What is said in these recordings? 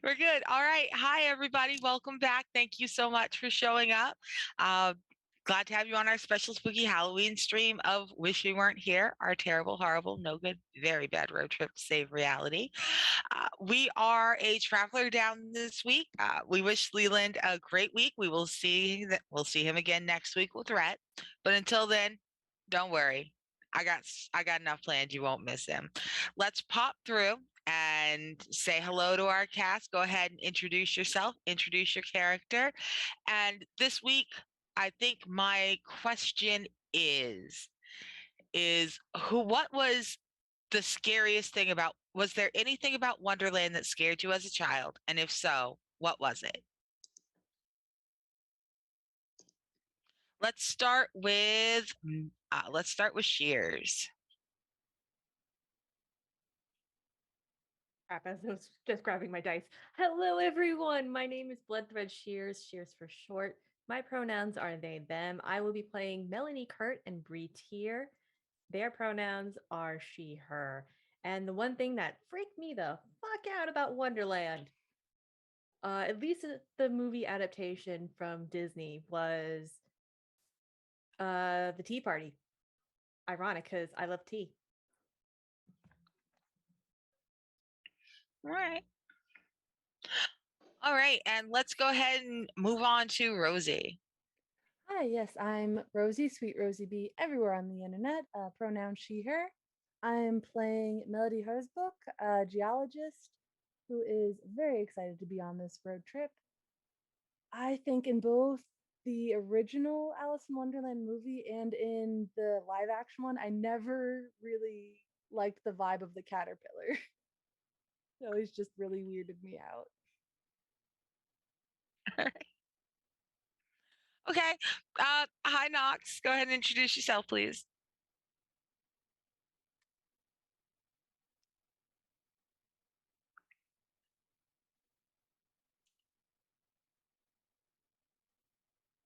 We're good. All right. Hi, everybody. Welcome back. Thank you so much for showing up. Glad to have you on our special spooky Halloween stream of Wish We Weren't Here, our terrible, horrible, no good, very bad road trip to save reality. We are a traveler down this week. We wish Leland a great week. We'll see him again next week with Rhett. But until then, don't worry. I got enough planned. You won't miss him. Let's pop through and say hello to our cast. Go ahead and introduce yourself, introduce your character. And this week, I think my question is what was the scariest thing was there anything about Wonderland that scared you as a child? And if so, what was it? Let's start with Shears. Crap, as I was just grabbing my dice. Hello, everyone. My name is Bloodthread Shears, Shears for short. My pronouns are they, them. I will be playing Melanie Kurt and Bree Tier. Their pronouns are she, her. And the one thing that freaked me the fuck out about Wonderland, at least the movie adaptation from Disney, was the tea party. Ironic, because I love tea. All right, and let's go ahead and move on to Rosie. Hi, yes, I'm Rosie, SweetRosieBee, everywhere on the internet, pronoun she, her. I'm playing Melody Herzbuck, a geologist who is very excited to be on this road trip. I think in both the original Alice in Wonderland movie and in the live action one, I never really liked the vibe of the caterpillar. It always just really weirded me out. Okay. Hi, Knox. Go ahead and introduce yourself, please.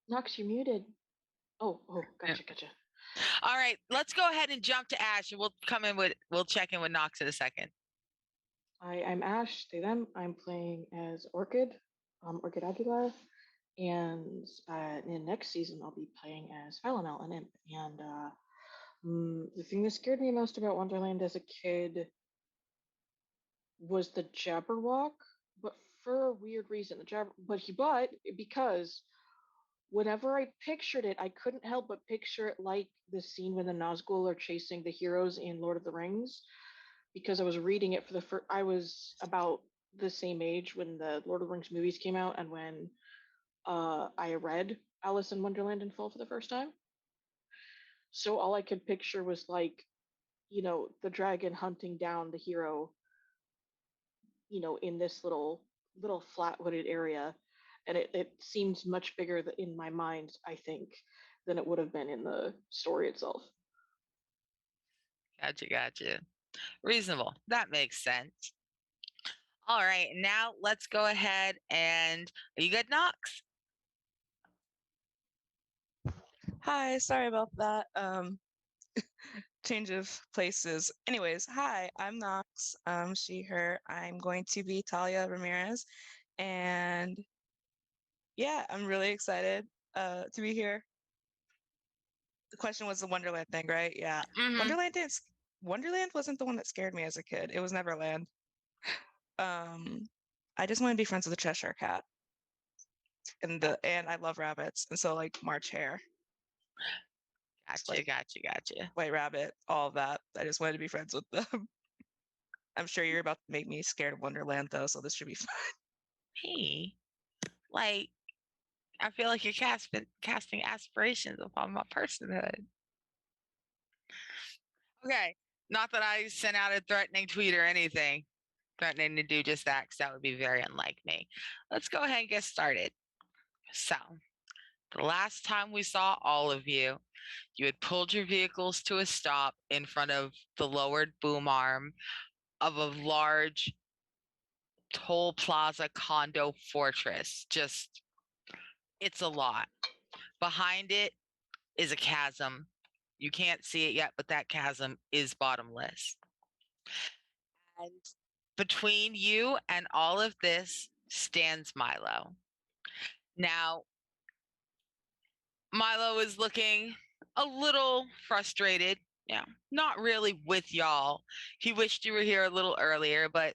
Knox, you're muted. Oh, gotcha. All right, let's go ahead and jump to Ash, and we'll check in with Knox in a second. I'm Ash, they, them. I'm playing as Orchid, Orchid Aguilar, and in next season I'll be playing as Philomel, an imp. And the thing that scared me most about Wonderland as a kid was the Jabberwock, but for a weird reason. But because whenever I pictured it, I couldn't help but picture it like the scene when the Nazgul are chasing the heroes in Lord of the Rings, because I was reading it for the first. I was about the same age when the Lord of the Rings movies came out, and when I read Alice in Wonderland in full for the first time. So all I could picture was like, the dragon hunting down the hero, in this little flat-wooded area, and it seems much bigger in my mind, I think, than it would have been in the story itself. Gotcha. Reasonable. That makes sense. All right, now let's go ahead and are you good, Knox? Hi, sorry about that. Change of places. Anyways, hi, I'm Knox. She, her. I'm going to be Talia Ramirez, and yeah, I'm really excited to be here. The question was the Wonderland thing, right? Yeah. Mm-hmm. Wonderland wasn't the one that scared me as a kid. It was Neverland. I just want to be friends with the Cheshire Cat, and I love rabbits, and so like March Hare. Gotcha. White Rabbit, all of that. I just wanted to be friends with them. I'm sure you're about to make me scared of Wonderland, though, so this should be fun. Hey, like, I feel like you're casting aspirations upon my personhood. Okay, not that I sent out a threatening tweet or anything, threatening to do just that, because that would be very unlike me. Let's go ahead and get started. So, the last time we saw all of you, you had pulled your vehicles to a stop in front of the lowered boom arm of a large toll plaza condo fortress. It's a lot. Behind it is a chasm. You can't see it yet, but that chasm is bottomless. And between you and all of this stands Milo. Now, Milo is looking a little frustrated. Yeah, not really with y'all. He wished you were here a little earlier, but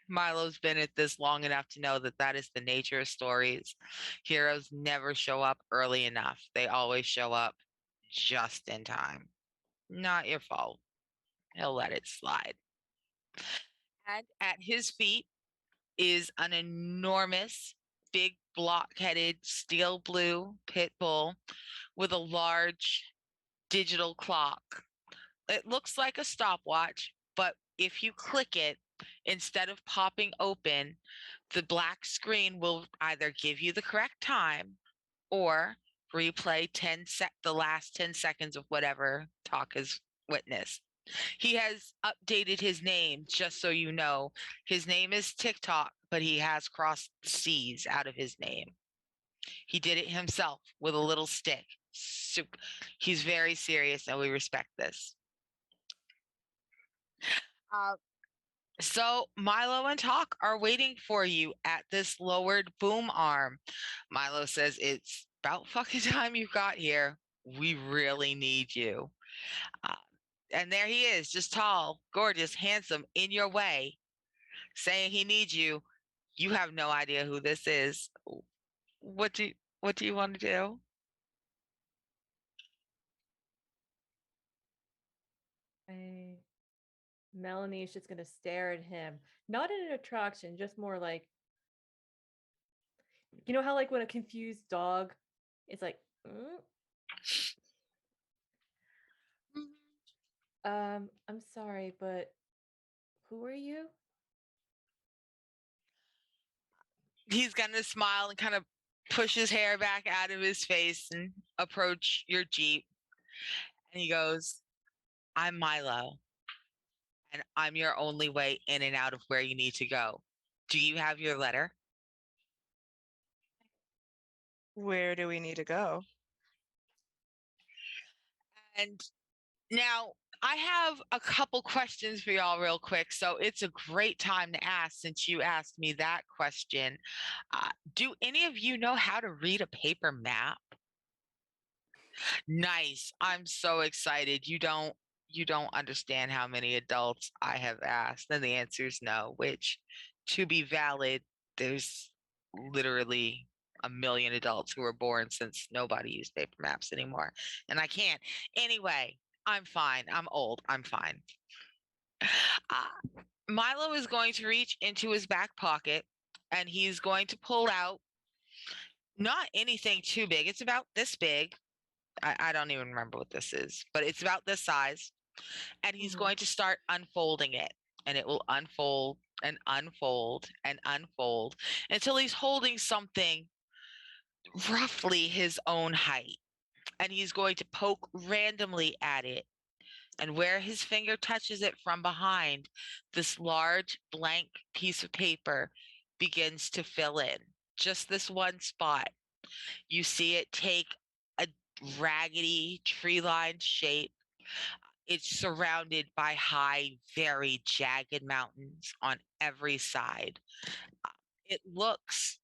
Milo's been at this long enough to know that that is the nature of stories. Heroes never show up early enough, they always show up just in time. Not your fault. He'll let it slide. And at his feet is an enormous, big, block-headed, steel blue pit bull with a large digital clock. It looks like a stopwatch, but if you click it, instead of popping open, the black screen will either give you the correct time or replay the last 10 seconds of whatever talk is witnessed. He has updated his name, just so you know. His name is TikTok, but he has crossed the C's out of his name. He did it himself with a little stick. So he's very serious, and we respect this. So Milo and Talk are waiting for you at this lowered boom arm. Milo says, it's about fucking time you got here. We really need you. And there he is, just tall, gorgeous, handsome, in your way, saying he needs you. You have no idea who this is. What do you want to do? Melanie is just gonna stare at him, not in an attraction, just more like, you know how like when a confused dog is like, I'm sorry, but who are you? He's gonna smile and kind of push his hair back out of his face and approach your Jeep. And he goes, I'm Milo, and I'm your only way in and out of where you need to go. Do you have your letter? Where do we need to go? And now I have a couple questions for y'all real quick. So it's a great time to ask since you asked me that question. Do any of you know how to read a paper map? Nice. I'm so excited. You don't understand how many adults I have asked. And the answer is no, which, to be valid, there's literally a million adults who were born since nobody used paper maps anymore. And I can't. Anyway, I'm fine. I'm old. I'm fine. Milo is going to reach into his back pocket and he's going to pull out not anything too big. It's about this big. I don't even remember what this is, but it's about this size. And he's going to start unfolding it. And it will unfold and unfold and unfold until he's holding something roughly his own height. And he's going to poke randomly at it. And where his finger touches it from behind, this large blank piece of paper begins to fill in just this one spot. You see it take a raggedy tree lined shape. It's surrounded by high, very jagged mountains on every side. It looks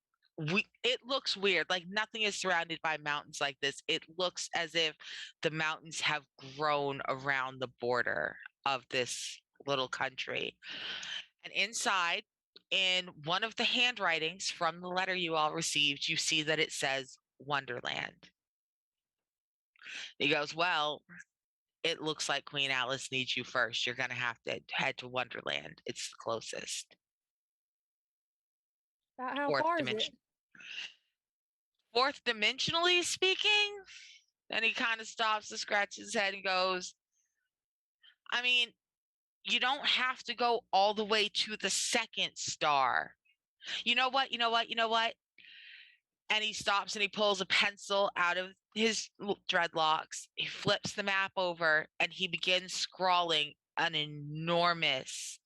it looks weird. Like nothing is surrounded by mountains like this. It looks as if the mountains have grown around the border of this little country. And inside, in one of the handwritings from the letter you all received, you see that it says Wonderland. He goes, well, it looks like Queen Alice needs you first. You're going to have to head to Wonderland. It's the closest. How Fourth far is dimension. it? Fourth dimensionally speaking, and he kind of stops to scratch his head and goes, I mean, you don't have to go all the way to the second star. You know what? You know what? You know what? And he stops and he pulls a pencil out of his dreadlocks. He flips the map over and he begins scrawling an enormous,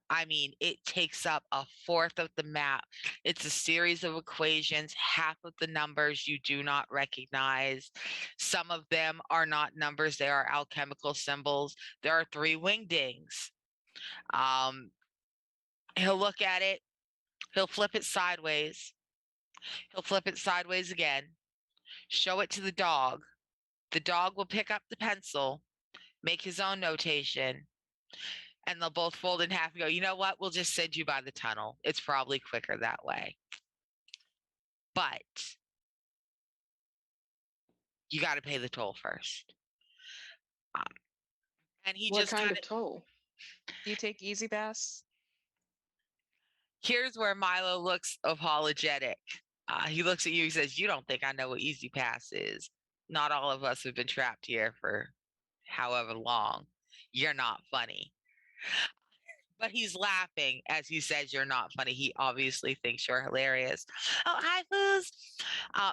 I mean, it takes up a fourth of the map. It's a series of equations. Half of the numbers you do not recognize. Some of them are not numbers, they are alchemical symbols. There are 3 wingdings. He'll look at it He'll flip it sideways. He'll flip it sideways again. Show it to the dog. The dog will pick up the pencil, make his own notation, and they'll both fold in half and go, you know what? We'll just send you by the tunnel. It's probably quicker that way. But you got to pay the toll first. And he What just kind kind of toll? Do you take Easy Pass? Here's where Milo looks apologetic. He looks at you. He says, "You don't think I know what Easy Pass is? Not all of us have been trapped here for however long. You're not funny." But he's laughing as he says you're not funny. He obviously thinks you're hilarious. Oh, hi, Luz.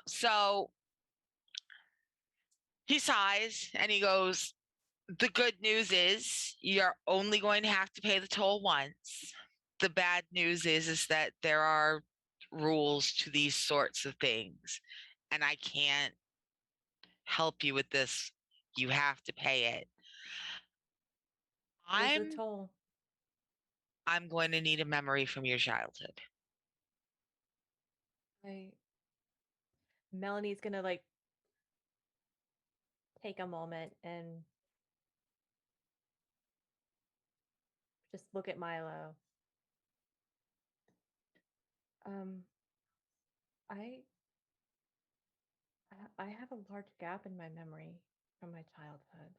So he sighs and he goes, the good news is you're only going to have to pay the toll once. The bad news is that there are rules to these sorts of things, and I can't help you with this. You have to pay it. What is the toll? I'm going to need a memory from your childhood. Melanie's gonna like take a moment and just look at Milo. I have a large gap in my memory from my childhood.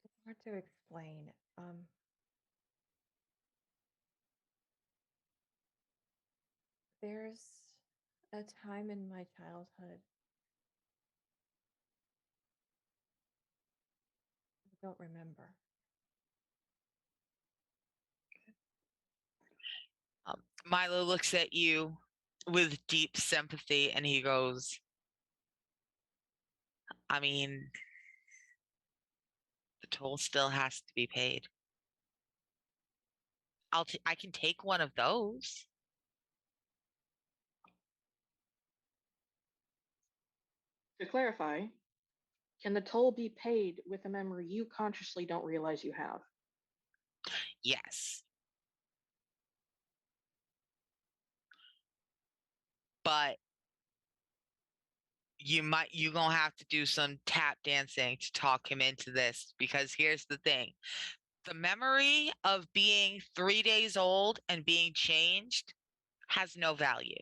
It's hard to explain. There's a time in my childhood. I don't remember. Milo looks at you with deep sympathy and he goes, I mean, the toll still has to be paid. I can take one of those. To clarify, can the toll be paid with a memory you consciously don't realize you have? Yes. But you gonna have to do some tap dancing to talk him into this, because here's the thing. The memory of being 3 days old and being changed has no value.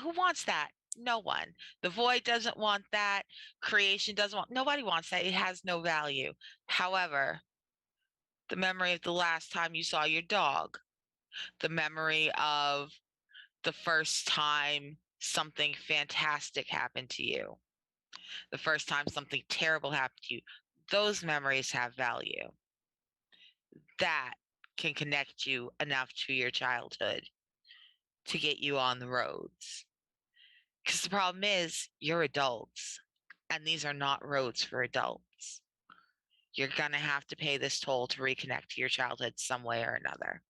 Who wants that? No one. The void doesn't want that. Creation doesn't want, nobody wants that. It has no value. However, the memory of the last time you saw your dog, the memory of the first time something fantastic happened to you, the first time something terrible happened to you, those memories have value. That can connect you enough to your childhood to get you on the roads. Because the problem is, you're adults, and these are not roads for adults. You're going to have to pay this toll to reconnect to your childhood some way or another.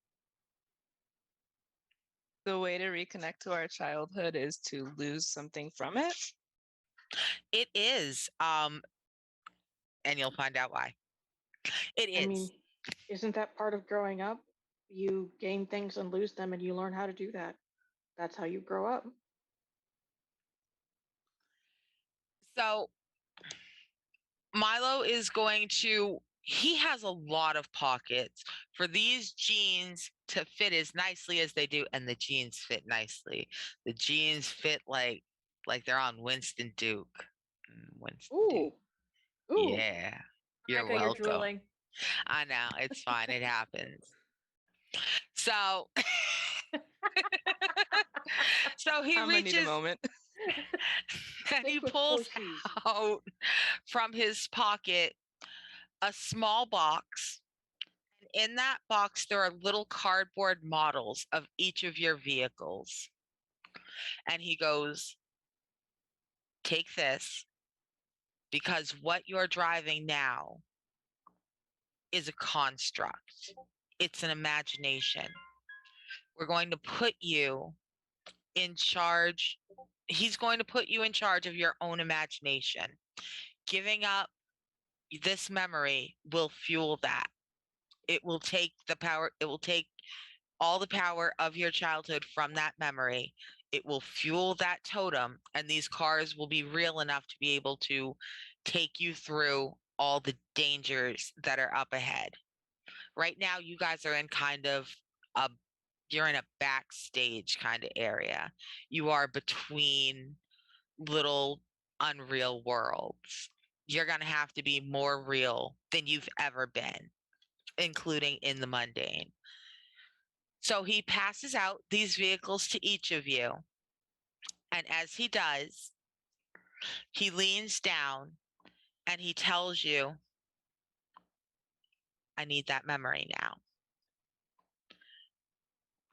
The way to reconnect to our childhood is to lose something from it? It is. And you'll find out why. It is. I mean, isn't that part of growing up? You gain things and lose them, and you learn how to do that. That's how you grow up. So Milo is going to, he has a lot of pockets for these jeans to fit as nicely as they do, and the jeans fit nicely. The jeans fit like they're on Winston Duke. Winston Duke. Ooh. Yeah. You're Rebecca, you're welcome. drooling. I know, it's fine. It happens. So so he I'm gonna need a reaches moment. and he Stick with pulls horses. out from his pocket a small box. And in that box, there are little cardboard models of each of your vehicles. And he goes, take this, because what you're driving now is a construct. It's an imagination. We're going to put you in charge. He's going to put you in charge of your own imagination. giving up this memory will fuel that. It will take the power, it will take all the power of your childhood from that memory. It will fuel that totem, and these cars will be real enough to be able to take you through all the dangers that are up ahead. Right now, you guys are in kind of a you're in a backstage kind of area. You are between little unreal worlds. You're going to have to be more real than you've ever been, including in the mundane. So he passes out these vehicles to each of you. And as he does, he leans down and he tells you, I need that memory now.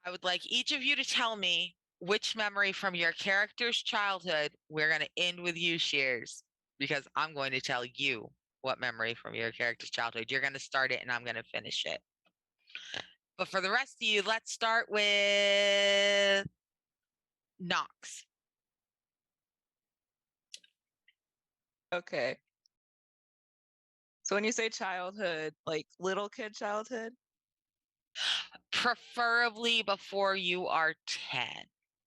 I would like each of you to tell me which memory from your character's childhood. We're going to end with you, Shears, because I'm going to tell you what memory from your character's childhood. You're going to start it and I'm going to finish it. But for the rest of you, let's start with Knox. Okay. So when you say childhood, like little kid childhood? Preferably before you are 10.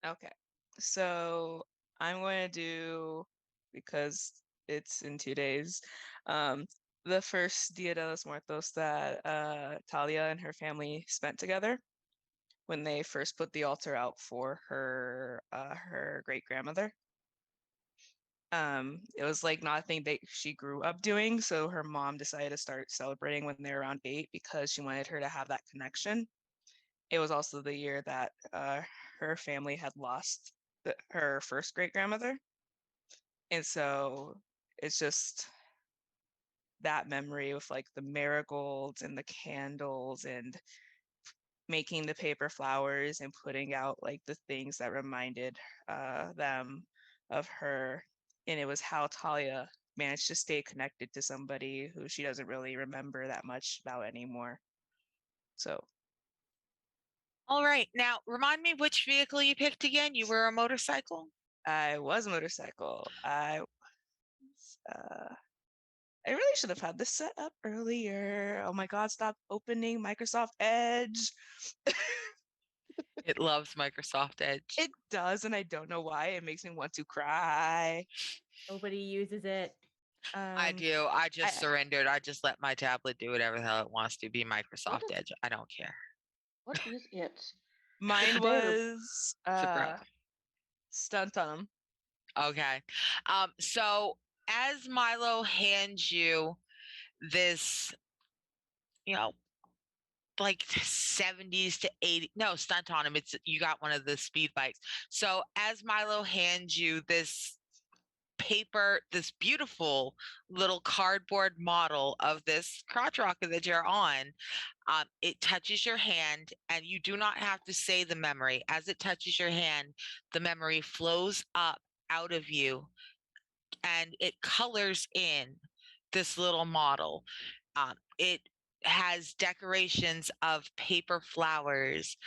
Okay. So I'm going to do, because it's in 2 days, the first Dia de los Muertos that Talia and her family spent together when they first put the altar out for her great grandmother. It was like nothing that she grew up doing, so her mom decided to start celebrating when they were around 8 because she wanted her to have that connection. It was also the year that her family had lost her first great grandmother, and so it's just that memory with like the marigolds and the candles and making the paper flowers and putting out like the things that reminded them of her. And it was how Talia managed to stay connected to somebody who she doesn't really remember that much about anymore. So All right. Now, remind me which vehicle you picked again. You were a motorcycle? I was a motorcycle. I really should have had this set up earlier. Oh my God, stop opening Microsoft Edge. It loves Microsoft Edge. It does, and I don't know why. It makes me want to cry. Nobody uses it. I do. I just I- surrendered. I just let my tablet do whatever the hell it wants to be Microsoft is- Edge. I don't care. What is it? Mine There. was Surprise. Stunt on 'em. Okay. So as Milo hands you this, you know, like 70s to 80, no, stunt on him. It's you got one of the speed bikes. So as Milo hands you this paper, this beautiful little cardboard model of this crotch rocket that you're on, it touches your hand, and you do not have to say the memory. As it touches your hand, the memory flows up out of you and it colors in this little model. It has decorations of paper flowers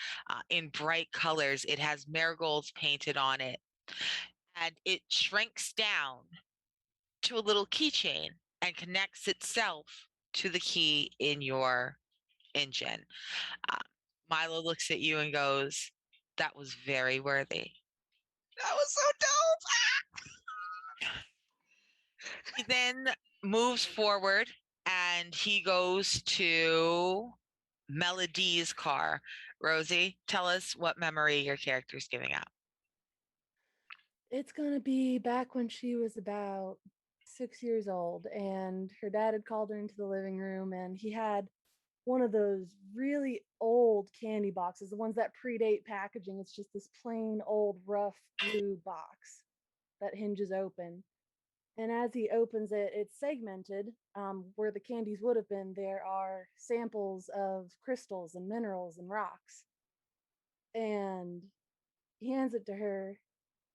in bright colors. It has marigolds painted on it, and it shrinks down to a little keychain and connects itself to the key in your engine. Uh, Milo looks at you and goes, "That was very worthy." That was so dope. He then moves forward and he goes to Melody's car. Rosie, tell us what memory your character is giving out. It's gonna be back when she was about 6 years old, and her dad had called her into the living room, and he had one of those really old candy boxes, the ones that predate packaging. It's just this plain old rough blue box that hinges open. And as he opens it, it's segmented. Where the candies would have been, there are samples of crystals and minerals and rocks. And he hands it to her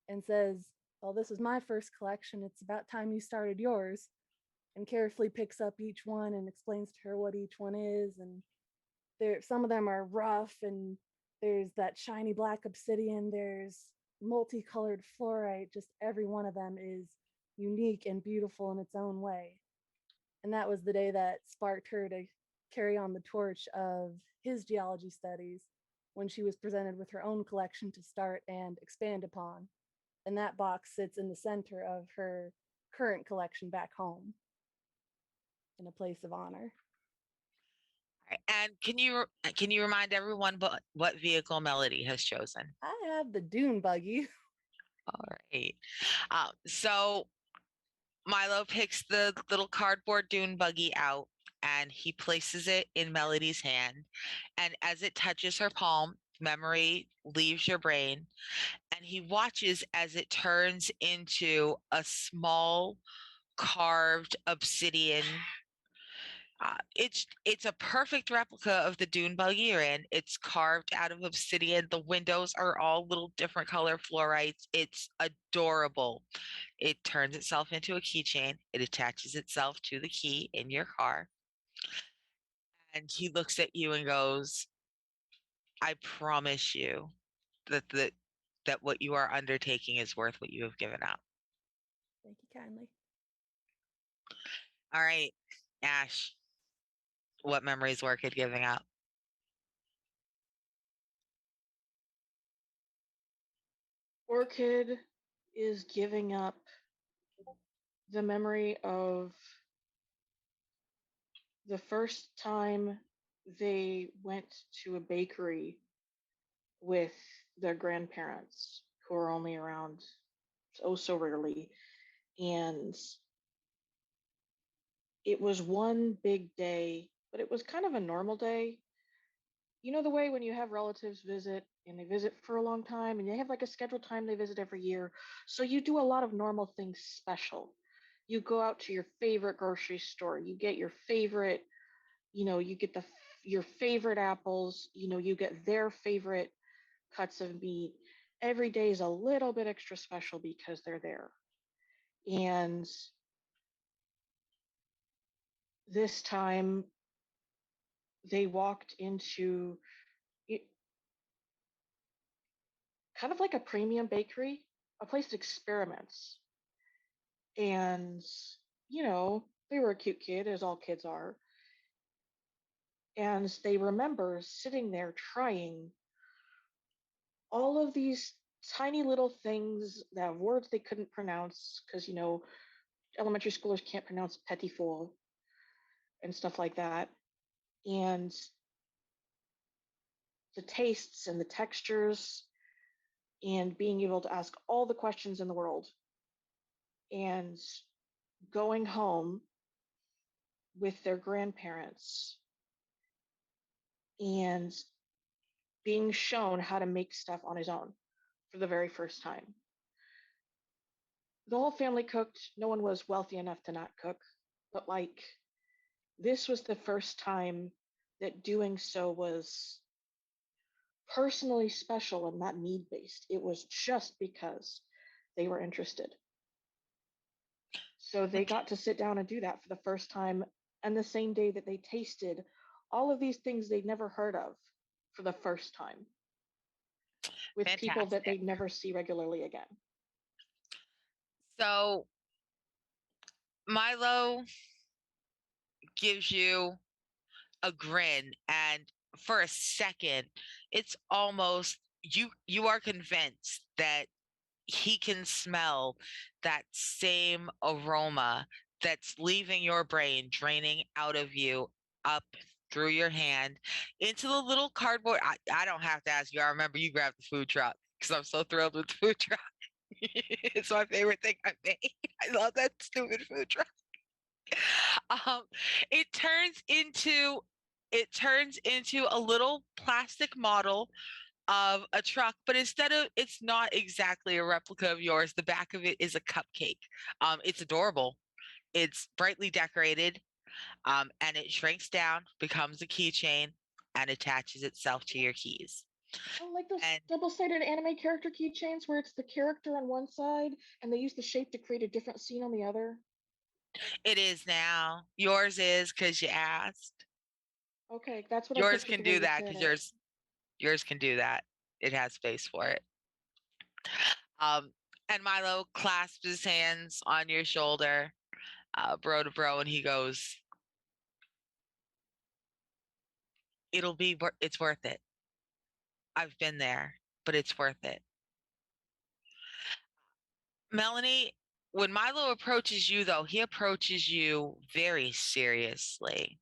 and says, "Well, this is my first collection. It's about time you started yours." And carefully picks up each one and explains to her what each one is. And some of them are rough, and there's that shiny black obsidian, there's multicolored fluorite. Just every one of them is unique and beautiful in its own way. And that was the day that sparked her to carry on the torch of his geology studies when she was presented with her own collection to start and expand upon. And that box sits in the center of her current collection back home in a place of honor. And can you remind everyone what vehicle Melody has chosen? I have the dune buggy. All right. So Milo picks the little cardboard dune buggy out and he places it in Melody's hand. And as it touches her palm, memory leaves your brain. And he watches as it turns into a small carved obsidian. It's a perfect replica of the dune buggy you're in. It's carved out of obsidian. The windows are all little different color fluorites. It's adorable. It turns itself into a keychain. It attaches itself to the key in your car. And he looks at you and goes, I promise you that what you are undertaking is worth what you have given up. Thank you kindly. All right, Ash, what memories Orchid giving up? Orchid is giving up the memory of the first time they went to a bakery with their grandparents, who are only around oh so rarely. And it was one big day, but it was kind of a normal day. You know the way when you have relatives visit and they visit for a long time and they have like a scheduled time they visit every year. So you do a lot of normal things special. You go out to your favorite grocery store, you get your favorite, you get your favorite apples, you get their favorite cuts of meat. Every day is a little bit extra special because they're there. And this time they walked into it, kind of like a premium bakery, a place that experiments. And, they were a cute kid, as all kids are. And they remember sitting there trying all of these tiny little things that have words they couldn't pronounce because, elementary schoolers can't pronounce petit four and stuff like that. And the tastes and the textures and being able to ask all the questions in the world and going home with their grandparents and being shown how to make stuff on his own for the very first time. The whole family cooked. No one was wealthy enough to not cook, but this was the first time that doing so was personally special and not need based. It was just because they were interested. So they got to sit down and do that for the first time, and the same day that they tasted all of these things they'd never heard of for the first time with people that Fantastic. they'd never see regularly again. So Milo gives you a grin, and for a second, it's almost you are convinced that he can smell that same aroma that's leaving your brain, draining out of you, up through your hand into the little cardboard. I don't have to ask you. I remember you grabbed the food truck because I'm so thrilled with the food truck. It's my favorite thing I made. I love that stupid food truck. Um, it turns into a little plastic model of a truck, but it's not exactly a replica of yours. The back of it is a cupcake. It's adorable. It's brightly decorated, and it shrinks down, becomes a keychain, and attaches itself to your keys. Oh, like those And double-sided anime character keychains where it's the character on one side and they use the shape to create a different scene on the other. it is now. Yours is because you asked. Okay, that's what I Yours pictured can the way do you that said because it. yours can do that. It has space for it. Um, And Milo clasps his hands on your shoulder, bro to bro, and he goes, it's worth it. I've been there, but it's worth it. Melanie, when Milo approaches you, though, he approaches you very seriously.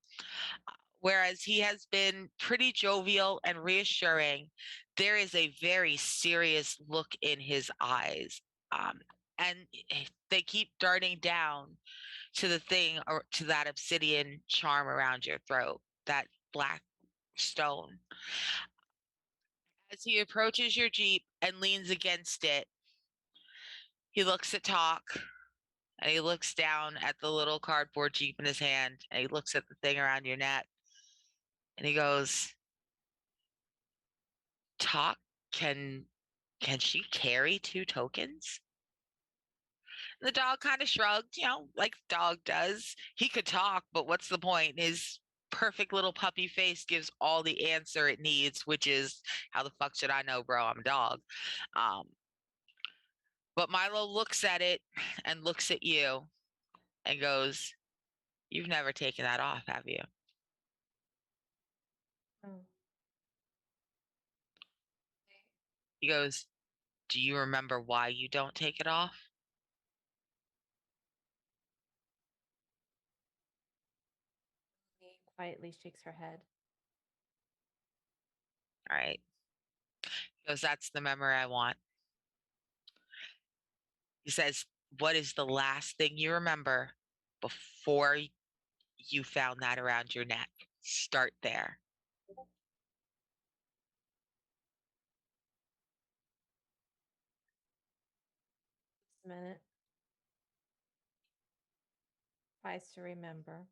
Whereas he has been pretty jovial and reassuring, there is a very serious look in his eyes. And they keep darting down to the thing, or to that obsidian charm around your throat, that black stone. As he approaches your Jeep and leans against it, he looks at Talk, and he looks down at the little cardboard Jeep in his hand, and he looks at the thing around your neck, and he goes, Talk, can she carry 2 tokens? The dog kind of shrugged, like the dog does. He could talk, but what's the point? His perfect little puppy face gives all the answer it needs, which is, how the fuck should I know, bro? I'm a dog. But Milo looks at it and looks at you and goes, you've never taken that off, have you? Oh. He goes, do you remember why you don't take it off? She quietly shakes her head. All right. He goes, that's the memory I want. He says, what is the last thing you remember before you found that around your neck? Start there. Just a minute. Tries to remember.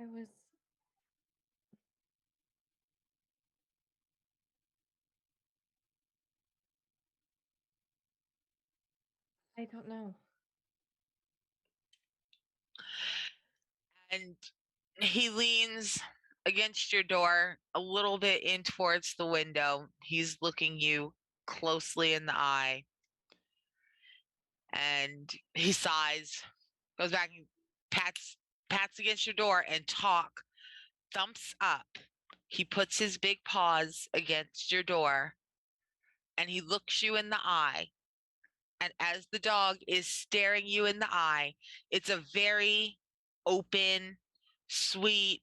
I was I don't know. And he leans against your door a little bit in towards the window. He's looking you closely in the eye. And he sighs, goes back and pats against your door, and Talk thumps up. He puts his big paws against your door, and he looks you in the eye. And as the dog is staring you in the eye, it's a very open, sweet,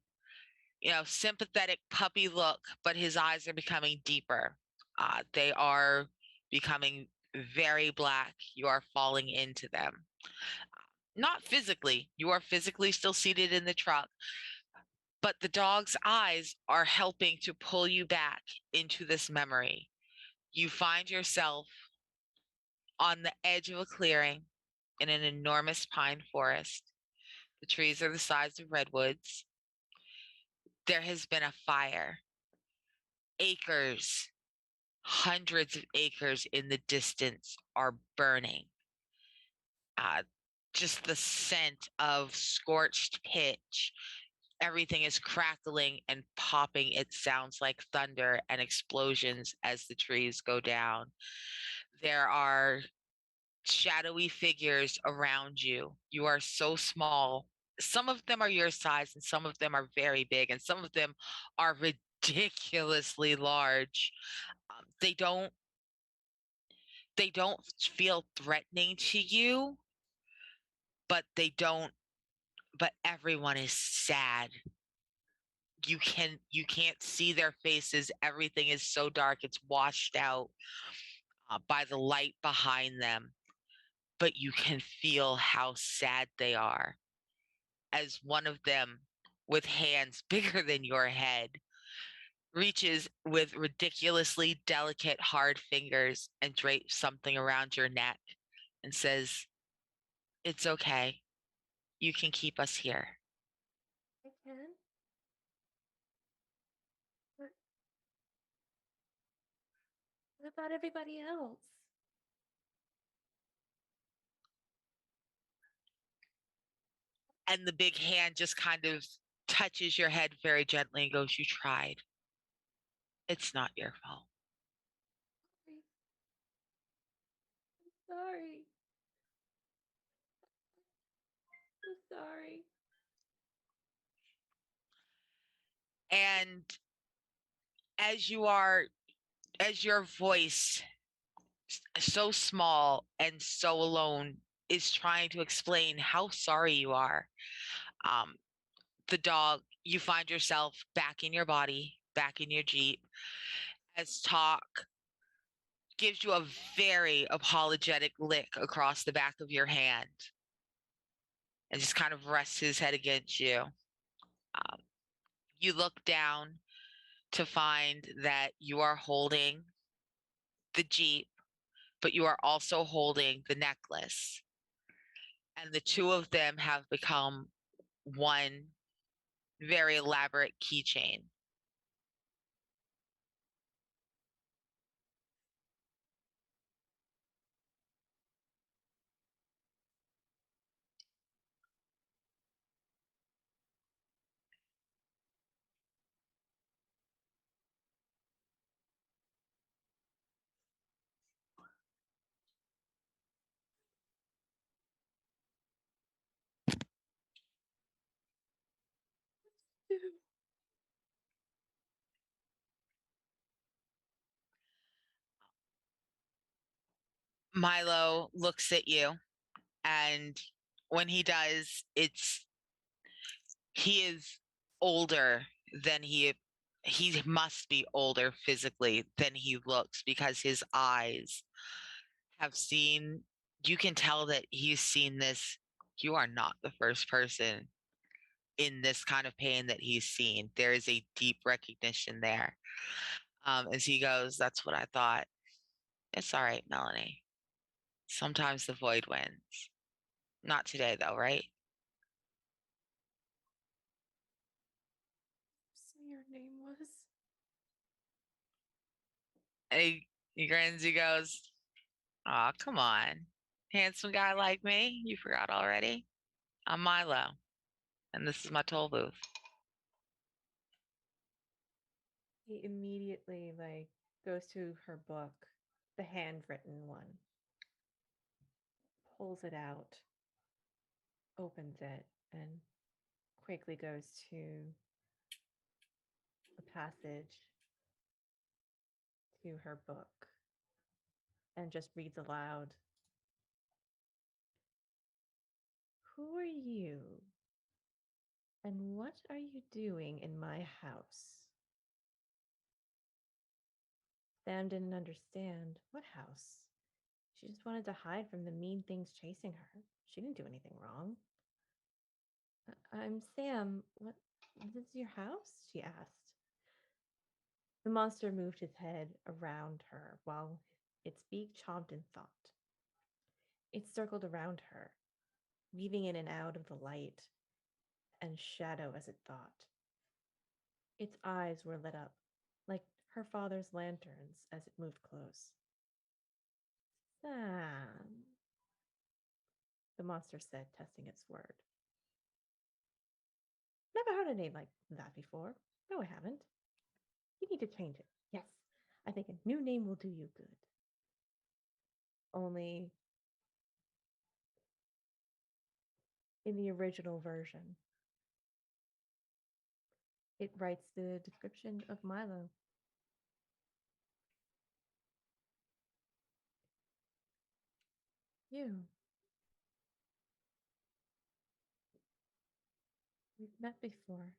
sympathetic puppy look, but his eyes are becoming deeper. They are becoming very black. You are falling into them. Not physically. You are physically still seated in the truck, but the dog's eyes are helping to pull you back into this memory. You find yourself on the edge of a clearing in an enormous pine forest. The trees are the size of redwoods. There has been a fire. Acres, hundreds of acres in the distance are burning. Just the scent of scorched pitch. Everything is crackling and popping. It sounds like thunder and explosions as the trees go down. There are shadowy figures around you. You are so small. Some of them are your size, and some of them are very big, and some of them are ridiculously large. They don't feel threatening to you, but but everyone is sad. You can't see their faces. Everything is so dark, it's washed out by the light behind them, but you can feel how sad they are, as one of them, with hands bigger than your head, reaches with ridiculously delicate, hard fingers and drapes something around your neck and says, "It's okay. You can keep us here." I can. But what about everybody else? And the big hand just kind of touches your head very gently and goes, "You tried. It's not your fault." Sorry. I'm sorry. And as you are, as your voice, so small and so alone, is trying to explain how sorry you are, um, the dog, you find yourself back in your body, back in your Jeep, as Talk gives you a very apologetic lick across the back of your hand and just kind of rests his head against you. You look down to find that you are holding the Jeep, but you are also holding the necklace. And the two of them have become one very elaborate keychain. Milo looks at you, and when he does, he is older than he must be older physically than he looks, because his eyes have seen, you can tell that he's seen this. You are not the first person in this kind of pain that he's seen. There is a deep recognition there. As he goes, "That's what I thought. It's all right, Melanie. Sometimes the void wins. Not today, though, right?" So your name was? And he grins, he goes, "Aw, come on. Handsome guy like me, you forgot already? I'm Milo, and this is my toll booth." He immediately goes to her book, the handwritten one, pulls it out, opens it, and quickly goes to a passage to her book and just reads aloud. Who are you? And what are you doing in my house? Sam didn't understand. What house? She just wanted to hide from the mean things chasing her. She didn't do anything wrong. I'm Sam. What? This is your house? She asked. The monster moved his head around her while its beak chomped in thought. It circled around her, weaving in and out of the light and shadow as it thought. Its eyes were lit up, like her father's lanterns as it moved close. Sam, the monster said, testing its word. Never heard a name like that before. No, I haven't. You need to change it. Yes, I think a new name will do you good. Only in the original version, it writes the description of Milo. You. We've met before.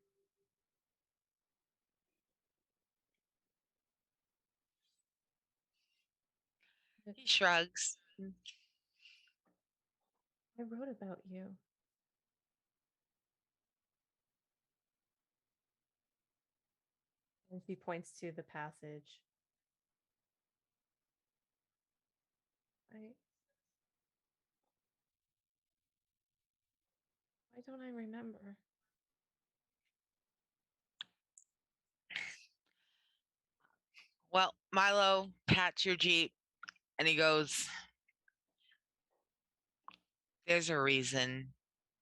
But He shrugs. I wrote about you. And he points to the passage. Why don't I remember? Well, Milo pats your Jeep and he goes, there's a reason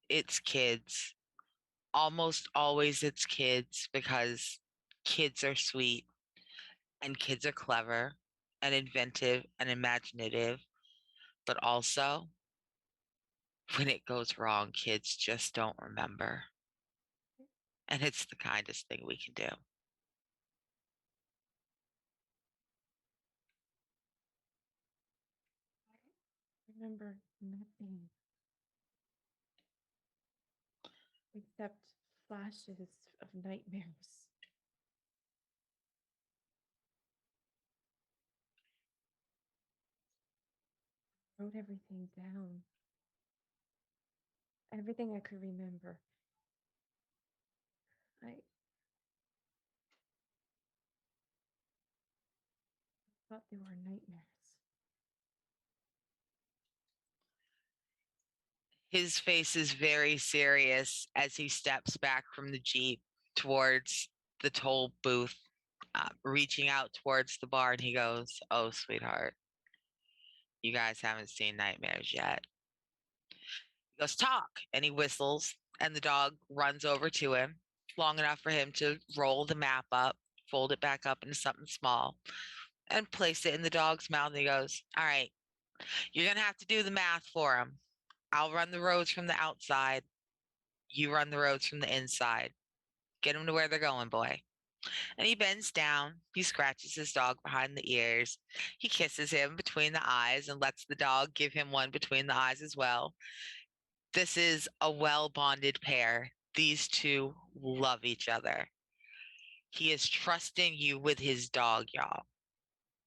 it's kids. Almost always it's kids because kids are sweet and kids are clever and inventive and imaginative. But also, when it goes wrong, kids just don't remember. And it's the kindest thing we can do. I remember nothing except flashes of nightmares. I wrote everything down. Everything I could remember. I thought they were nightmares. His face is very serious as he steps back from the Jeep towards the toll booth, reaching out towards the bar, and he goes, "Oh, sweetheart, you guys haven't seen nightmares yet." He goes, "Talk," and he whistles, and the dog runs over to him long enough for him to roll the map up, fold it back up into something small, and place it in the dog's mouth. And he goes, "All right, you're going to have to do the math for him. I'll run the roads from the outside. You run the roads from the inside. Get them to where they're going, boy." And he bends down. He scratches his dog behind the ears. He kisses him between the eyes and lets the dog give him one between the eyes as well. This is a well bonded pair. These two love each other. He is trusting you with his dog, y'all.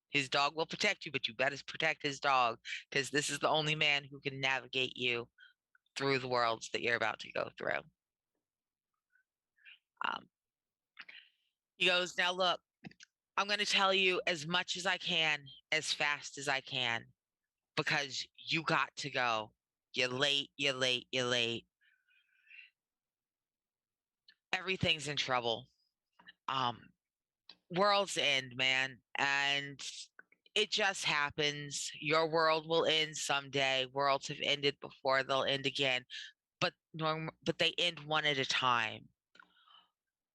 His dog will protect you, but you better protect his dog because this is the only man who can navigate you through the worlds that you're about to go through. He goes, "Now look, I'm going to tell you as much as I can, as fast as I can, because you got to go. You're late, you're late, you're late. Everything's in trouble. Um, World's end, man. And it just happens. Your world will end someday. Worlds have ended before, they'll end again. But they end one at a time.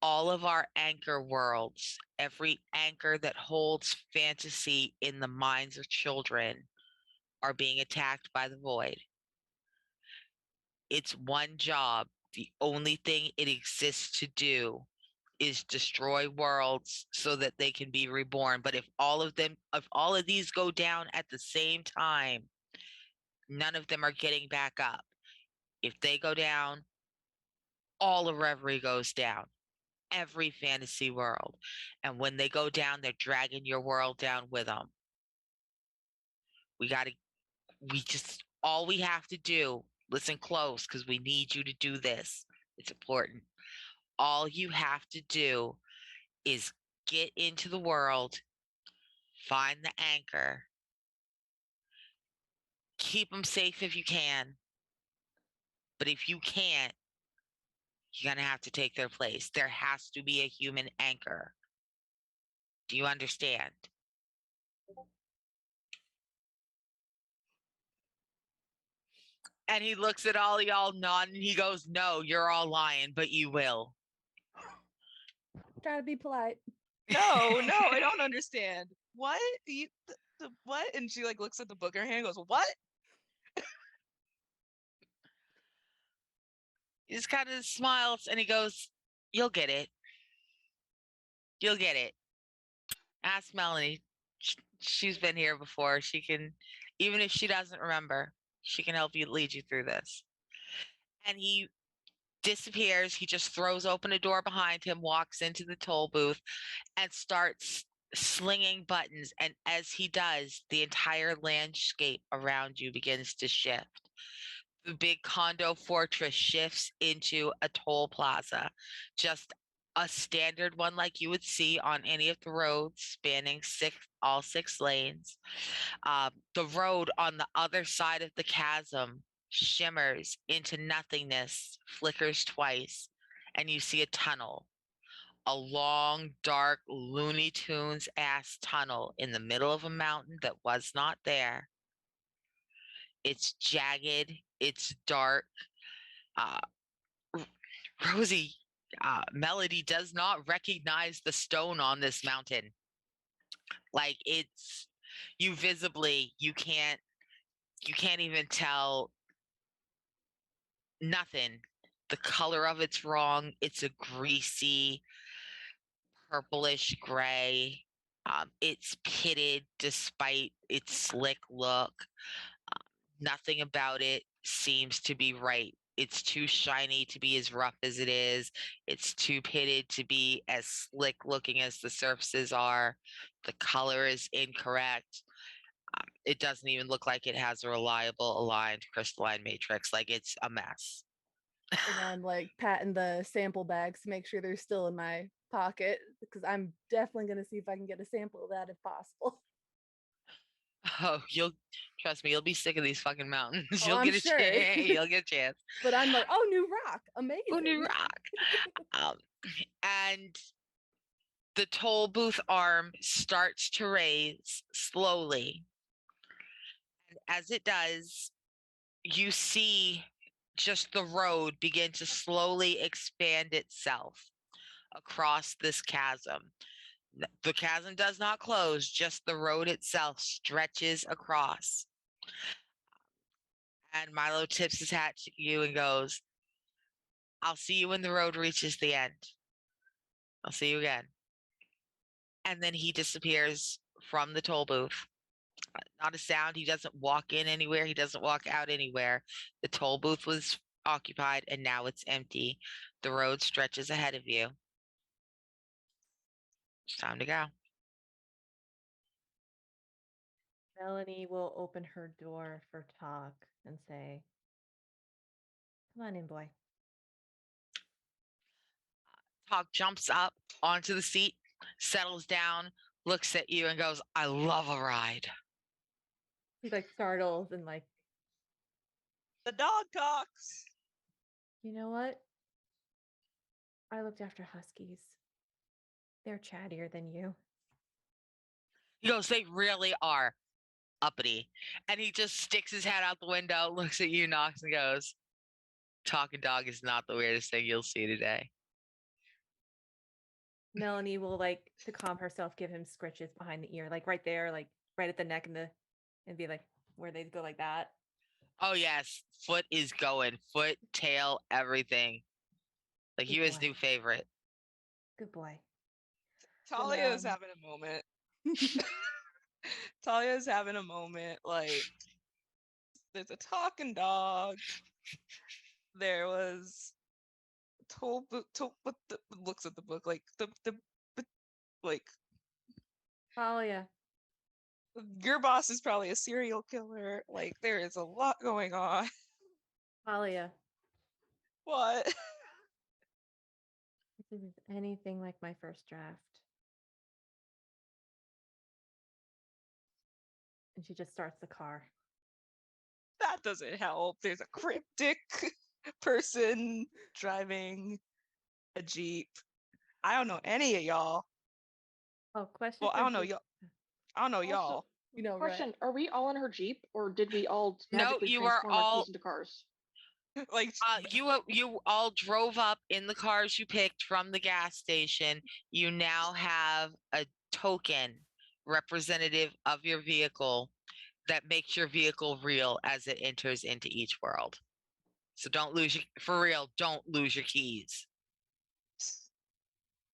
All of our anchor worlds, every anchor that holds fantasy in the minds of children, are being attacked by the void. Its one job, the only thing it exists to do, is destroy worlds so that they can be reborn. But if all of these go down at the same time, none of them are getting back up. If they go down, all of Reverie goes down. Every fantasy world. And when they go down, they're dragging your world down with them. All we have to do, listen close, because we need you to do this. It's important. All you have to do is get into the world, find the anchor, keep them safe if you can. But if you can't, you're going to have to take their place. There has to be a human anchor. Do you understand? And he looks at all y'all nodding. He goes, "No, you're all lying, but you will." Try to be polite. No, I don't understand. What? What? And she like looks at the book in her hand and goes, "What?" He just kind of smiles and he goes, "You'll get it. You'll get it. Ask Melanie. She's been here before. She can, even if she doesn't remember, she can help you lead you through this." And he disappears. He just throws open a door behind him, walks into the toll booth, and starts slinging buttons. And as he does, the entire landscape around you begins to shift. The big condo fortress shifts into a toll plaza. Just a standard one like you would see on any of the roads spanning all 6 lanes. The road on the other side of the chasm shimmers into nothingness, flickers twice, and you see a tunnel. A long, dark, Looney Tunes ass tunnel in the middle of a mountain that was not there. It's jagged, it's dark. Uh, Rosie, Melody does not recognize the stone on this mountain. Like it's you can't even tell nothing. The color of it's wrong. It's a greasy purplish gray. It's pitted despite its slick look. Nothing about it seems to be right. It's too shiny to be as rough as it is. It's too pitted to be as slick looking as the surfaces are. The color is incorrect. It doesn't even look like it has a reliable aligned crystalline matrix. Like it's a mess. And I'm like patting the sample bags to make sure they're still in my pocket because I'm definitely going to see if I can get a sample of that if possible. Oh, you'll trust me, you'll be sick of these fucking mountains. Oh, You'll I'm get a sure. chance. You'll get a chance. But I'm like, oh, new rock. Amazing. Oh, new rock. And the toll booth arm starts to raise slowly. And as it does, you see just the road begin to slowly expand itself across this chasm. The chasm does not close, just the road itself stretches across. And Milo tips his hat to you and goes, I'll see you when the road reaches the end. I'll see you again. And then he disappears from the toll booth. Not a sound. He doesn't walk in anywhere. He doesn't walk out anywhere. The toll booth was occupied and now it's empty. The road stretches ahead of you. It's time to go. Melanie will open her door for talk and say, "Come on in, boy." Talk jumps up onto the seat, settles down, looks at you and goes, I love a ride. He like startles and like, The dog talks. you know what? I looked after huskies. They're chattier than you. He goes, they really are uppity. And he just sticks his head out the window, looks at you, Knox, and goes, talking dog is not the weirdest thing you'll see today. Melanie will like to calm herself, give him scritches behind the ear, like right there, like right at the neck and be like where they go like that. Oh yes, foot is going, foot, tail, everything. Like Good you his boy. new favorite. Good boy. Talia is having a moment. Talia is having a moment. Like, there's a talking dog. There was looks at the book like like Talia. your boss is probably a serial killer. Like, there is a lot going on. Talia. What? If this is anything like my first draft. And she just starts the car. That doesn't help. There's a cryptic person driving a Jeep. I don't know any of y'all. Oh, question. Well, for I don't know Jeep. y'all. I don't know Also, y'all. You know, question: right? Are we all in her Jeep, or did we all No, magically you are transform our all keys into cars? Like, you all drove up in the cars you picked from the gas station. You now have a token representative of your vehicle that makes your vehicle real as it enters into each world. So don't lose your for real, don't lose your keys.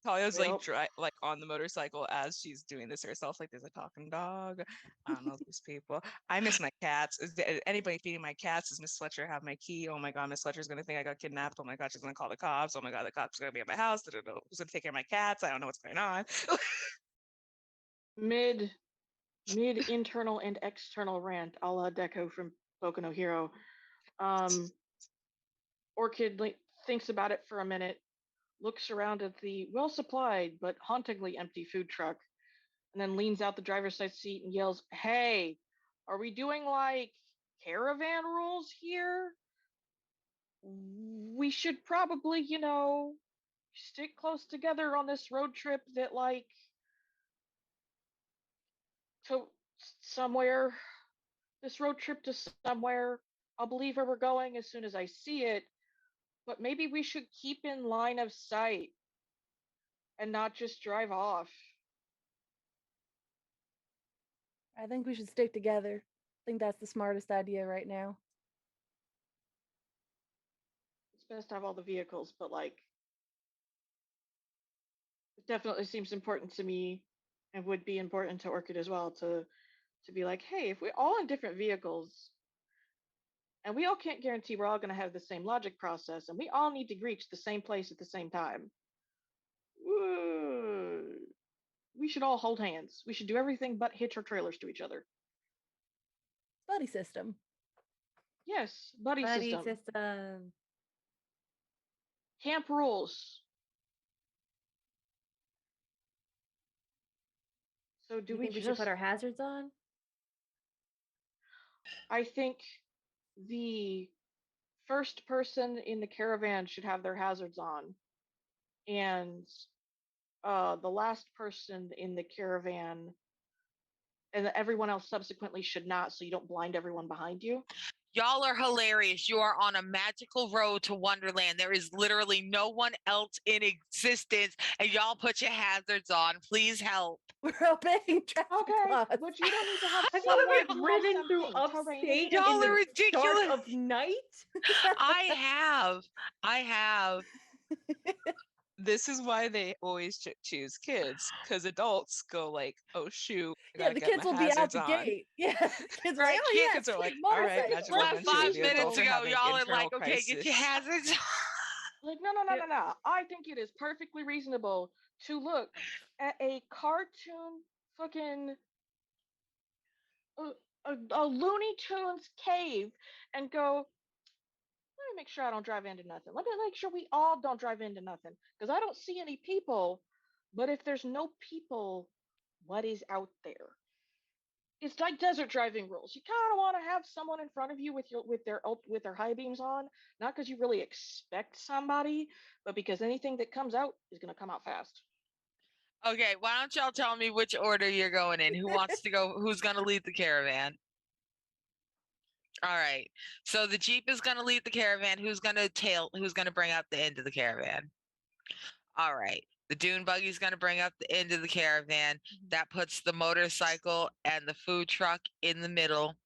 Talia's Yep. like on the motorcycle as she's doing this herself. Like, there's a talking dog. I don't know these people. I miss my cats. Is anybody feeding my cats? Does Miss Fletcher have my key? Oh my god, Miss Fletcher's gonna think I got kidnapped. Oh my god, she's gonna call the cops. Oh my god, the cops are gonna be at my house. I don't know who's gonna take care of my cats. I don't know what's going on. Mid internal and external rant, a la Deco from Boku no Hero. Orchid thinks about it for a minute, looks around at the well supplied but hauntingly empty food truck, and then leans out the driver's side seat and yells, "Hey, are we doing like caravan rules here? We should probably, stick close together on this road trip that, like, to somewhere, this road trip to somewhere. I'll believe where we're going as soon as I see it, but maybe we should keep in line of sight and not just drive off." I think we should stick together. I think that's the smartest idea right now. It's best to have all the vehicles, but like, it definitely seems important to me and would be important to Orchid as well to be like, hey, if we're all in different vehicles and we all can't guarantee we're all going to have the same logic process and we all need to reach the same place at the same time, we should all hold hands. We should do everything but hitch our trailers to each other. Buddy system. Yes, buddy system. system. Camp rules. So do You we think we should just put our hazards on? I think the first person in the caravan should have their hazards on, and the last person in the caravan, and everyone else subsequently should not, so you don't blind everyone behind you. Y'all are hilarious. You are on a magical road to Wonderland. There is literally no one else in existence, and y'all put your hazards on. Please help. We're obeying traffic Okay, laws. but you don't need to have Have someone you ever who driven has through something upstate terrain. Y'all in are the dark ridiculous. of night? I have. This is why they always choose kids, because adults go like, "Oh shoot, I Yeah, gotta the get kids my will be out hazards the on." gate. Yeah, kids are like, Right, oh kids- yeah, Kids are like, sweet "All right, motorcycle. Magical Left Adventure, 5 the minutes adults are ago, having y'all are internal like, okay, get your crisis." hazards on. Like, no. I think it is perfectly reasonable to look at a cartoon fucking a Looney Tunes cave and go, let me make sure I don't drive into nothing. Let me make sure we all don't drive into nothing. Because I don't see any people. But if there's no people, what is out there? It's like desert driving rules. You kind of want to have someone in front of you with their high beams on, not because you really expect somebody, but because anything that comes out is going to come out fast. Okay, why don't y'all tell me which order you're going in? Who wants to go? Who's going to lead the caravan? All right. So the Jeep is going to lead the caravan. Who's going to bring up the end of the caravan? All right. The dune buggy is going to bring up the end of the caravan. That puts the motorcycle and the food truck in the middle.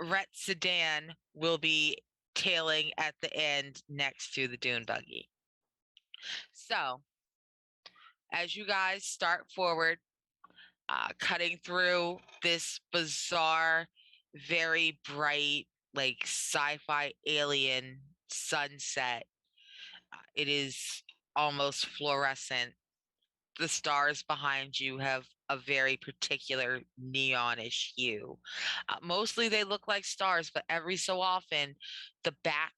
Rhett sedan will be tailing at the end next to the dune buggy. So as you guys start forward, cutting through this bizarre, very bright, like sci-fi alien sunset, it is almost fluorescent. The stars behind you have a very particular neonish hue. Mostly they look like stars, but every so often the back,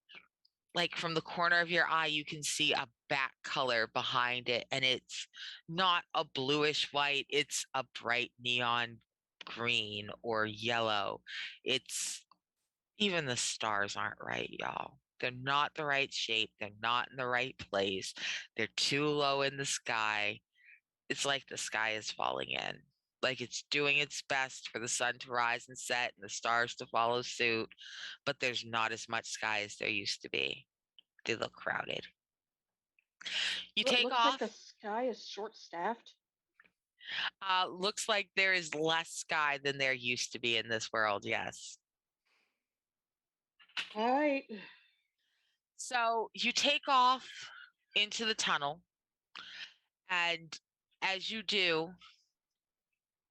like from the corner of your eye, you can see a back color behind it, and it's not a bluish white, it's a bright neon green or yellow. It's even the stars aren't right, y'all. They're not the right shape, they're not in the right place, they're too low in the sky. It's like the sky is falling in, like it's doing its best for the sun to rise and set and the stars to follow suit, but there's not as much sky as there used to be. They look crowded. You What take looks off. like the sky is short-staffed. Looks like there is less sky than there used to be in this world, yes. All right. So you take off into the tunnel, and as you do,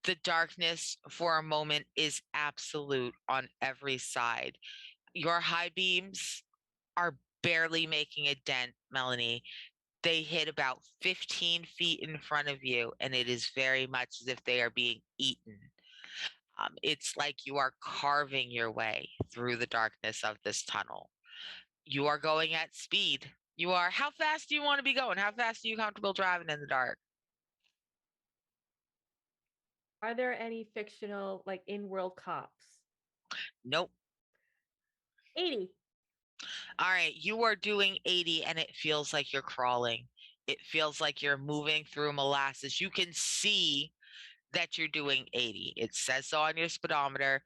the darkness for a moment is absolute on every side. Your high beams are barely making a dent, Melanie. They hit about 15 feet in front of you, and it is very much as if they are being eaten. It's like you are carving your way through the darkness of this tunnel. You are going at speed. You are. How fast do you want to be going? How fast are you comfortable driving in the dark? Are there any fictional, like in-world cops? Nope. 80. All right, you are doing 80 and it feels like you're crawling. It feels like you're moving through molasses. You can see that you're doing 80. It says so on your speedometer.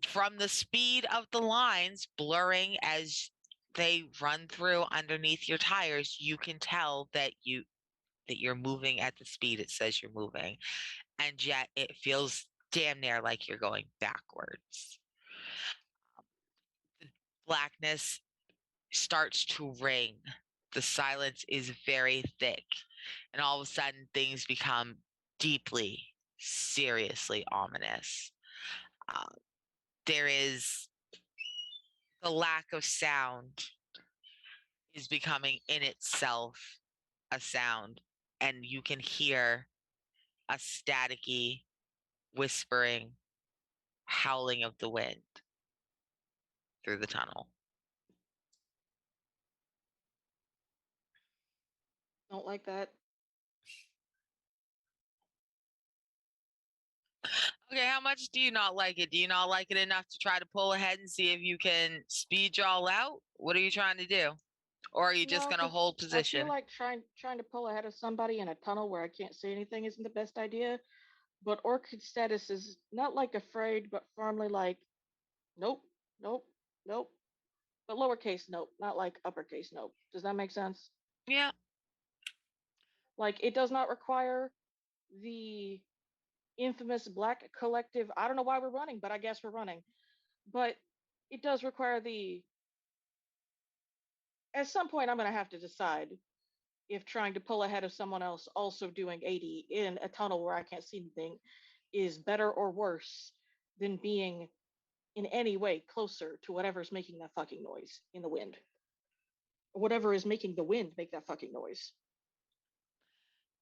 From the speed of the lines blurring as they run through underneath your tires, you can tell that you're moving at the speed it says you're moving. And yet it feels damn near like you're going backwards. The blackness starts to ring. The silence is very thick. And all of a sudden, things become deeply, seriously ominous. There is the lack of sound is becoming in itself a sound. And you can hear a staticky, whispering, howling of the wind through the tunnel. Don't like that. Okay, how much do you not like it? Do you not like it enough to try to pull ahead and see if you can speed y'all out? What are you trying to do? Or are you just No, going to 'cause hold I position? feel like trying to pull ahead of somebody in a tunnel where I can't see anything isn't the best idea. But Orchid's status is not like afraid, but firmly like, nope, nope, nope. But lowercase nope, not like uppercase nope. Does that make sense? Yeah. Like, it does not require the infamous black collective. I don't know why we're running, but I guess we're running. But it does require the. At some point, I'm going to have to decide if trying to pull ahead of someone else also doing 80 in a tunnel where I can't see anything is better or worse than being in any way closer to whatever's making that fucking noise in the wind. Or whatever is making the wind make that fucking noise.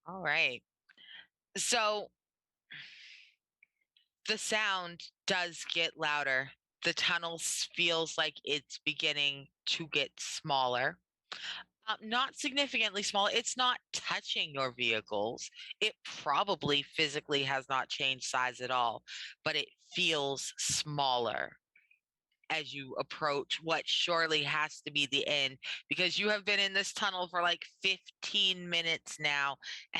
All right. So the sound does get louder. The tunnel feels like it's beginning to get smaller. Not significantly smaller. It's not touching your vehicles. It probably physically has not changed size at all, but it feels smaller as you approach what surely has to be the end, because you have been in this tunnel for like 15 minutes now.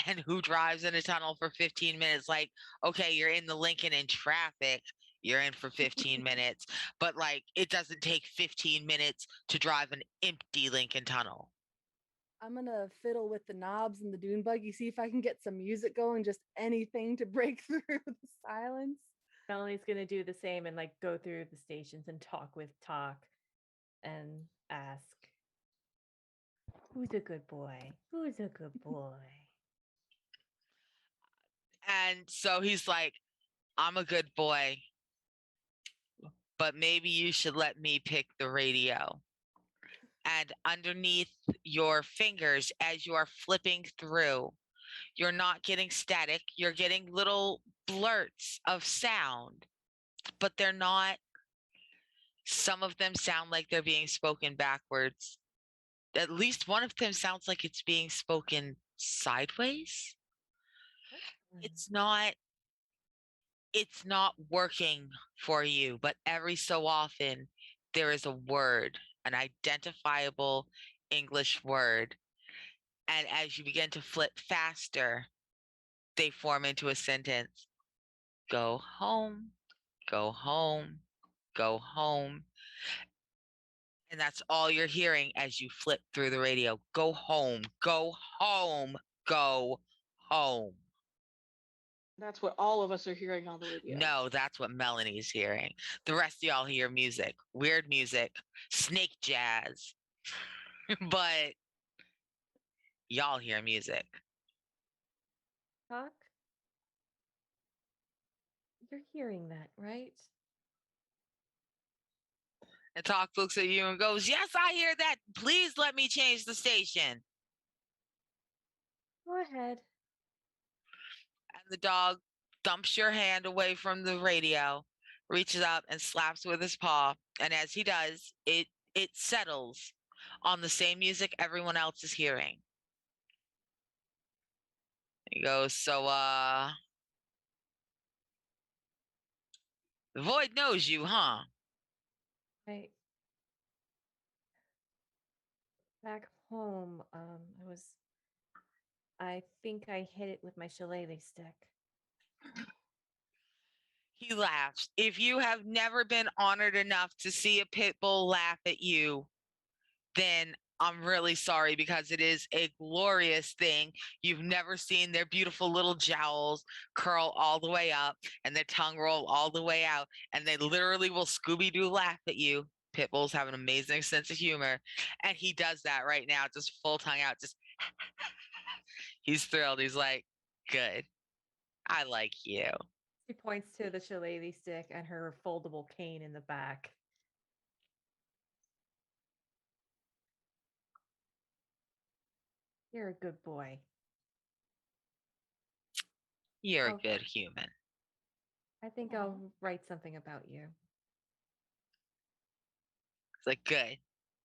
And who drives in a tunnel for 15 minutes? Like, okay, you're in the Lincoln in traffic, you're in for 15 minutes, but like it doesn't take 15 minutes to drive an empty Lincoln tunnel. I'm gonna fiddle with the knobs and the dune buggy, see if I can get some music going, just anything to break through the silence. Melanie's gonna do the same and like go through the stations and talk with Talk and ask, "Who's a good boy? Who's a good boy?" And so he's like, I'm a good boy, but maybe you should let me pick the radio. And underneath your fingers, as you are flipping through, you're not getting static, you're getting little blurts of sound, but they're not. Some of them sound like they're being spoken backwards. At least one of them sounds like it's being spoken sideways. It's not working for you, but every so often there is a word, an identifiable English word. And as you begin to flip faster, they form into a sentence. Go home, go home, go home. And that's all you're hearing as you flip through the radio. Go home, go home, go home. That's what all of us are hearing on the radio. No, that's what Melanie's hearing. The rest of y'all hear music, weird music, snake jazz. But y'all hear music. Talk? You're hearing that, right? And Talk looks at you and goes, yes, I hear that. Please let me change the station. Go ahead. And the dog dumps your hand away from the radio, reaches up and slaps with his paw. And as he does, it settles on the same music everyone else is hearing. He goes, so, the void knows you, huh? Right. Back home, I think I hit it with my shillelagh stick. He laughs. If you have never been honored enough to see a pit bull laugh at you, then I'm really sorry, because it is a glorious thing. You've never seen their beautiful little jowls curl all the way up and their tongue roll all the way out, and they literally will Scooby-Doo laugh at you. Pit bulls have an amazing sense of humor, and he does that right now, just full tongue out, just he's thrilled. He's like, good. I like you. She points to the shillelagh stick and her foldable cane in the back. You're a good boy. You're a Oh, good human. I think I'll write something about you. It's like, good.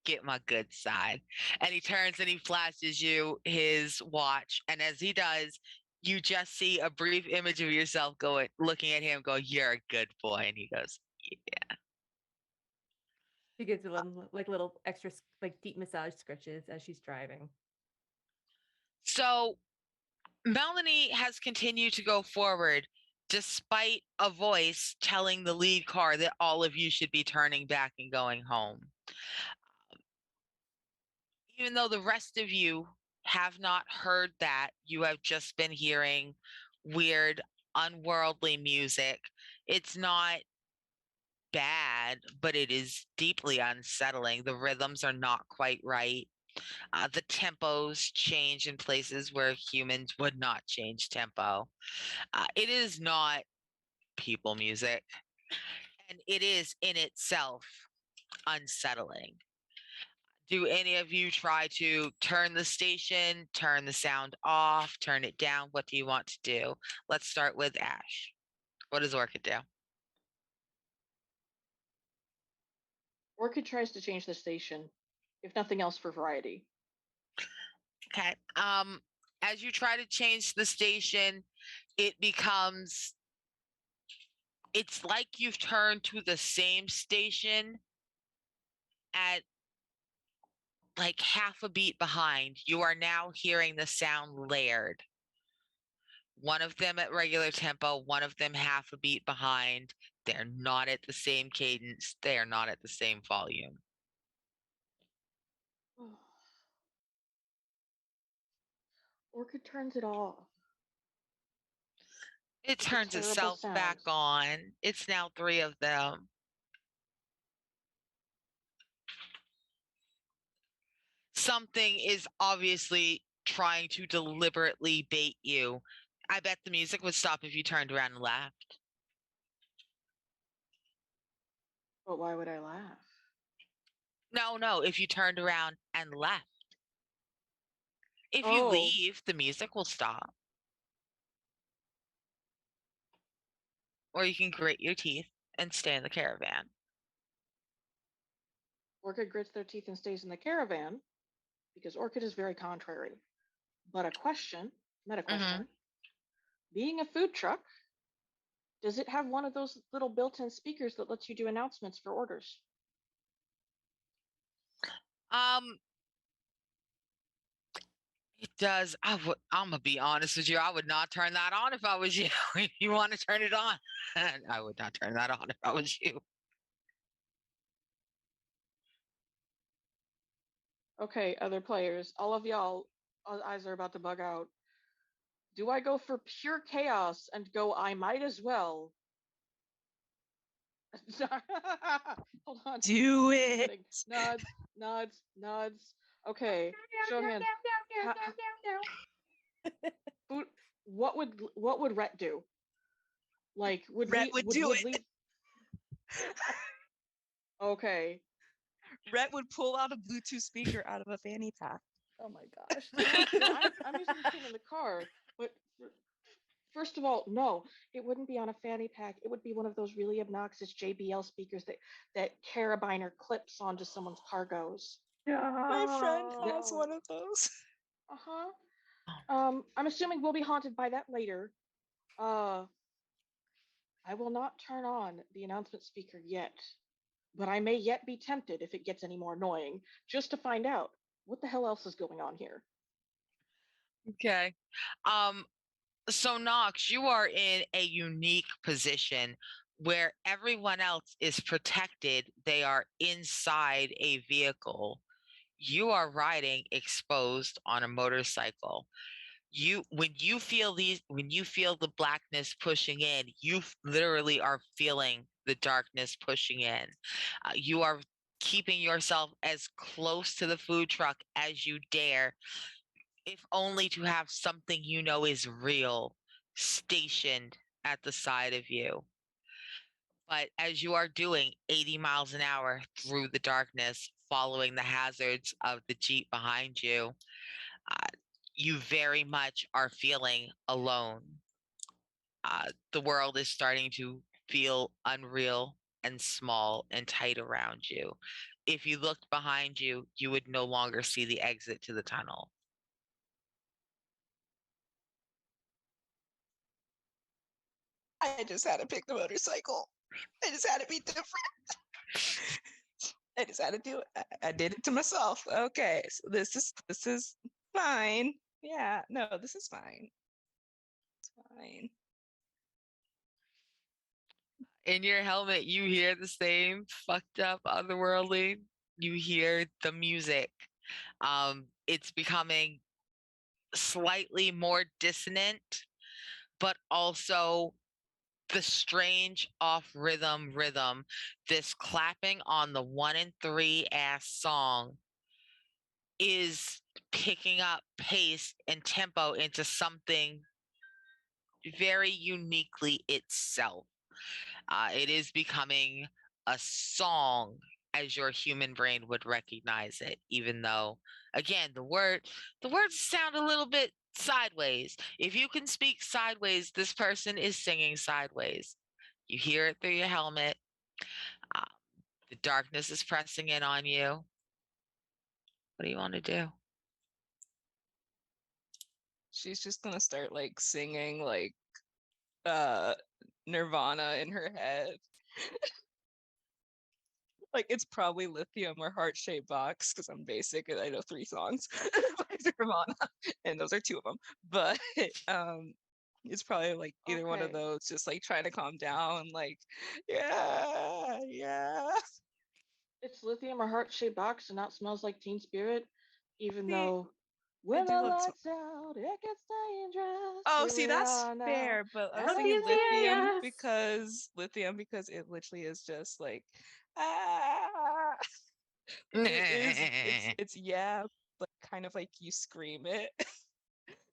Get my good side. And he turns and he flashes you his watch. And as he does, you just see a brief image of yourself going, looking at him, go, you're a good boy. And he goes, yeah. She gives little extra like deep massage scratches as she's driving. So Melanie has continued to go forward despite a voice telling the lead car that all of you should be turning back and going home. Even though the rest of you have not heard that, you have just been hearing weird, unworldly music. It's not bad, but it is deeply unsettling. The rhythms are not quite right. The tempos change in places where humans would not change tempo. It is not people music, and it is in itself unsettling. Do any of you try to turn the station, turn the sound off, turn it down? What do you want to do? Let's start with Ash. What does Orchid do? Orchid tries to change the station, if nothing else for variety. Okay. As you try to change the station, it becomes, it's like you've turned to the same station at like half a beat behind. You are now hearing the sound layered. One of them at regular tempo, one of them half a beat behind. They're not at the same cadence. They are not at the same volume. Orchid turns it off. It It's a turns terrible itself back sound. on. It's now 3 of them. Something is obviously trying to deliberately bait you. I bet the music would stop if you turned around and laughed. But why would I laugh? No, if you turned around and left. If you Oh, leave, the music will stop. Or you can grit your teeth and stay in the caravan. Orchid grits their teeth and stays in the caravan because Orchid is very contrary. But meta question. Being a food truck, does it have one of those little built-in speakers that lets you do announcements for orders? Um, it does. I'm gonna be honest with you. I would not turn that on if I was you. If you want to turn it on, I would not turn that on if I was you. Okay, other players, all of y'all eyes are about to bug out. Do I go for pure chaos and go I might as well? Hold on. Do it. Nods, nods, nods. Okay, show of hands. What would Rhett do? Like Rhett would do it. Lee? Okay. Rhett would pull out a Bluetooth speaker out of a fanny pack. Oh my gosh. No, I'm using the same in the car, but first of all, no, it wouldn't be on a fanny pack. It would be one of those really obnoxious JBL speakers that carabiner clips onto someone's cargos. My friend has No. one of those. Uh-huh. I'm assuming we'll be haunted by that later. Uh, I will not turn on the announcement speaker yet, but I may yet be tempted if it gets any more annoying, just to find out what the hell else is going on here. Okay. Um, so Knox, you are in a unique position where everyone else is protected. They are inside a vehicle. You are riding exposed on a motorcycle. When you feel the blackness pushing in, literally are feeling the darkness pushing in. You are keeping yourself as close to the food truck as you dare, if only to have something you know is real stationed at the side of you. But as you are doing 80 miles an hour through the darkness, following the hazards of the Jeep behind you, uh, you very much are feeling alone. The world is starting to feel unreal and small and tight around you. If you looked behind you, you would no longer see the exit to the tunnel. I just had to pick the motorcycle. I just had to be different. I just had to do it. I did it to myself. Okay, so this is fine. Yeah, no, this is fine. It's fine. In your helmet, you hear the same fucked up otherworldly. You hear the music. It's becoming slightly more dissonant, but also the strange off rhythm, this clapping on the 1 and 3 ass song is picking up pace and tempo into something very uniquely itself. It is becoming a song as your human brain would recognize it, even though, again, the words sound a little bit sideways. If you can speak sideways, this person is singing sideways. You hear it through your helmet. Uh, the darkness is pressing in on you. What do you want to do? She's just gonna start like singing like uh Nirvana in her head. Like it's probably Lithium or Heart Shaped Box because I'm basic and I know 3 songs by Nirvana, and those are 2 of them. But it's probably like either one of Okay. those, just like trying to calm down, like yeah, yeah. It's lithium or heart-shaped box and not smells like Teen Spirit, even See, though I when the do love. lights out, it gets dangerous. Oh, Here see, we that's are now, fair, but I was and Okay, thinking we lithium sing. serious. because it literally is just like ah, because it is it's yeah, but kind of like you scream it.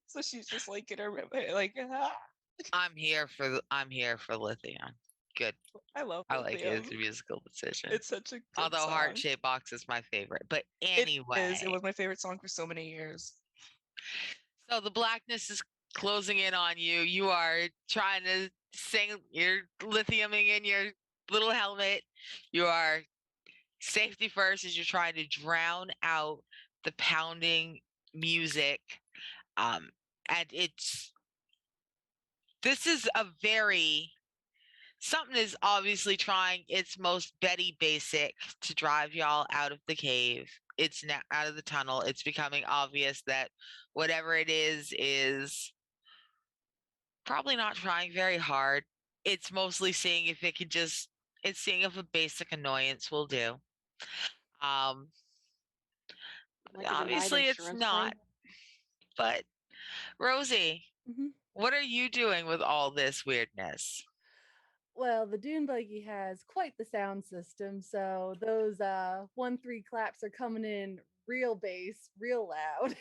So she's just like in her like ah. I'm here for Lithium. Good. I love I like it as lithium. a musical decision. It's such a good Although Heart song. Shaped Box is my favorite. But It is. It anyway, was my favorite song for so many years. so the blackness is closing in on you. You are trying to sing, you're lithiuming in your little helmet. You are safety first as you're trying to drown out the pounding music. Um, and this is a very, something is obviously trying its most Betty basic to drive y'all out of the cave. It's now out of the tunnel. It's becoming obvious that whatever it is probably not trying very hard. It's mostly seeing if it can just, it's seeing if a basic annoyance will do. Um, Like a denied obviously it's insurance not, claim. but Rosie, Mhm. what are you doing with all this weirdness? Well, the dune buggy has quite the sound system, so those 1-3 claps are coming in real bass, real loud.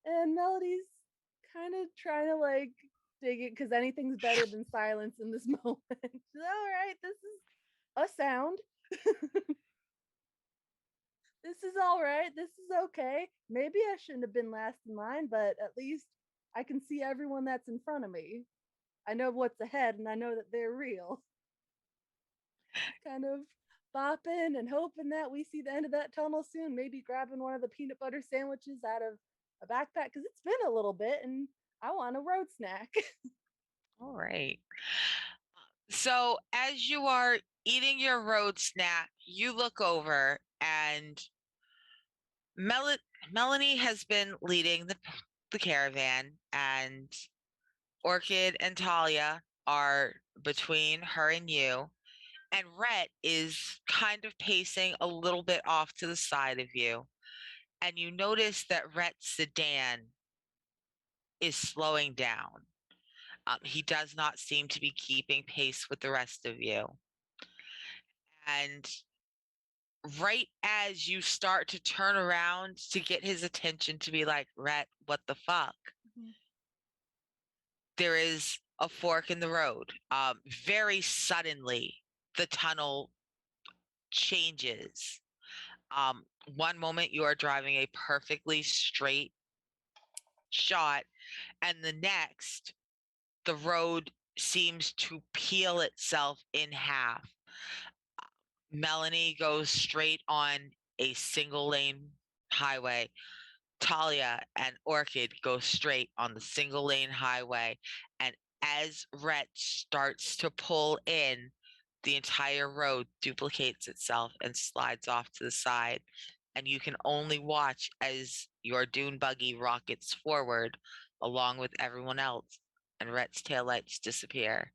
And Melody's kind of trying to like dig it because anything's better than silence in this moment. All right, this is a sound. This is all right. This is okay. Maybe I shouldn't have been last in line, but at least I can see everyone that's in front of me. I know what's ahead and I know that they're real. Kind of bopping and hoping that we see the end of that tunnel soon. Maybe grabbing one of the peanut butter sandwiches out of a backpack because it's been a little bit and I want a road snack. All right. So as you are eating your road snack, you look over and Melanie has been leading the caravan, and Orchid and Talia are between her and you, and Rhett is kind of pacing a little bit off to the side of you. And you notice that Rhett's sedan is slowing down. He does not seem to be keeping pace with the rest of you. And right as you start to turn around to get his attention to be like, Rhett, what the fuck? There is a fork in the road. Very suddenly, the tunnel changes. One moment you are driving a perfectly straight shot, and the next, the road seems to peel itself in half. Melanie goes straight on a single lane highway. Talia and Orchid go straight on the single lane highway. And as Rhett starts to pull in, the entire road duplicates itself and slides off to the side. And you can only watch as your dune buggy rockets forward along with everyone else, and Rhett's taillights disappear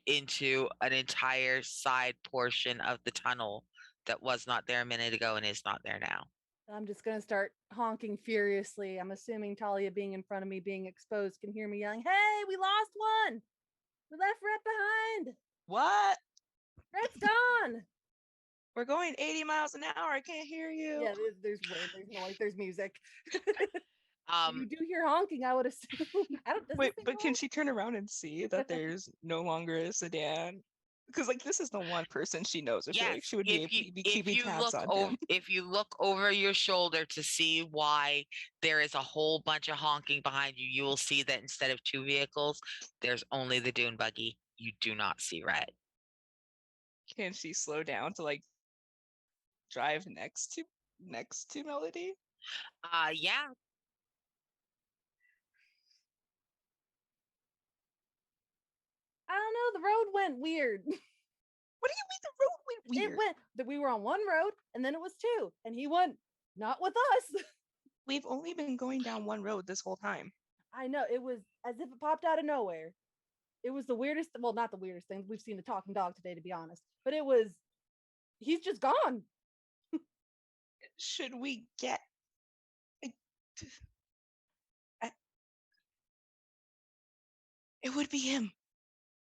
into an entire side portion of the tunnel that was not there a minute ago and is not there now. I'm just gonna start honking furiously. I'm assuming Talia, being in front of me, being exposed, can hear me yelling, "Hey, we lost one! We left Rhett behind! What? Rhett's gone!" We're going 80 miles an hour. I can't hear you. Yeah, there's wind, there's noise, there's music. Um, You do hear honking, I would assume. I don't. Does Wait, this thing but can honk? she turn around and see that there's no longer a sedan? Because like this is the one person she knows. I feel like yes, she would be able to be if keeping you tabs look on over him. if you look over your shoulder to see why there is a whole bunch of honking behind you, you will see that instead of two vehicles, there's only the dune buggy. You do not see Red. Can she slow down to like drive next to Melody? Yeah. I don't know. The road went weird. What do you mean the road went weird? It went that we were on one road and then it was two, and he went not with us. We've only been going down one road this whole time. I know, it was as if it popped out of nowhere. It was the weirdest, well, not the weirdest thing. We've seen a talking dog today, to be honest. But it was, he's just gone. Should we get? I- It would be him.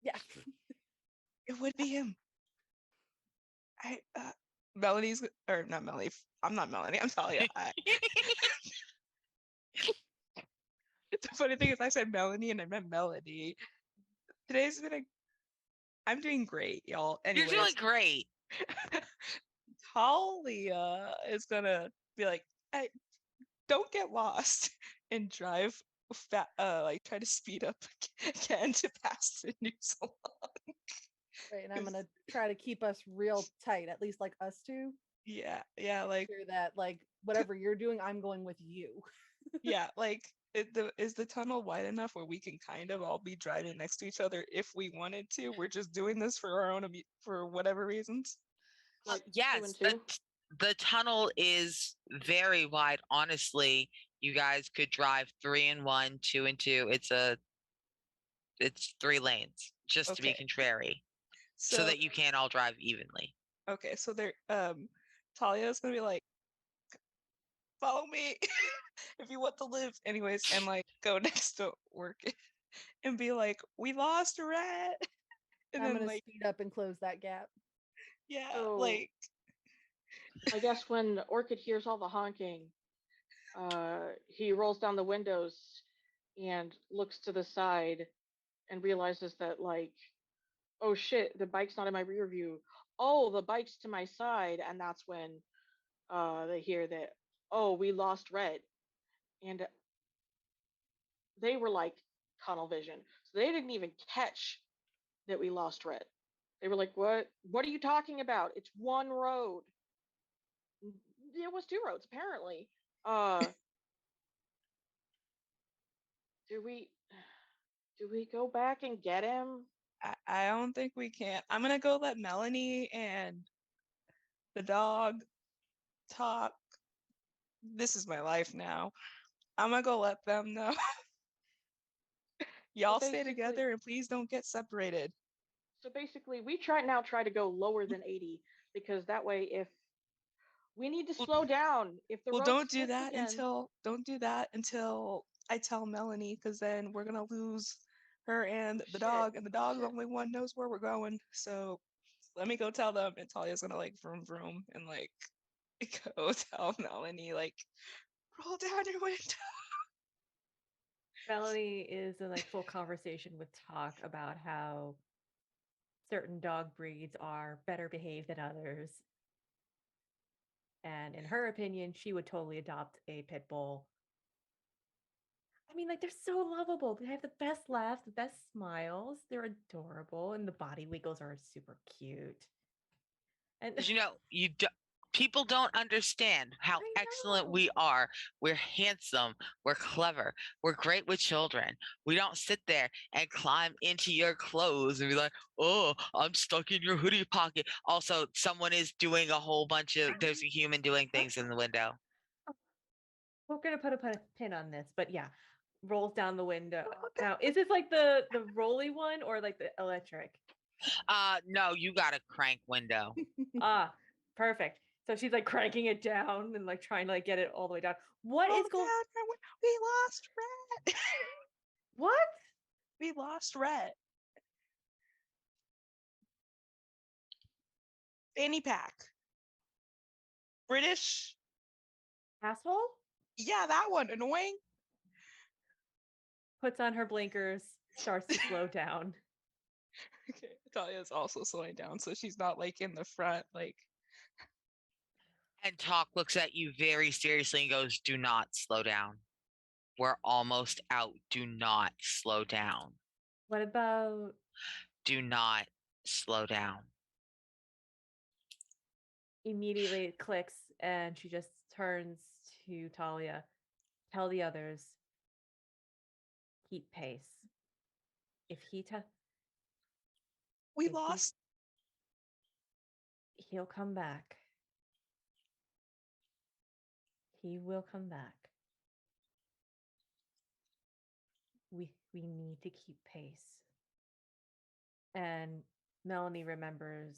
Yeah. It would be him. Melanie's or not Melanie. I'm not Melanie. I'm Talia. The funny thing is, I said Melanie and I meant Melody. Today's been I'm doing great, y'all. Anyways, You're doing great. Talia is gonna be like, "Hey, don't get lost," and drive like try to speed up again to pass the new salon. Right, and I'm gonna try to keep us real tight, at least like us two. Yeah, like Sure that like whatever you're doing, I'm going with you. yeah, like is the tunnel wide enough where we can kind of all be driving next to each other if we wanted to? We're just doing this for our own for whatever reasons. Like two Yes, and two. the tunnel is very wide. Honestly, you guys could drive 3 and 1, 2 and 2. It's 3 lanes, just to be Okay. contrary, so that you can all drive evenly. Okay, so there Talia's gonna be like, follow me if you want to live. Anyways, and like go next to work and be like, we lost Rat. And I'm then gonna like speed up and close that gap. yeah, So like I guess when Orchid hears all the honking, he rolls down the windows and looks to the side and realizes that like, oh shit, the bike's not in my rear view. Oh, the bike's to my side, and that's when they hear that, oh, we lost Red, and they were like tunnel vision, so they didn't even catch that we lost Red. They were like, "What? What are you talking about? It's one road." It was two roads apparently. Uh, do we do we go back and get him? I don't think we can. I'm gonna go let Melanie and the dog talk. This is my life now. I'm gonna go let them know. So Y'all stay basically, together and please don't get separated. so basically, we try to go lower than 80 because that way, if we need to Well, slow down, if the well, road splits again, don't do that until I tell Melanie, because then we're gonna lose her shit, and the dog shit. only one knows where we're going. So let me go tell them, and Talia's gonna like vroom vroom and like go tell Melanie like roll down your window. Melanie is in like full conversation with Talk about how certain dog breeds are better behaved than others. And in her opinion, she would totally adopt a pit bull. I mean, like, they're so lovable. They have the best laughs, the best smiles. They're adorable, and the body wiggles are super cute. And Because people don't understand how I excellent know. we are. We're handsome. We're clever. We're great with children. We don't sit there and climb into your clothes and be like, "Oh, I'm stuck in your hoodie pocket." Also, someone is doing a whole bunch of. There's a human doing things in the window. We're gonna put a pin on this, but yeah, rolls down the window. Now, is this like the rolly one or like the electric? No, you got a crank window. Ah, perfect. So she's like cranking it down and like trying to like get it all the way down. What Roll is going? down we lost Rhett. What? We lost Rhett. Fanny pack. British. Asshole? Yeah, that one. Annoying. Puts on her blinkers, starts to slow down. Okay, Talia's also slowing down, so she's not like in the front, like. And Talk looks at you very seriously and goes, "Do not slow down. We're almost out. Do not slow down. What about Do not slow down." immediately it clicks and she just turns to Talia. Tell the others, keep pace. If he We if lost. he'll come back. He will come back. We need to keep pace. And Melanie remembers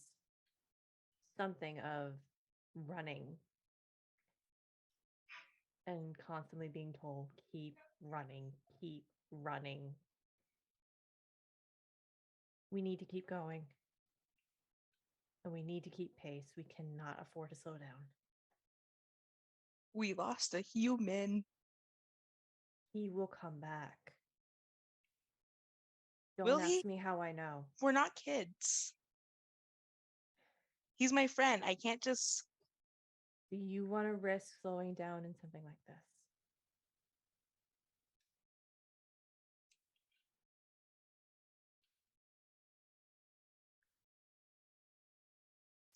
something of running and constantly being told, keep running, keep running. We need to keep going. And we need to keep pace. We cannot afford to slow down. We lost a human. He will come back. Will Don't he? ask me how I know. We're not kids. He's my friend. I can't just. Do you want to risk slowing down in something like this?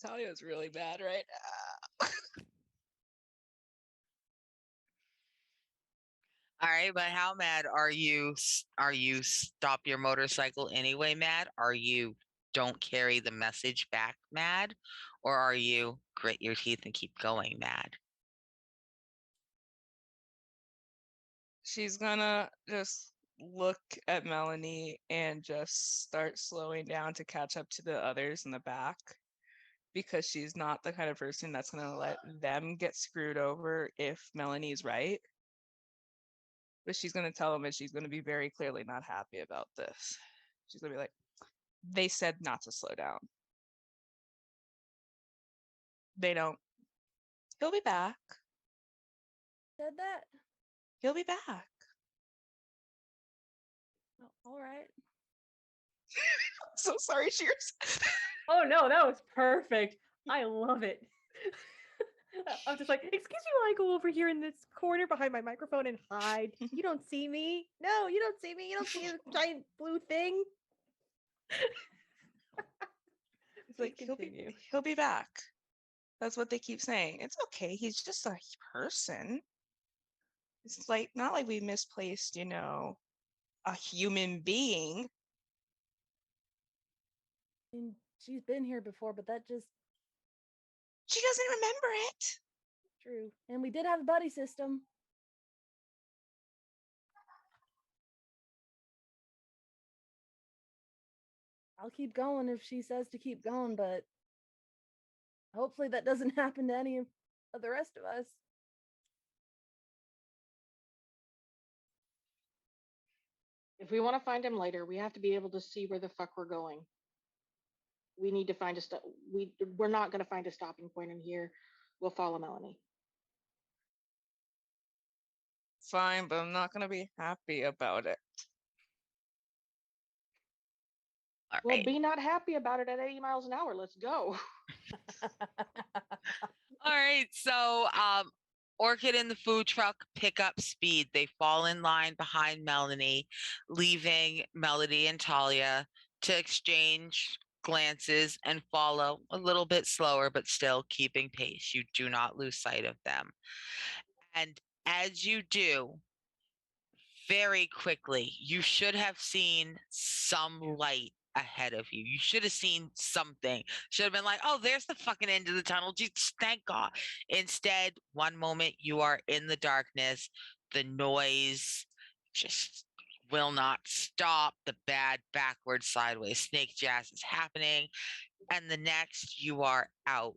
Talia's really bad right now. All right, but how mad are you? Are you stop your motorcycle anyway mad? Are you don't carry the message back mad? Or are you grit your teeth and keep going mad? She's gonna just look at Melanie and just start slowing down to catch up to the others in the back, because she's not the kind of person that's gonna let them get screwed over if Melanie's right. But she's gonna tell them, and she's gonna be very clearly not happy about this. She's gonna be like, they said not to slow down. They don't. He'll be back. Said that? He'll be back. Oh, all right. So sorry, Shears. Oh no, that was perfect. I love it. I'm just like, excuse me while I go over here in this corner behind my microphone and hide. You don't see me. No, you don't see me. You don't see a giant blue thing. It's like Continue. he'll be back. That's what they keep saying. It's okay. He's just a person. It's like not like we misplaced, a human being. And she's been here before, but that just She doesn't remember it. true. And we did have a buddy system. I'll keep going if she says to keep going, but hopefully that doesn't happen to any of the rest of us. If we want to find him later, we have to be able to see where the fuck we're going. We need to find a we're not going to find a stopping point in here. We'll follow Melanie. Fine, but I'm not gonna be happy about it. All Well, right. be not happy about it at 80 miles an hour. Let's go. All right. So, Orchid and the food truck pick up speed. They fall in line behind Melanie, leaving Melody and Talia to exchange glances and follow a little bit slower, but still keeping pace. You do not lose sight of them. And as you do, very quickly, you should have seen some light ahead of you. You should have seen something. Should have been like, oh, there's the fucking end of the tunnel. Just thank God. Instead, one moment you are in the darkness. The noise just will not stop. The bad backward sideways snake jazz is happening. And the next you are out.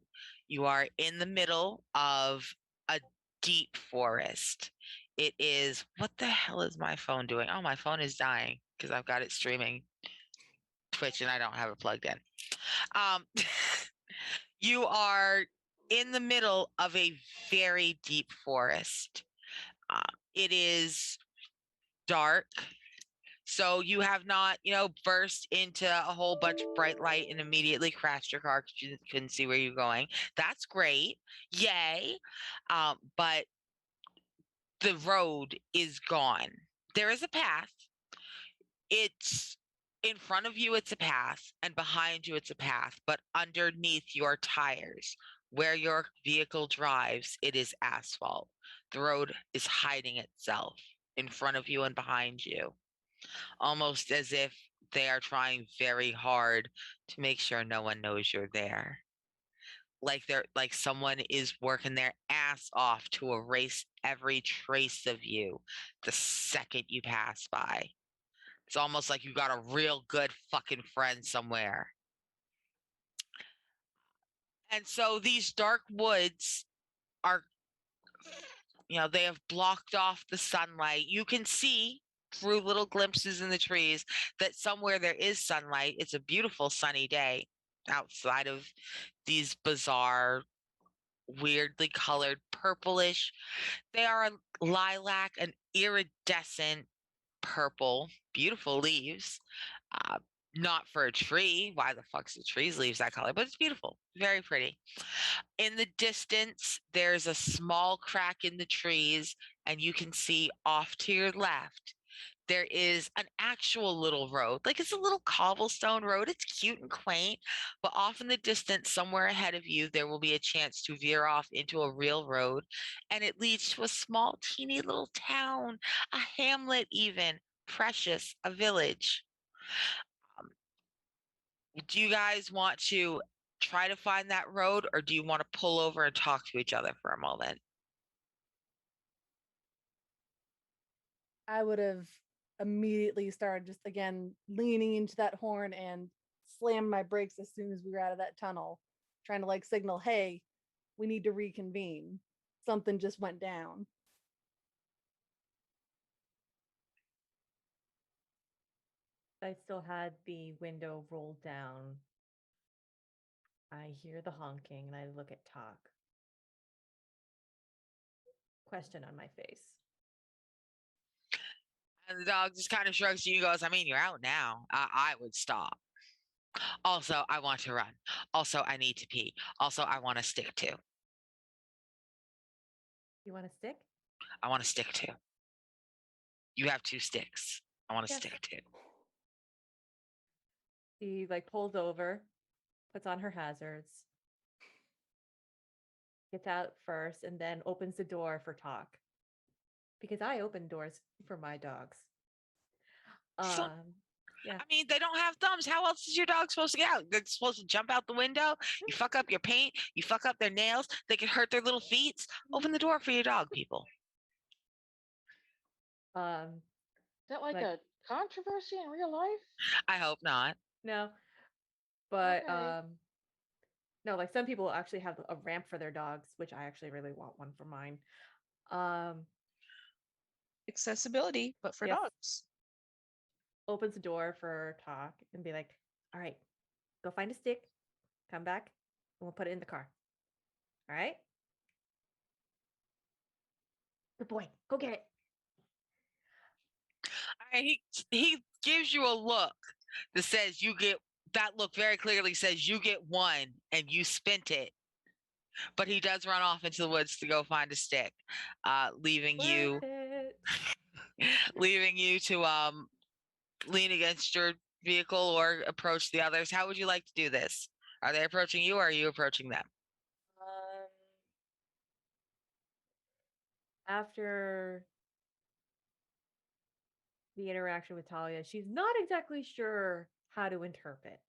You are in the middle of a deep forest. It is, what the hell is my phone doing? Oh, my phone is dying because I've got it streaming Twitch and I don't have it plugged in. You are in the middle of a very deep forest. It is dark. So you have not, burst into a whole bunch of bright light and immediately crashed your car because you couldn't see where you're going. That's great. Yay. But the road is gone. There is a path. It's in front of you, it's a path, and behind you, it's a path. But underneath your tires, where your vehicle drives, it is asphalt. The road is hiding itself in front of you and behind you, almost as if they are trying very hard to make sure no one knows you're there. Like someone is working their ass off to erase every trace of you the second you pass by. It's almost like you got a real good fucking friend somewhere. And so these dark woods are, they have blocked off the sunlight. You can see through little glimpses in the trees that somewhere there is sunlight. It's a beautiful sunny day outside of these bizarre, weirdly colored purplish. They are a lilac, an iridescent purple, beautiful leaves. Uh, Not for a tree. Why the fuck's the tree's leaves that color? But it's beautiful, very pretty. In the distance, there's a small crack in the trees, and you can see off to your left there is an actual little road. Like it's a little cobblestone road. It's cute and quaint, but off in the distance, somewhere ahead of you, there will be a chance to veer off into a real road, and it leads to a small, teeny little town, a hamlet, even precious, a village. Um, do you guys want to try to find that road, or do you want to pull over and talk to each other for a moment? I would have immediately started just again leaning into that horn and slammed my brakes as soon as we were out of that tunnel, trying to like signal, hey, we need to reconvene. Something just went down. I still had the window rolled down. I hear the honking and I look at Talk. Question on my face. And the dog just kind of shrugs to you and goes, I mean, you're out now. I would stop. Also, I want to run. Also, I need to pee. Also, I want to stick to. You want to stick? I want to stick to. You have 2 sticks. I want to Yes. stick to. He like pulls over puts on her hazards, gets out first, and then opens the door for talk. Because I open doors for my dogs. So, Yeah. I mean, they don't have thumbs. How else is your dog supposed to get out? They're supposed to jump out the window. You fuck up your paint. You fuck up their nails. They can hurt their little feet. Open the door for your dog, people. Um, Is that like Like- a controversy in real life? I hope not. no, but Okay. no, like some people actually have a ramp for their dogs, which I actually really want one for mine. Um, Accessibility, but for Yes. dogs. Opens the door for talk and be like, "All right, go find a stick, come back, and we'll put it in the car. All right, good boy, go get it." He gives you a look that says you get. That look very clearly says you get one and you spent it. But he does run off into the woods to go find a stick, leaving you Worth it. leaving you to lean against your vehicle or approach the others. How would you like to do this? Are they approaching you or are you approaching them? After the interaction with Talia, she's not exactly sure how to interpret.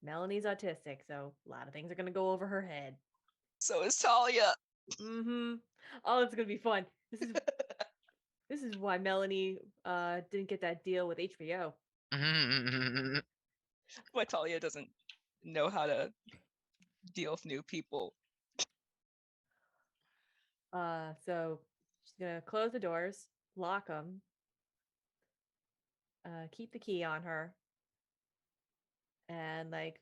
Melanie's autistic, so a lot of things are gonna go over her head. So is Talia. Mm-hmm. Oh, it's gonna be fun. This is why Melanie didn't get that deal with HBO. But Talia doesn't know how to deal with new people. So she's gonna close the doors, lock them, keep the key on her, and like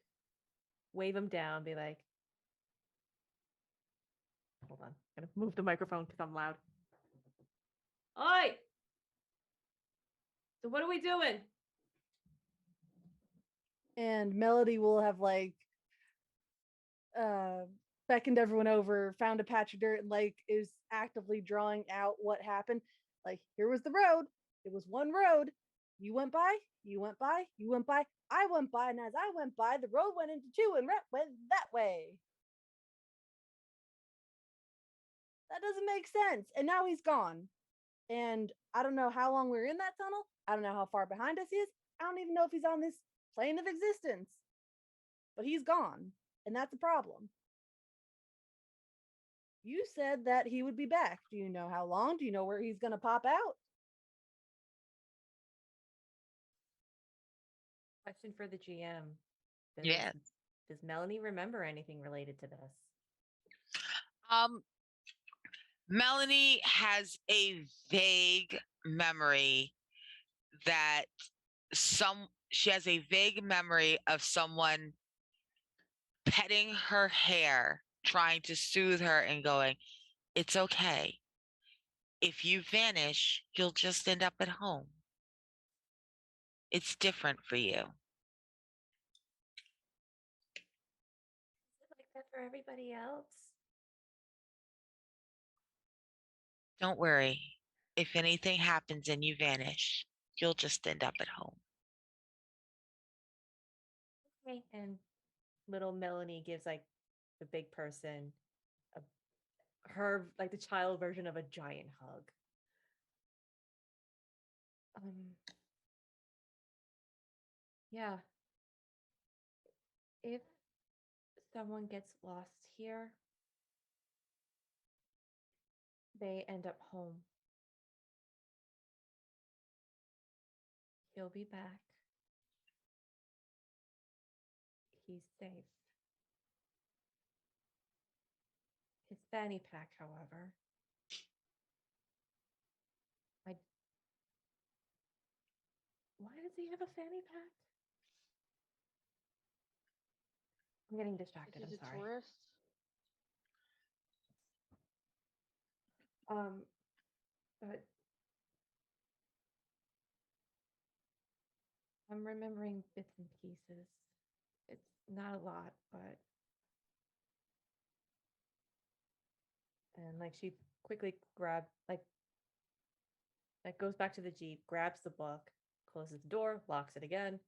wave them down. Be like, hold on, I'm gonna move the microphone because I'm loud. Oi! So what are we doing? And Melody will have like beckoned everyone over, found a patch of dirt, and like is actively drawing out what happened. Like, here was the road. It was one road. You went by, you went by, you went by, I went by, and as I went by, the road went into two and went that way. That doesn't make sense. And now he's gone. And I don't know how long we're in that tunnel. I don't know how far behind us he is. I don't even know if he's on this plane of existence. But he's gone. And that's a problem. You said that he would be back. Do you know how long? Do you know where he's going to pop out? Question for the GM. Yeah. Does Melanie remember anything related to this? Melanie has a vague memory that she has a vague memory of someone petting her hair, trying to soothe her and going, "It's okay. If you vanish, you'll just end up at home. It's different for you." Is it like that for everybody else? Don't worry. If anything happens and you vanish, you'll just end up at home. Okay. And little Melanie gives like the big person her like the child version of a giant hug. Yeah. If someone gets lost here, they end up home. He'll be back. He's safe. His fanny pack, however, why does he have a fanny pack? I'm getting distracted. He's I'm a sorry. tourist. But I'm remembering bits and pieces. It's not a lot, but and like she quickly grabs like goes back to the Jeep, grabs the book, closes the door, locks it again,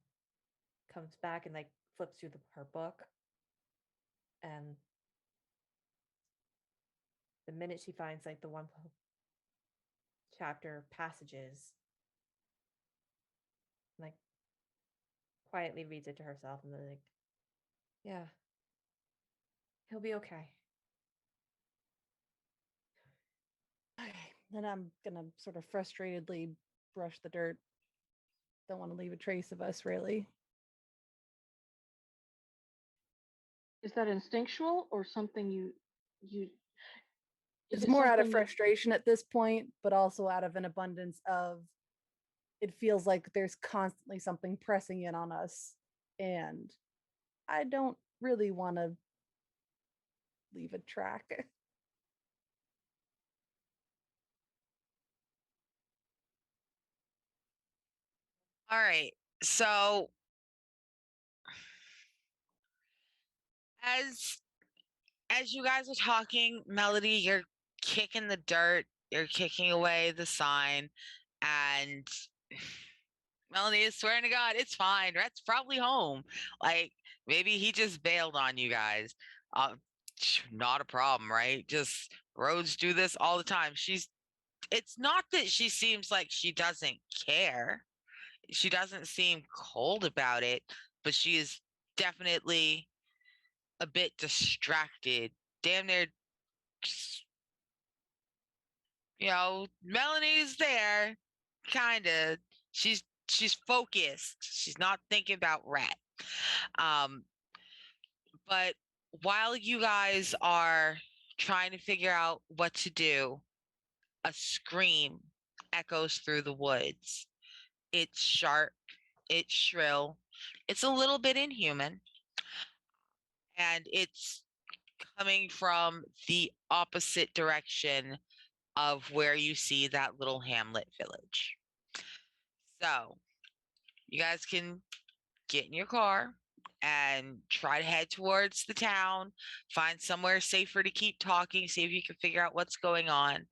comes back and like flips through her book. And the minute she finds like the one chapter passages, like quietly reads it to herself and then like, yeah, he'll be okay. Okay. Then I'm gonna sort of frustratedly brush the dirt. Don't want to leave a trace of us, really. Is that instinctual or something you? Is It's it more out of something you? frustration at this point, but also out of an abundance of it feels like there's constantly something pressing in on us. And I don't really want to leave a track. All right. So as you guys are talking, Melody, you're kicking the dirt, you're kicking away the sign, and Melody is swearing to God, it's fine. Rhett's probably home. Like maybe he just bailed on you guys. Not a problem, right? Just roads do this all the time. It's not that she seems like she doesn't care. She doesn't seem cold about it, but she is definitely a bit distracted. Damn near, Melanie's there, kind of. She's focused. She's not thinking about Rhett. Um, but while you guys are trying to figure out what to do, a scream echoes through the woods. It's sharp, it's shrill, it's a little bit inhuman, and it's coming from the opposite direction of where you see that little hamlet village. So, you guys can get in your car and try to head towards the town, find somewhere safer to keep talking, see if you can figure out what's going on.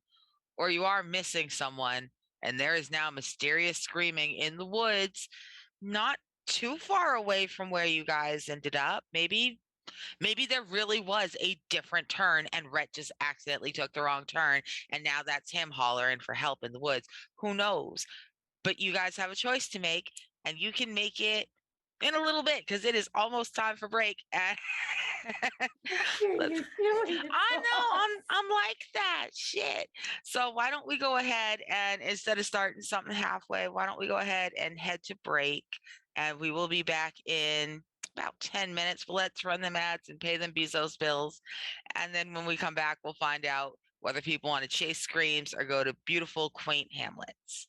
Or you are missing someone, and there is now mysterious screaming in the woods, not too far away from where you guys ended up. Maybe there really was a different turn and Rhett just accidentally took the wrong turn, and now that's him hollering for help in the woods. Who knows? But you guys have a choice to make, and you can make it in a little bit because it is almost time for break. And What are you doing? I know I'm like that shit. So why don't we go ahead and instead of starting something halfway, why don't we go ahead and head to break, and we will be back in about 10 minutes. But let's run them ads and pay them Bezos bills, and then when we come back, we'll find out whether people want to chase screams or go to beautiful, quaint hamlets.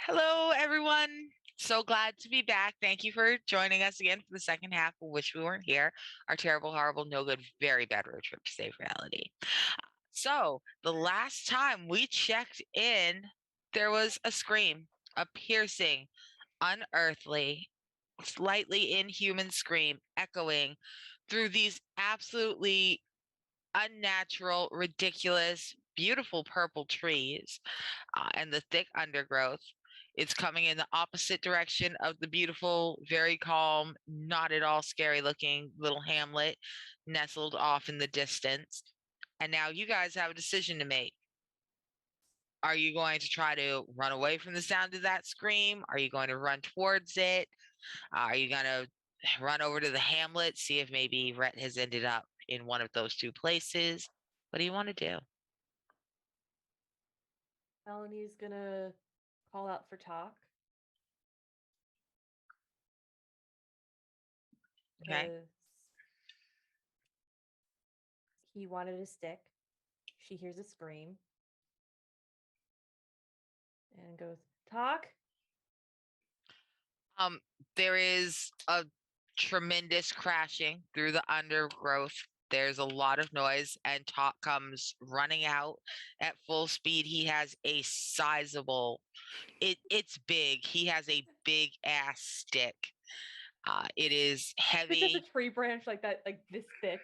Hello, everyone. So glad to be back. Thank you for joining us again for the second half of Wish We Weren't Here, our terrible, horrible, no good, very bad road trip to save reality. So, the last time we checked in, there was a scream, a piercing, unearthly, slightly inhuman scream echoing through these absolutely unnatural, ridiculous, beautiful purple trees and the thick undergrowth. It's coming in the opposite direction of the beautiful, very calm, not at all scary looking little hamlet nestled off in the distance. And now you guys have a decision to make. Are you going to try to run away from the sound of that scream? Are you going to run towards it? Are you going to run over to the hamlet, see if maybe Rhett has ended up in one of those two places? What do you want to do? Melanie's gonna call out for talk Okay. because he wanted a stick. She hears a scream and goes, "Talk." Um, there is a tremendous crashing through the undergrowth. There's a lot of noise, and Talk comes running out at full speed. He has a sizable, it's big. He has a big ass stick. It is It's just a heavy. tree branch like that, like this thick.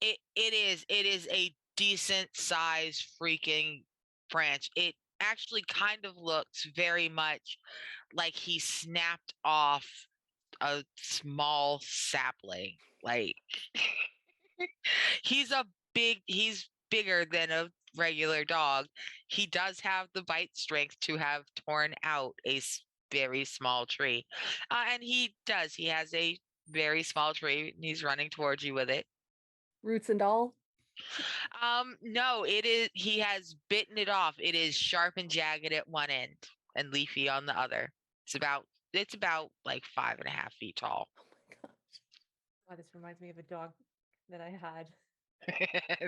It is a decent size freaking branch. It actually kind of looks very much like he snapped off a small sapling. Like he's bigger than a regular dog. He does have the bite strength to have torn out a very small tree. And he has a very small tree and he's running towards you with it. Roots and all. No, he has bitten it off. It is sharp and jagged at one end and leafy on the other. It's about like 5.5 feet tall. Oh my gosh. Wow, this reminds me of a dog that I had.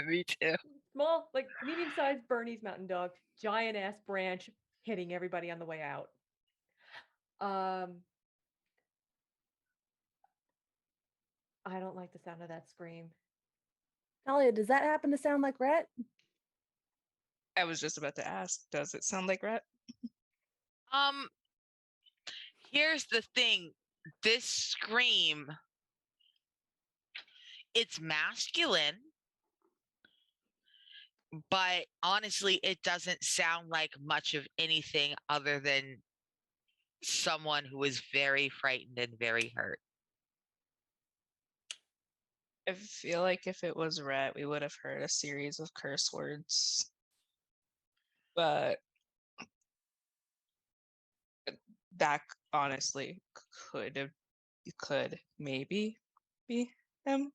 Me too. Small, like medium-sized Bernese Mountain Dog, giant ass branch hitting everybody on the way out. I don't like the sound of that scream. Talia, does that happen to sound like Rhett? I was just about to ask, does it sound like Rhett? Um, here's the thing. This scream, it's masculine, but honestly, it doesn't sound like much of anything other than someone who is very frightened and very hurt. I feel like if it was Rhett, we would have heard a series of curse words. But that honestly could maybe be him.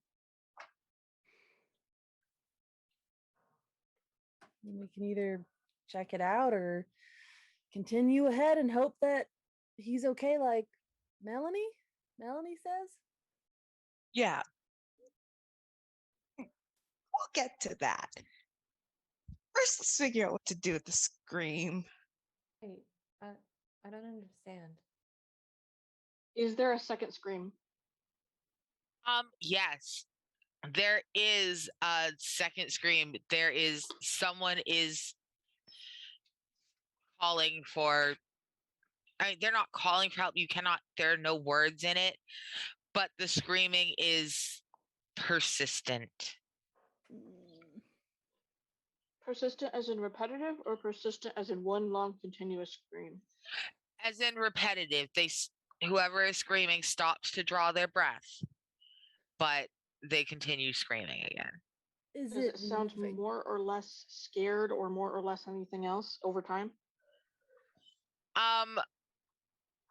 We can either check it out or continue ahead and hope that he's okay, like Melanie says. Yeah. We'll get to that. First, let's figure out what to do with the scream. Wait, I don't understand. Is there a second scream? Yes. There is a second scream. Someone is calling for, they're not calling for help. There are no words in it, but the screaming is persistent. Persistent as in repetitive, or persistent as in one long continuous scream? As in repetitive. Whoever is screaming stops to draw their breath, but they continue screaming again. Is Does it sound moving? more or less scared, or more or less anything else over time?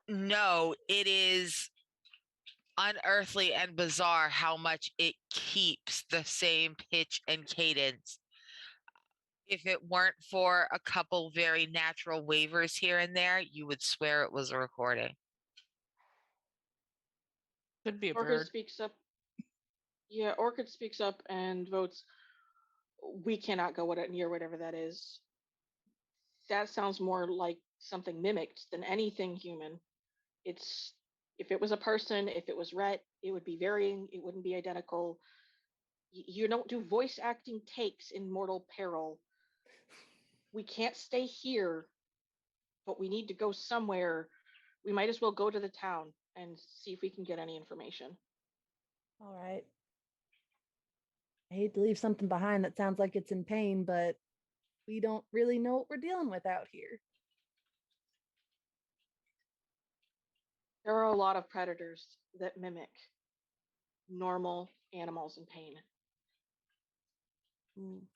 No, it is unearthly and bizarre how much it keeps the same pitch and cadence. If it weren't for a couple very natural wavers here and there, you would swear it was a recording. Could be a Orchid bird. speaks up. Yeah, Orchid speaks up and votes, "We cannot go near whatever that is. That sounds more like something mimicked than anything human. It's if it was a person, if it was Rhett, it would be varying. It wouldn't be identical. You don't do voice acting takes in mortal peril. We can't stay here, but we need to go somewhere. We might as well go to the town and see if we can get any information. All right. I hate to leave something behind that sounds like it's in pain, but we don't really know what we're dealing with out here. There are a lot of predators that mimic normal animals in pain.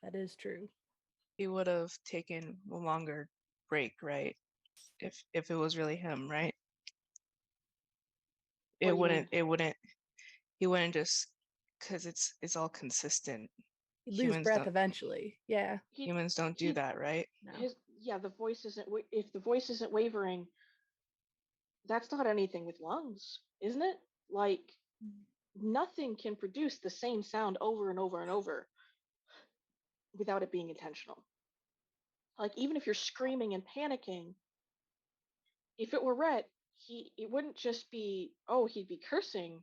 That is true. He would have taken a longer break, right? If it was really him, right? What do you mean? He wouldn't just because it's all consistent. He'd lose Humans breath don't eventually. Yeah. humans don't do that, right? No. The voice isn't. If the voice isn't wavering, that's not anything with lungs, isn't it? Like nothing can produce the same sound over and over and over without it being intentional. Like even if you're screaming and panicking, if it were Rhett, it wouldn't just be he'd be cursing.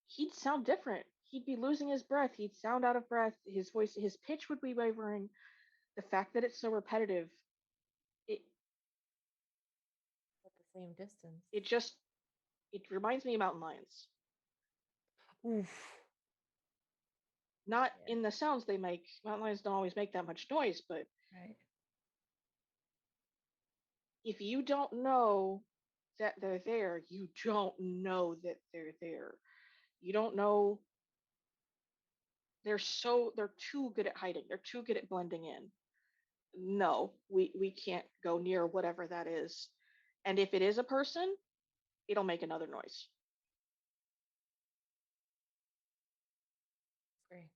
He'd sound different. He'd be losing his breath. He'd sound out of breath. His voice, his pitch would be wavering. The fact that it's so repetitive, it At the same distance. it reminds me of mountain lions. Oof. Not in the sounds they make. Mountain lions don't always make that much noise, but Right. if you don't know that they're there, you don't know that they're there. You don't know. They're too good at hiding. They're too good at blending in. No, we can't go near whatever that is. And if it is a person, it'll make another noise. Great.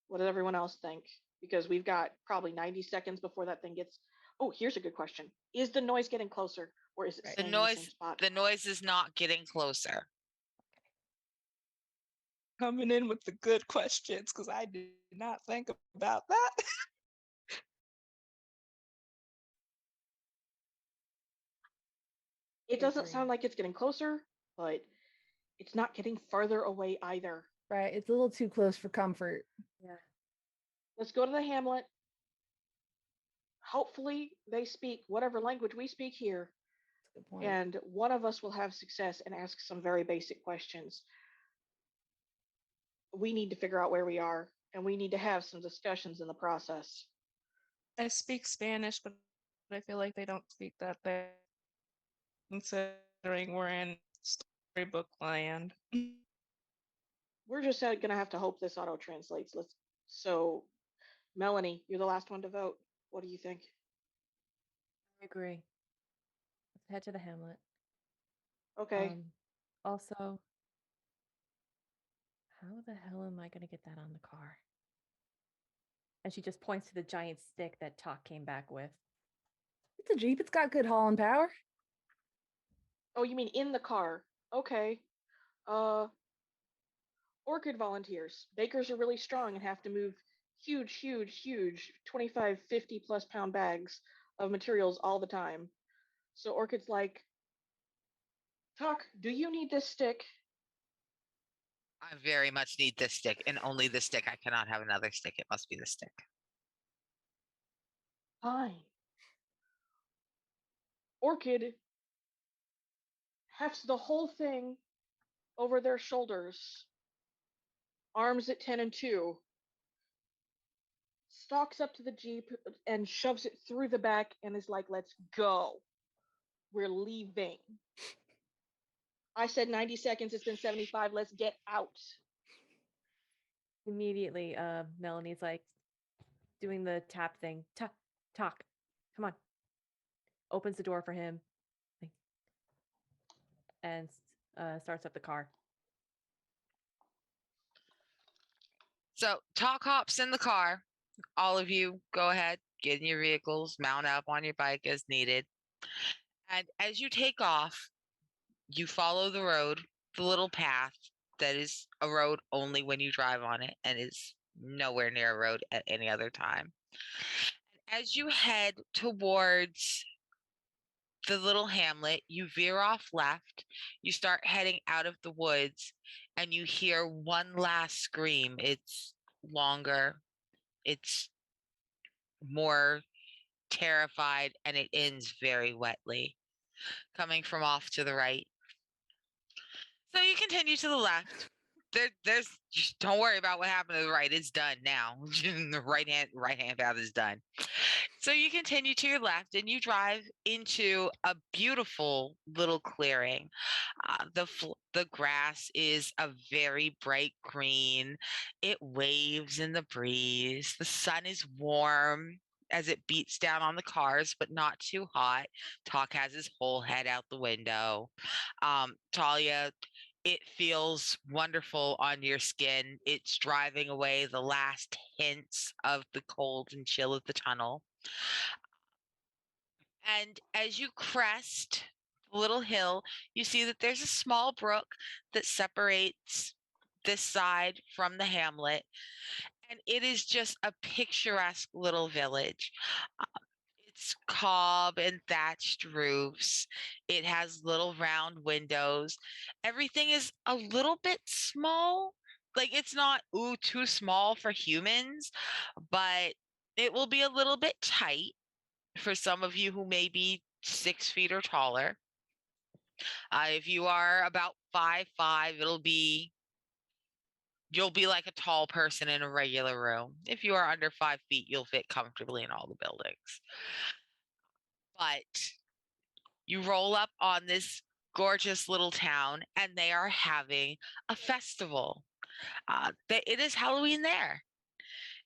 What does everyone else think? Because we've got probably 90 seconds before that thing gets. Oh, here's a good question. Is the noise getting closer or is it Right. staying in the same spot? The noise is not getting closer. Coming in with the good questions because I did not think about that. It doesn't sound like it's getting closer, but it's not getting farther away either. Right. It's a little too close for comfort. Yeah. Let's go to the hamlet. Hopefully, they speak whatever language we speak here, That's a good point. and one of us will have success and ask some very basic questions. We need to figure out where we are, and we need to have some discussions in the process. I speak Spanish, but I feel like they don't speak that there, considering we're in storybook land. We're just going to have to hope this auto translates. So, Melanie, you're the last one to vote. What do you think? I agree. Let's head to the hamlet. Okay. Also, how the hell am I going to get that on the car? And she just points to the giant stick that Talk came back with. It's a Jeep. It's got good hauling power. Oh, you mean in the car? Okay. Orchid volunteers. Bakers are really strong and have to move huge 25, 50 plus pound bags of materials all the time. So Orchid's like, Talk, do you need this stick? I very much need this stick and only this stick. I cannot have another stick. It must be the stick. Fine. Orchid hefts the whole thing over their shoulders, arms at 10 and 2, stalks up to the Jeep and shoves it through the back and is like, let's go. We're leaving. I said 90 seconds. It's been 75. Let's get out. Immediately, Melanie's like doing the tap thing. Talk. Come on. Opens the door for him and starts up the car. So Talk hops in the car. All of you go ahead, get in your vehicles, mount up on your bike as needed. And as you take off, you follow the road, the little path that is a road only when you drive on it and is nowhere near a road at any other time. And as you head towards the little hamlet, you veer off left, you start heading out of the woods, and you hear one last scream. It's longer, it's more terrified, and it ends very wetly, coming from off to the right. So you continue to the left. There's just don't worry about what happened to the right. It's done now. The right hand path is done. So you continue to your left and you drive into a beautiful little clearing. The grass is a very bright green. It waves in the breeze. The sun is warm as it beats down on the cars, but not too hot. Talk has his whole head out the window. Talia, it feels wonderful on your skin. It's driving away the last hints of the cold and chill of the tunnel. And as you crest the little hill, you see that there's a small brook that separates this side from the hamlet. And it is just a picturesque little village. It's cob and thatched roofs. It has little round windows. Everything is a little bit small. Like it's not too small for humans, but it will be a little bit tight for some of you who may be 6 feet or taller. If you are about 5'5", you'll be like a tall person in a regular room. If you are under 5 feet, you'll fit comfortably in all the buildings. But you roll up on this gorgeous little town, and they are having a festival. It is Halloween there.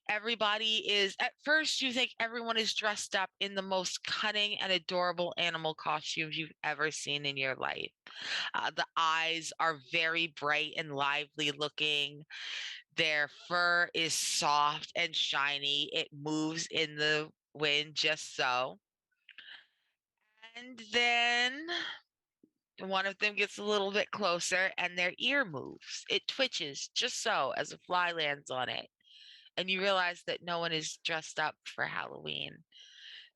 Everybody is, at first, you think everyone is dressed up in the most cunning and adorable animal costumes you've ever seen in your life. The eyes are very bright and lively looking. Their fur is soft and shiny. It moves in the wind just so. And then one of them gets a little bit closer and their ear moves. It twitches just so as a fly lands on it. And you realize that no one is dressed up for Halloween.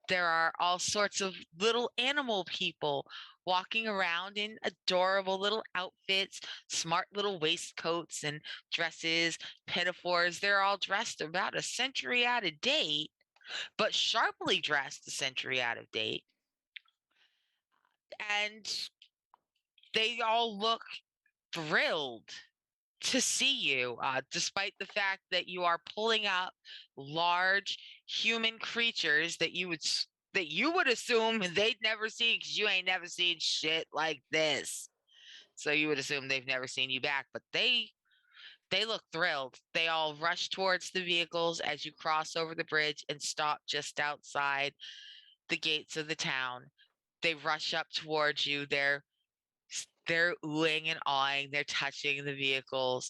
There are all sorts of little animal people walking around in adorable little outfits, smart little waistcoats and dresses, pinafores. They're all dressed about a century out of date, but sharply dressed a century out of date. And they all look thrilled to see you, despite the fact that you are pulling up large human creatures that you would assume they'd never seen because you ain't never seen shit like this. So you would assume they've never seen you back, but they look thrilled. They all rush towards the vehicles as you cross over the bridge and stop just outside the gates of the town. They rush up towards you. They're oohing and awing. They're touching the vehicles,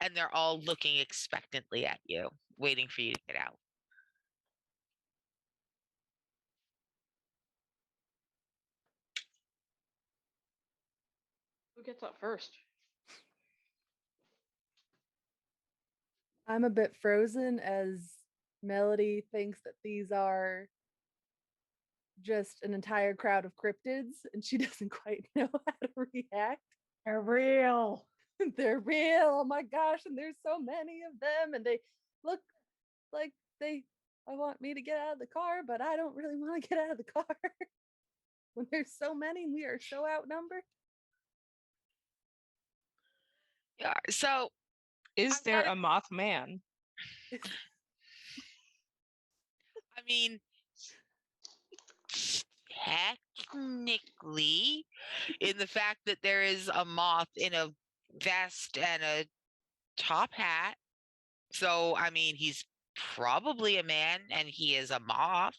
and they're all looking expectantly at you, waiting for you to get out. Who gets up first? I'm a bit frozen as Melody thinks that these are just an entire crowd of cryptids and she doesn't quite know how to react. They're real. They're real. Oh my gosh. And there's so many of them and they look like I want me to get out of the car, but I don't really want to get out of the car. When there's so many and we are so outnumbered. Yeah. So Is there a Mothman? I mean, technically, in the fact that there is a moth in a vest and a top hat. So, I mean, he's probably a man and he is a moth.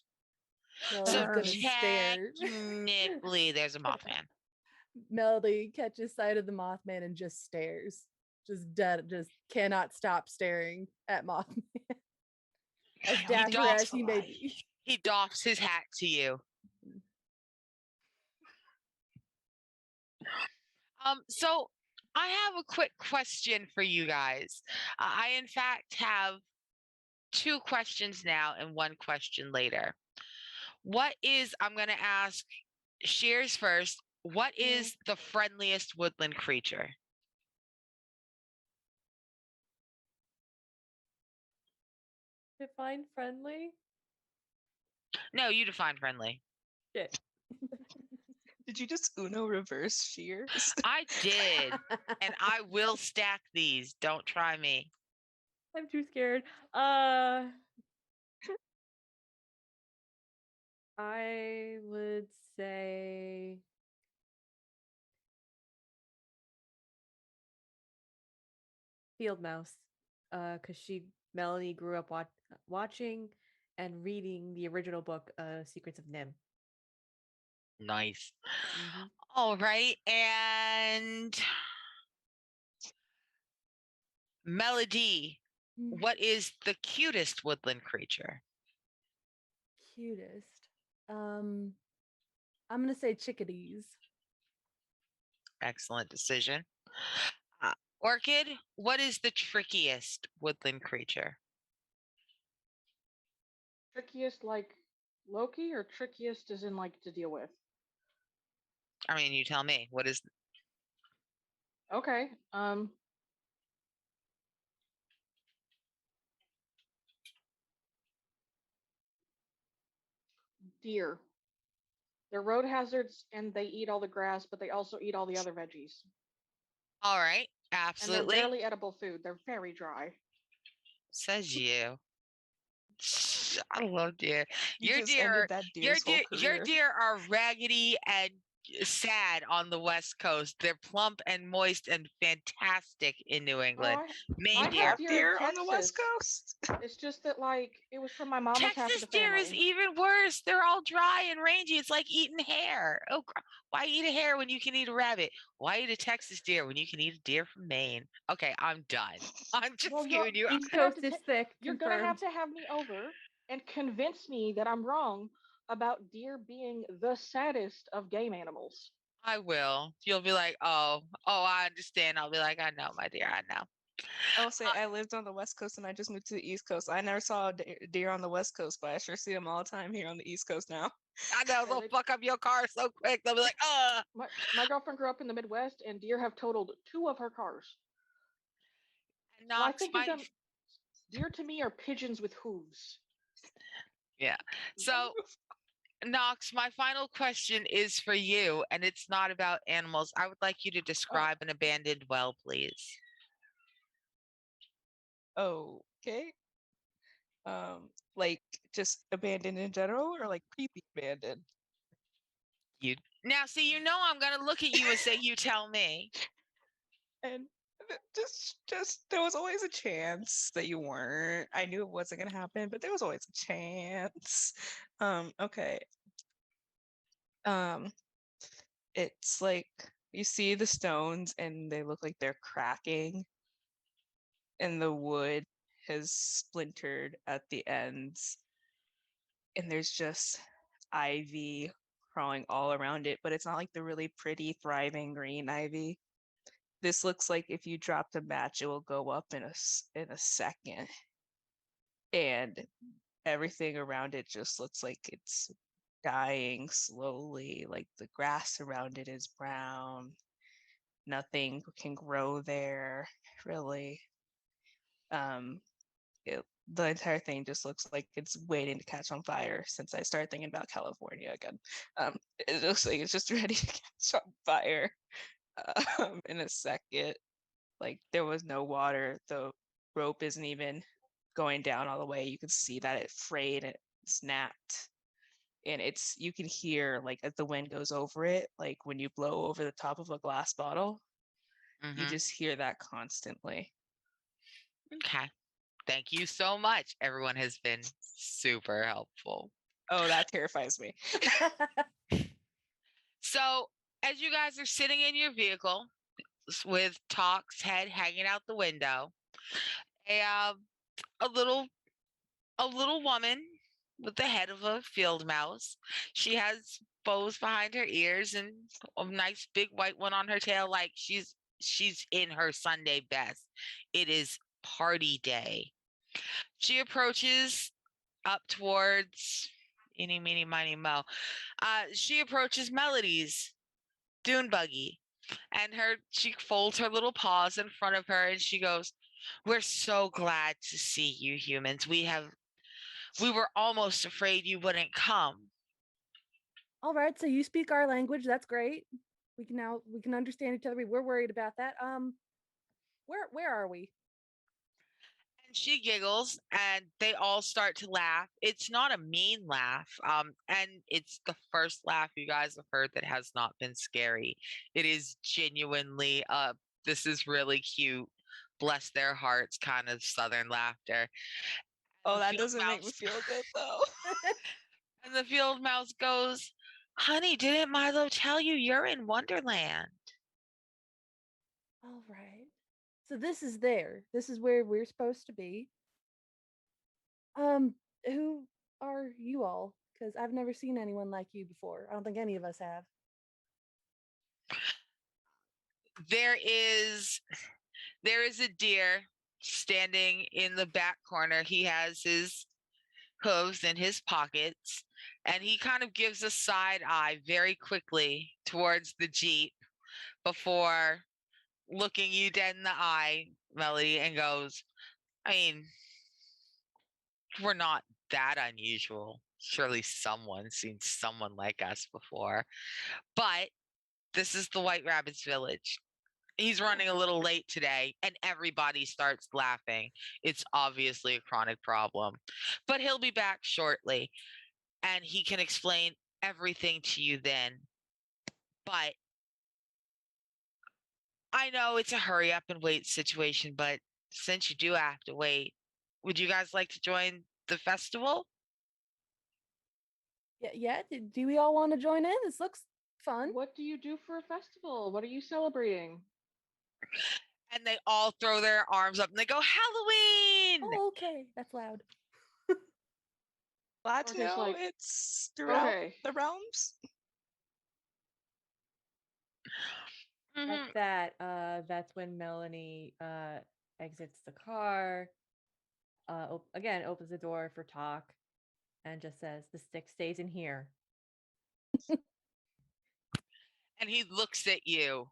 So technically, there's a Mothman. Melody catches sight of the Mothman and just stares. Just dead, just cannot stop staring at Mothman. As dapper as he may be. He doffs his hat to you. So I have a quick question for you guys. I, in fact, have 2 questions now and 1 question later. I'm going to ask Shears first. What is the friendliest woodland creature? Define friendly. No, you define friendly. Shit. Did you just Uno reverse Shears? I did, and I will stack these. Don't try me. I'm too scared. I would say field mouse. Because Melanie grew up watching and reading the original book, Secrets of Nim. Nice. Mm-hmm. All right, and Melody, what is the cutest woodland creature? Cutest. I'm gonna say chickadees. Excellent decision. Orchid, what is the trickiest woodland creature? Trickiest like Loki or trickiest as in like to deal with? I mean, you tell me. What is Okay. Deer. They're road hazards and they eat all the grass, but they also eat all the other veggies. all right? And Absolutely. they're barely edible food. They're very dry. Says you. I love deer. You Your just deer, ended that deer's whole your career. deer are raggedy and sad on the West Coast. They're plump and moist and fantastic in New England. I You deer. have have deer deer in on the West Texas. Coast? It's just that like it was from my mama's half of Texas the deer family. is even worse. They're all dry and rangy. It's like eating hair. Oh, why eat a hare when you can eat a rabbit? Why eat a Texas deer when you can eat a deer from Maine? Okay, I'm done. I'm just giving you. East Coast is thick. You're gonna have to have me over and convince me that I'm wrong about deer being the saddest of game animals. I will. You'll be like, oh, I understand. I'll be like, I know, my dear, I know. I'll say I lived on the West Coast and I just moved to the East Coast. I never saw a deer on the West Coast, but I sure see them all the time here on the East Coast now. I know they'll fuck up your car so quick. They'll be like, My girlfriend grew up in the Midwest, and deer have totaled 2 of her cars. And So I Knox, think of them. Deer to me are pigeons with hooves. Yeah. So, Knox, my final question is for you, and it's not about animals. I would like you to describe an abandoned well, please. Okay. Like just abandoned in general, or like creepy abandoned? You now see, I'm gonna look at you and say, "You tell me." And just there was always a chance that you weren't. I knew it wasn't gonna happen, but there was always a chance. Okay. It's like you see the stones and they look like they're cracking, and the wood has splintered at the ends, and there's just ivy crawling all around it, but it's not like the really pretty, thriving green ivy. This looks like if you dropped a match, it will go up in a second, and everything around it just looks like it's dying slowly. Like the grass around it is brown. Nothing can grow there, really. Um, the entire thing just looks like it's waiting to catch on fire since I started thinking about California again. It looks like it's just ready to catch on fire in a second. Like there was no water. The rope isn't even going down all the way. You can see that it frayed and it snapped. And you can hear like as the wind goes over it, like when you blow over the top of a glass bottle, you just hear that constantly. Okay. Thank you so much. Everyone has been super helpful. Oh, that terrifies me. So, as you guys are sitting in your vehicle with Talk's head hanging out the window, a little woman with the head of a field mouse. She has bows behind her ears and a nice big white one on her tail, like she's in her Sunday best. It is party day. She approaches up towards Eeny, meeny, miny, mo. She approaches Melody's dune buggy, and she folds her little paws in front of her, and she goes, "We're so glad to see you humans. We were almost afraid you wouldn't come." All right, so you speak our language. That's great. We can understand each other. We're worried about that. Where are we? And she giggles, and they all start to laugh. It's not a mean laugh, and it's the first laugh you guys have heard that has not been scary. It is genuinely, this is really cute, bless their hearts kind of southern laughter. Oh, And the that field doesn't make me mouse, feel good though. and the field mouse goes, "Honey, didn't Milo tell you you're in Wonderland?" All right. So this is there. This is where we're supposed to be. Um, who are you all? Because I've never seen anyone like you before. I don't think any of us have. There is there is a deer standing in the back corner. He has his hooves in his pockets, and he kind of gives a side eye very quickly towards the Jeep before looking you dead in the eye, Melody, and goes, "I mean, we're not that unusual. Surely someone's seen someone like us before. But this is the White Rabbit's village. He's running a little late today, and everybody starts laughing. It's obviously a chronic problem. But he'll be back shortly, and he can explain everything to you then. But I know it's a hurry up and wait situation, but since you do have to wait, would you guys like to join the festival?" Yeah, yeah. Do we all want to join in? This looks fun. What do you do for a festival? What are you celebrating? And they all throw their arms up and they go, "Halloween!" Oh, okay. That's loud. Glad to Orca's know like, it's throughout okay. the realms. At Mhm. that, that's when Melanie exits the car. Again, opens the door for talk, and just says, "The stick stays in here." And he looks at you,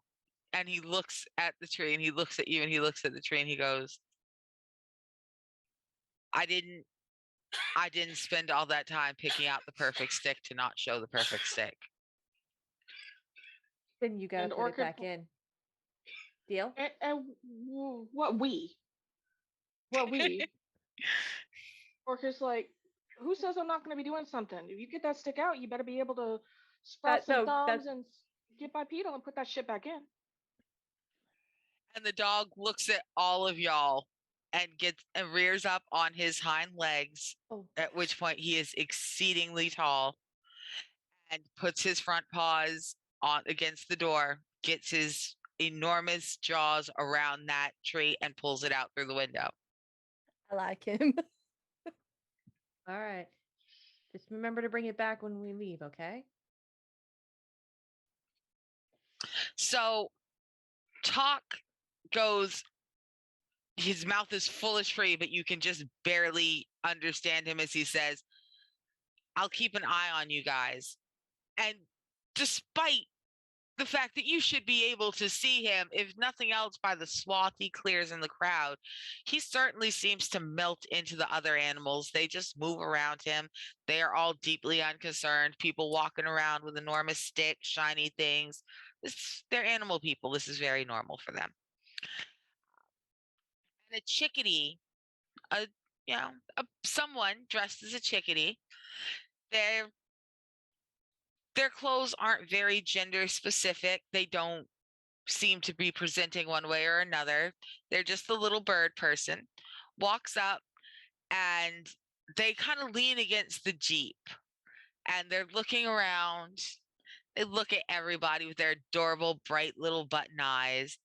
and he looks at the tree, and he looks at you, and he looks at the tree, and he goes, I didn't I didn't spend all that time picking out the perfect stick to not show the perfect stick." Then you gotta And put it Orchid, back in. Deal? what we? What we? Orca's like, who says I'm not going to be doing something? If you get that stick out, you better be able to sprout some No, thumbs and get bipedal and put that shit back in. And the dog looks at all of y'all and gets and rears up on his hind legs, Oh, at which point he is exceedingly tall, and puts his front paws on against the door, gets his enormous jaws around that tree and pulls it out through the window. I like him. All right. Just remember to bring it back when we leave, okay? So Talk goes, his mouth is full of tree, but you can just barely understand him as he says, "I'll keep an eye on you guys." And despite the fact that you should be able to see him, if nothing else, by the swath he clears in the crowd, he certainly seems to melt into the other animals. They just move around him. They are all deeply unconcerned. People walking around with enormous sticks, shiny things. They're animal people. This is very normal for them. And a chickadee, a someone dressed as a chickadee. Their their clothes aren't very gender specific. They don't seem to be presenting one way or another. They're just a little bird person. Walks up, and they kind of lean against the Jeep, and they're looking around. They look at everybody with their adorable, bright little button eyes,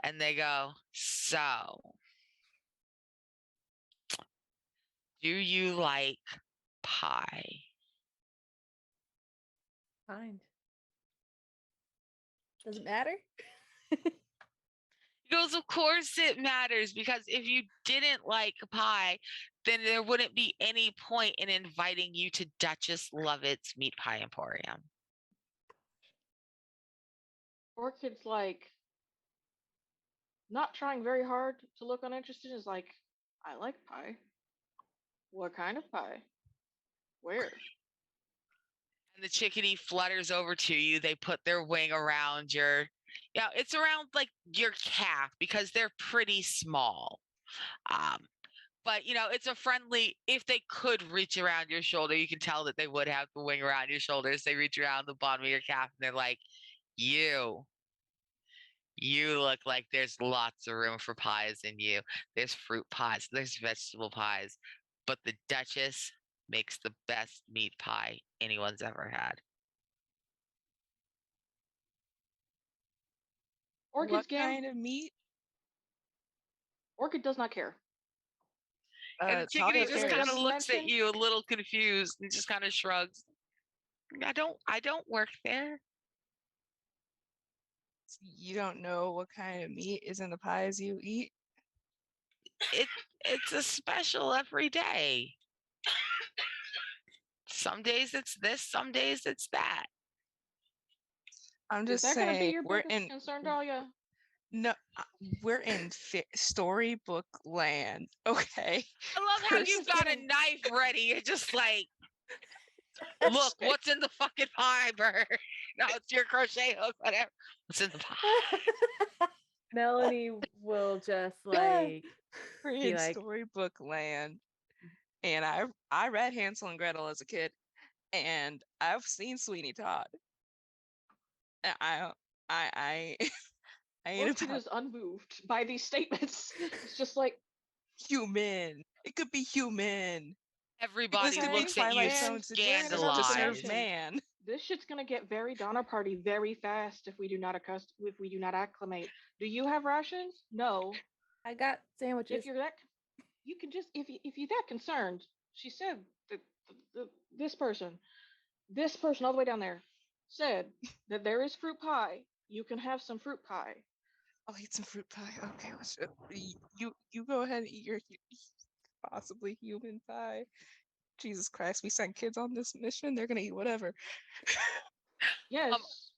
and they go, "So, do you like pie?" Kind. Does it matter? He goes, of course it matters, because if you didn't like pie, then there wouldn't be any point in inviting you to Duchess Lovett's Meat Pie Emporium. Orchid's like not trying very hard to look uninterested. Is like, I like pie. What kind of pie? Where? And the chickadee flutters over to you. They put their wing around your, yeah, it's around like your calf because they're pretty small. But it's a friendly, if they could reach around your shoulder, you can tell that they would have the wing around your shoulders. They reach around the bottom of your calf and they're like, you look like there's lots of room for pies in you. There's fruit pies, there's vegetable pies, but the Duchess makes the best meat pie anyone's ever had. Orchid's What game. kind of meat? Orchid does not care. And the chickadee Talia just cares. kind of looks at Mention- you a little confused and just kind of shrugs. I don't work there. You don't know what kind of meat is in the pies you eat? It's a special every day. Some days it's this, some days it's that. I'm Is just that gonna be saying your we're biggest in concern, Dahlia? no we're in storybook land, okay? I love how First you've got a thing- knife ready. You're just like, look, what's in the fucking pie, bird? No, it's your crochet hook, whatever. What's in the pie? Melanie will just Yeah. like We're be in like, storybook land. And I read Hansel and Gretel as a kid, and I've seen Sweeney Todd. And I ain't Orchid about is unmoved by these statements. It's just like, human. It could be human. Everybody To be looks at you Twilight and Zone's we're in existence another to serve scandalized. dimension. man. this shit's gonna get very Donner Party very fast if we do not acclimate. Do you have rations? No. I got sandwiches. If you're that, you can just if you're that concerned. She said that this person all the way down there said that there is fruit pie. You can have some fruit pie. I'll eat some fruit pie. Okay, you go ahead and eat your possibly human pie. Jesus Christ, we sent kids on this mission. They're gonna eat whatever. Yes.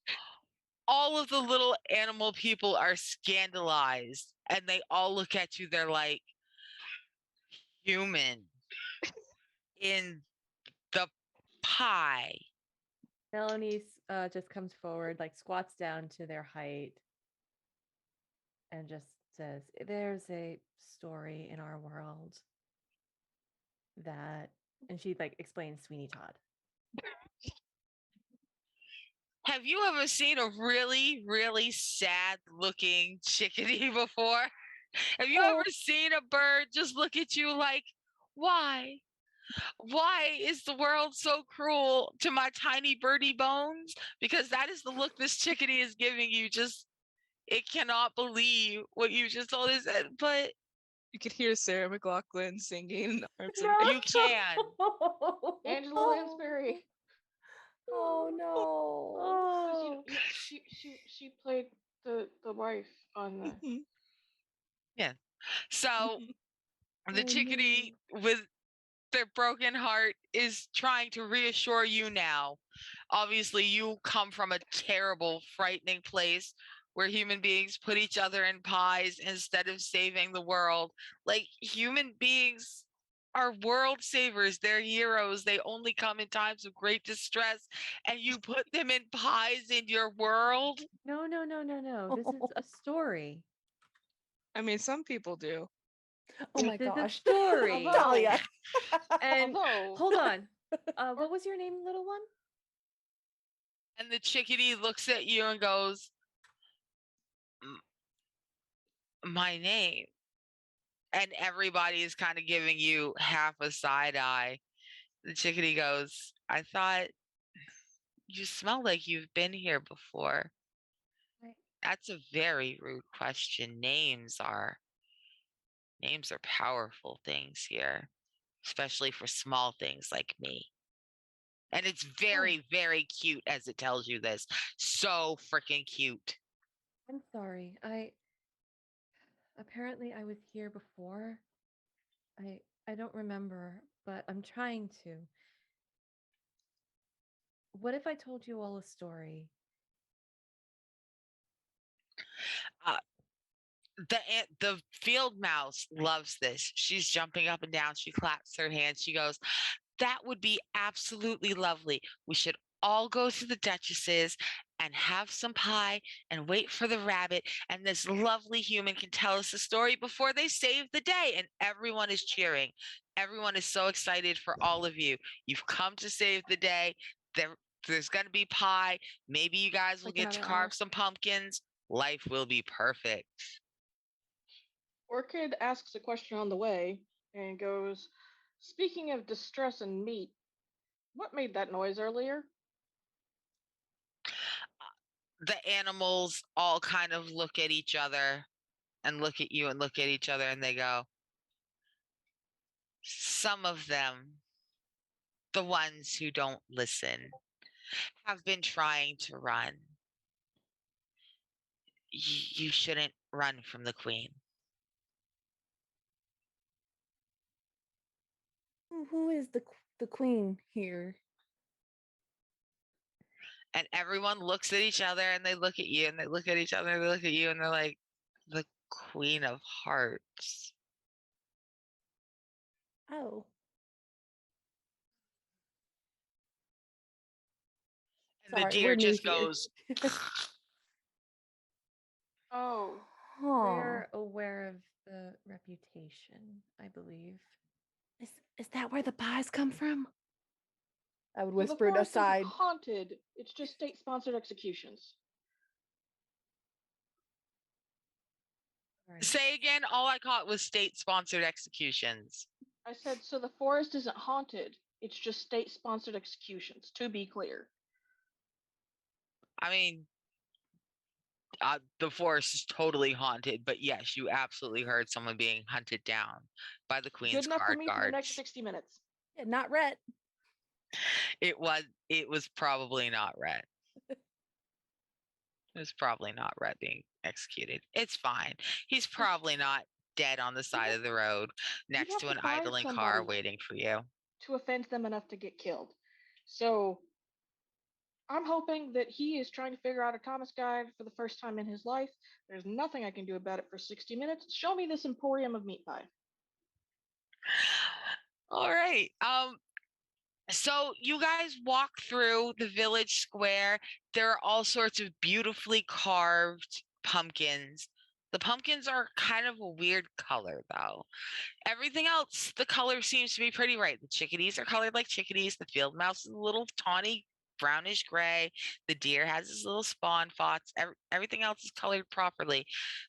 All of the little animal people are scandalized and they all look at you. They're like, human in the pie. Melanie just comes forward, like squats down to their height, and just says, "There's a story in our world that," and she like explains Sweeney Todd. Have you ever seen a really, really sad looking chickadee before? Have you ever seen a bird just look at you like, why? Why is the world so cruel to my tiny birdie bones? Because that is the look this chickadee is giving you. Just, it cannot believe what you just told us. But You could hear Sarah McLachlan singing Arms and you can. Angela Lansbury. Oh no. 'Cause, Oh, she played the wife on the. Yeah. So the Oh, chickadee with their broken heart is trying to reassure you now. Obviously, you come from a terrible, frightening place where human beings put each other in pies instead of saving the world. Like, human beings are world savers, they're heroes. They only come in times of great distress, and you put them in pies in your world. no. This is a story. I mean, some people do. Oh my This is a gosh. story. Although- Talia. And Although- hold on. What was your name, little one? And the chickadee looks at you and goes, my name. And everybody is kind of giving you half a side eye. The chickadee goes, I thought you smell like you've been here before. Right. That's a very rude question. Names are powerful things here, especially for small things like me. And it's very, very cute as it tells you this. So freaking cute. I'm sorry. Apparently I was here before. I don't remember, but I'm trying to. What if I told you all a story? Uh, the field mouse loves this. She's jumping up and down. She claps her hands. She goes, "That would be absolutely lovely. We should all go to the Duchess's and have some pie and wait for the rabbit. And this lovely human can tell us a story before they save the day." And everyone is cheering. Everyone is so excited for all of you. You've come to save the day. There's going to be pie. Maybe you guys will Like get to another carve hour. some pumpkins. Life will be perfect. Orchid asks a question on the way and goes, "Speaking of distress and meat, what made that noise earlier?" The animals all kind of look at each other and look at you and look at each other and they go, "Some of them, the ones who don't listen, have been trying to run. You shouldn't run from the queen." Who is the queen here? And everyone looks at each other and they look at you and they look at each other and they look at you and they're like, "The Queen of Hearts." Oh, And the sorry, we're deer new just here. goes, Oh, Huh. We're aware of the reputation, I believe. Is that where the pies come from? I would so the whisper it forest isn't aside. haunted, it's just state-sponsored executions. All right. say again, all I caught was state-sponsored executions. I said, so the forest isn't haunted, it's just state-sponsored executions, to be clear. I mean, the forest is totally haunted, but yes, you absolutely heard someone being hunted down by the Good Queen's enough for guard me for the next guards. 60 minutes. Yeah, not Rhett. It was probably not Rhett. It was probably not Rhett being executed. It's fine. He's probably not dead on the side of the road next have to to an find idling car somebody waiting for you. to offend them enough to get killed. So I'm hoping that he is trying to figure out a Thomas guide for the first time in his life. There's nothing I can do about it for 60 minutes. Show me this emporium of meat pie. All right. So you guys walk through the village square. There are all sorts of beautifully carved pumpkins. The pumpkins are kind of a weird color, though. Everything else, the color seems to be pretty right. The chickadees are colored like chickadees. The field mouse is a little tawny brownish gray. The deer has his little spawn spots. Everything else is colored properly.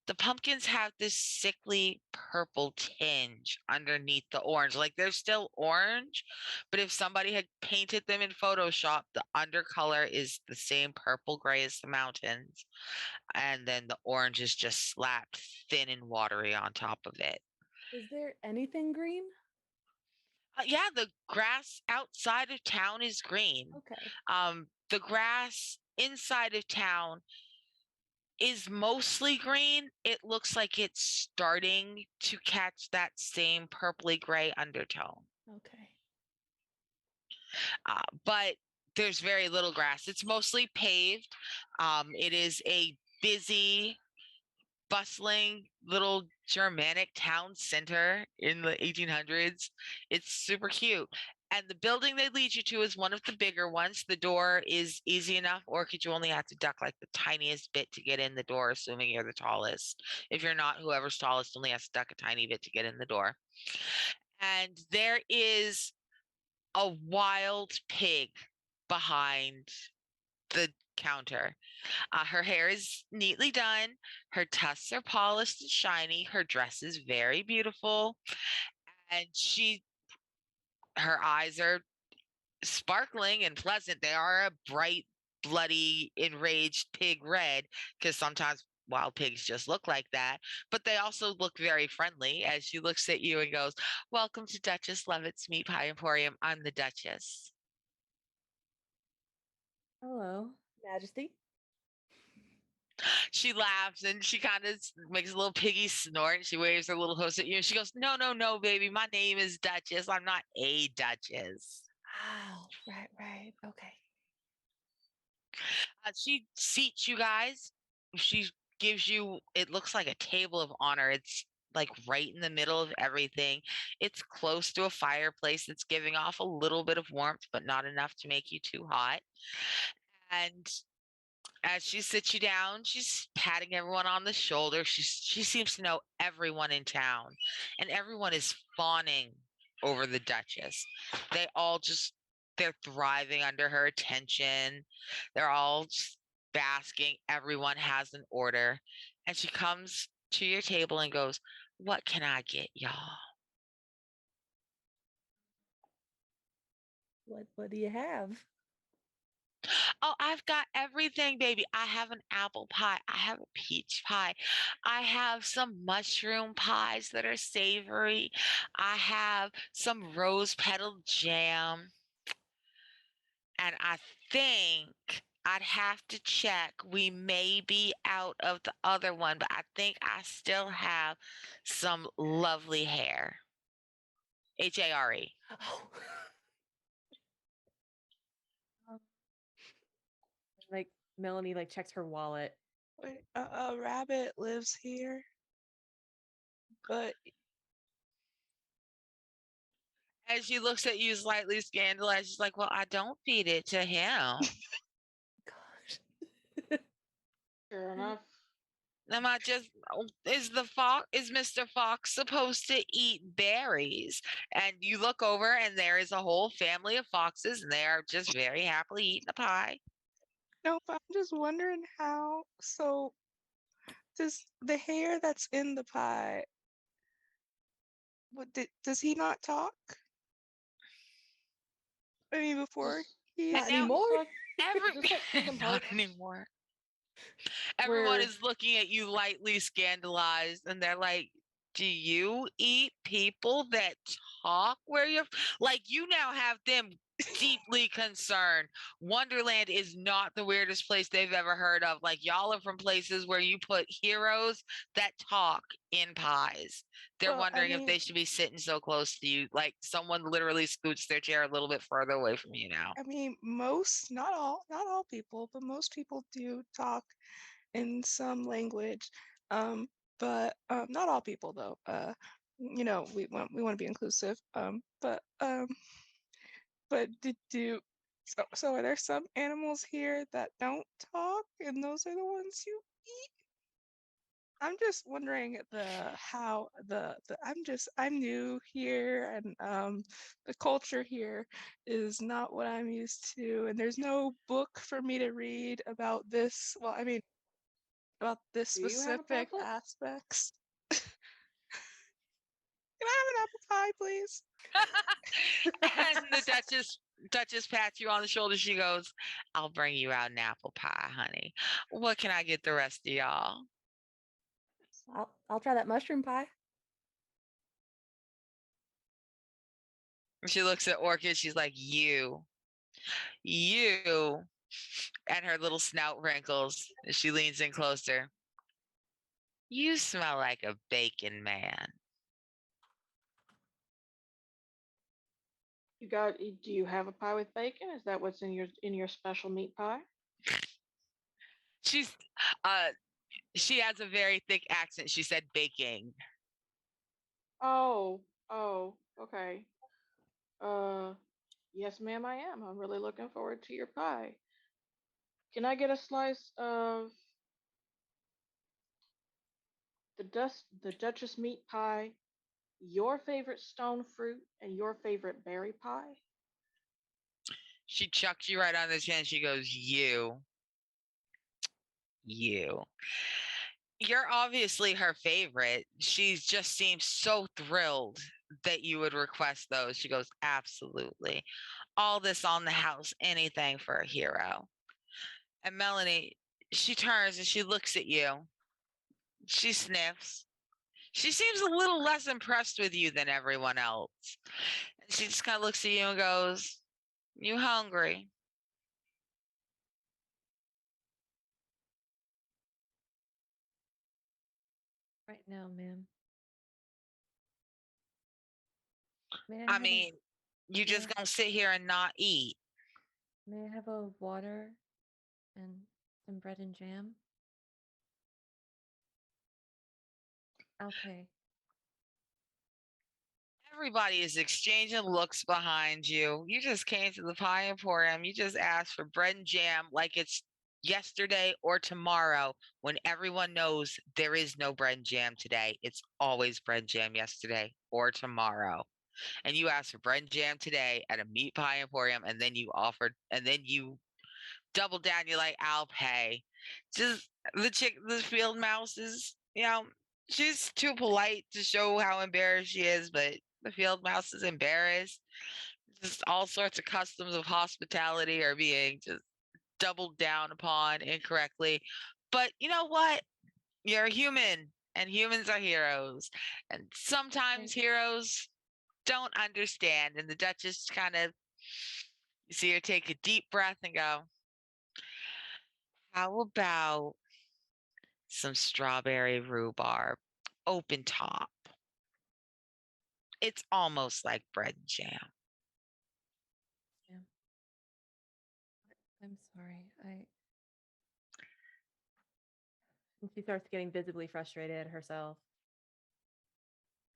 The pumpkins have this sickly purple tinge underneath the orange. Like they're still orange, but if somebody had painted them in Photoshop, the undercolor is the same purple gray as the mountains. And then the orange is just slapped thin and watery on top of it. Is there anything green? Yeah, the grass outside of town is green. Okay. The grass inside of town is mostly green. It looks like it's starting to catch that same purpley gray undertone. Okay. But there's very little grass. It's mostly paved. It is a busy, bustling little Germanic town center in the 1800s. It's super cute. And the building they lead you to is one of the bigger ones. The door is easy enough, or could you only have to duck like the tiniest bit to get in the door, assuming you're the tallest? If you're not, whoever's tallest only has to duck a tiny bit to get in the door. And there is a wild pig behind the counter. Her hair is neatly done. Her tusks are polished and shiny. Her dress is very beautiful. And her eyes are sparkling and pleasant. They are a bright, bloody, enraged pig red, because sometimes wild pigs just look like that. But they also look very friendly as she looks at you and goes, "Welcome to Duchess Levitt's Meat Pie Emporium. I'm the Duchess." Hello. Majesty. She laughs and she kind of makes a little piggy snort. She waves her little host at you and she goes, "No, no, no, baby. My name is Duchess. I'm not a Duchess." Oh, right. Okay. She seats you guys. She gives you, it looks like a table of honor. It's like right in the middle of everything. It's close to a fireplace that's giving off a little bit of warmth, but not enough to make you too hot. And as she sits you down, she's patting everyone on the shoulder. She seems to know everyone in town, and everyone is fawning over the Duchess. They all just they're thriving under her attention. They're all just basking. Everyone has an order, and she comes to your table and goes, "What can I get y'all?" What do you have? "Oh, I've got everything, baby. I have an apple pie. I have a peach pie. I have some mushroom pies that are savory. I have some rose petal jam. And I think I'd have to check. We may be out of the other one, but I think I still have some lovely hair. HARE. Oh. Like Melanie like checks her wallet. Wait, a rabbit lives here, but As she looks at you slightly scandalized, she's like, "Well, I don't feed it to him. Gosh. Fair enough. Am I just is Mr. Fox supposed to eat berries?" And you look over and there is a whole family of foxes and they are just very happily eating a pie. no, but I'm just wondering how. So, does the hair that's in the pie, does he not talk? I mean, before Just, he Not And now anymore. like, every just like picking not parts. anymore. Everyone Where is looking at you lightly scandalized and they're like, "Do you eat people that talk where you're like you now have them deeply concerned. Wonderland is not the weirdest place they've ever heard of. Like y'all are from places where you put heroes that talk in pies. They're Well, I wondering if mean, they should be sitting so close to you. Like someone literally scoots their chair a little bit further away from you now. most, not all people, but most people do talk in some language. Um, but not all people though. We want to be inclusive. But did do so are there some animals here that don't talk, and those are the ones you eat? I'm just wondering I'm new here, and the culture here is not what I'm used to, and there's no book for me to read about this. Well, I mean, about this do you have a specific pamphlet? aspects. Can I have an apple pie, please? And the Duchess pats you on the shoulder. She goes, "I'll bring you out an apple pie, honey. What can I get the rest of y'all?" I'll try that mushroom pie. And she looks at Orchid. She's like, you, and her little snout wrinkles. And she leans in closer. "You smell like a bacon man." Do you have a pie with bacon? Is that what's in your special meat pie? She's, uh, she has a very thick accent. She said baking. Oh, okay. Uh, yes, ma'am, I am. I'm really looking forward to your pie. Can I get a slice of the Duchess meat pie, your favorite stone fruit, and your favorite berry pie? She chucks you right on the chin. She goes, you. You're obviously her favorite. She just seems so thrilled that you would request those. She goes, "Absolutely. All this on the house, anything for a hero." And Melanie, she turns and she looks at you. She sniffs. She seems a little less impressed with you than everyone else. And she just kind of looks at you and goes, "You hungry?" Right now, ma'am. May I I have mean, you may just I, gonna sit here and not eat. may I have a water and some bread and jam? I'll pay. Everybody is exchanging looks behind you. You just came to the Pie Emporium. You just asked for bread and jam like it's yesterday or tomorrow when everyone knows there is no bread and jam today. It's always bread and jam yesterday or tomorrow. And you asked for bread and jam today at a meat pie emporium, and then you double down. You're like, I'll pay. Just the field mouse is, she's too polite to show how embarrassed she is, but the field mouse is embarrassed. Just all sorts of customs of hospitality are being just doubled down upon incorrectly. But you know what? You're a human, and humans are heroes. And sometimes heroes don't understand. And the Duchess kind of, you see her take a deep breath and go, how about some strawberry rhubarb, open top? It's almost like bread and jam. Ma'am. I'm sorry. And she starts getting visibly frustrated herself.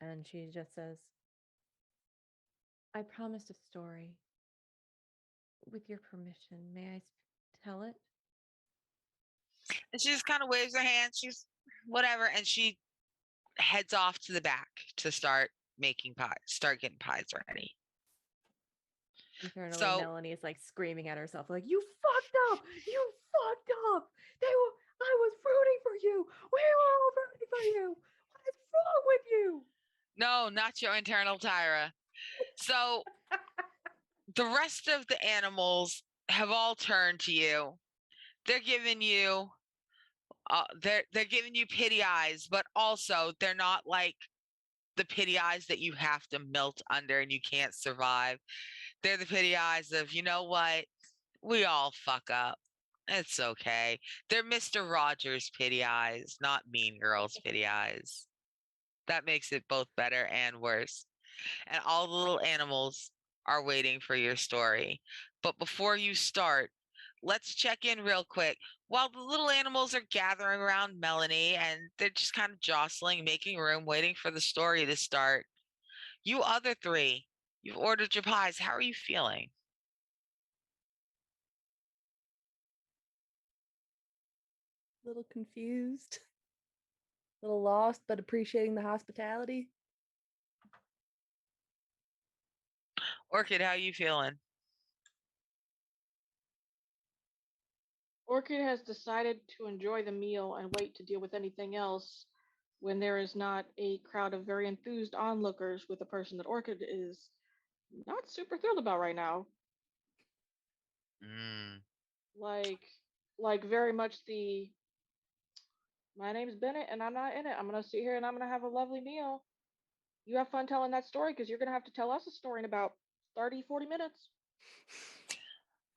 And she just says, I promised a story. With your permission, may I tell it? And she just kind of waves her hand. She's whatever. And she heads off to the back to start making pies, start getting pies ready. Internally, So Melanie is like screaming at herself, like, you fucked up! You fucked up! I was rooting for you! We were all rooting for you! What is wrong with you? no, not your internal Tyra. So the rest of the animals have all turned to you. They're giving you they're giving you pity eyes, but also they're not like the pity eyes that you have to melt under and you can't survive. They're the pity eyes of, you know what? We all fuck up. It's okay. They're Mr. Rogers pity eyes, not Mean Girls pity eyes. That makes it both better and worse. And all the little animals are waiting for your story. But before you start, let's check in real quick. While the little animals are gathering around Melanie and they're just kind of jostling, making room, waiting for the story to start, you other three, you've ordered your pies. How are you feeling? A little confused, a little lost, but appreciating the hospitality. Orchid, how are you feeling? Orchid has decided to enjoy the meal and wait to deal with anything else when there is not a crowd of very enthused onlookers with a person that Orchid is not super thrilled about right now. Mm. Like, very much the my name's Bennett and I'm not in it. I'm gonna sit here and I'm gonna have a lovely meal. You have fun telling that story because you're gonna have to tell us a story in about 30, 40 minutes.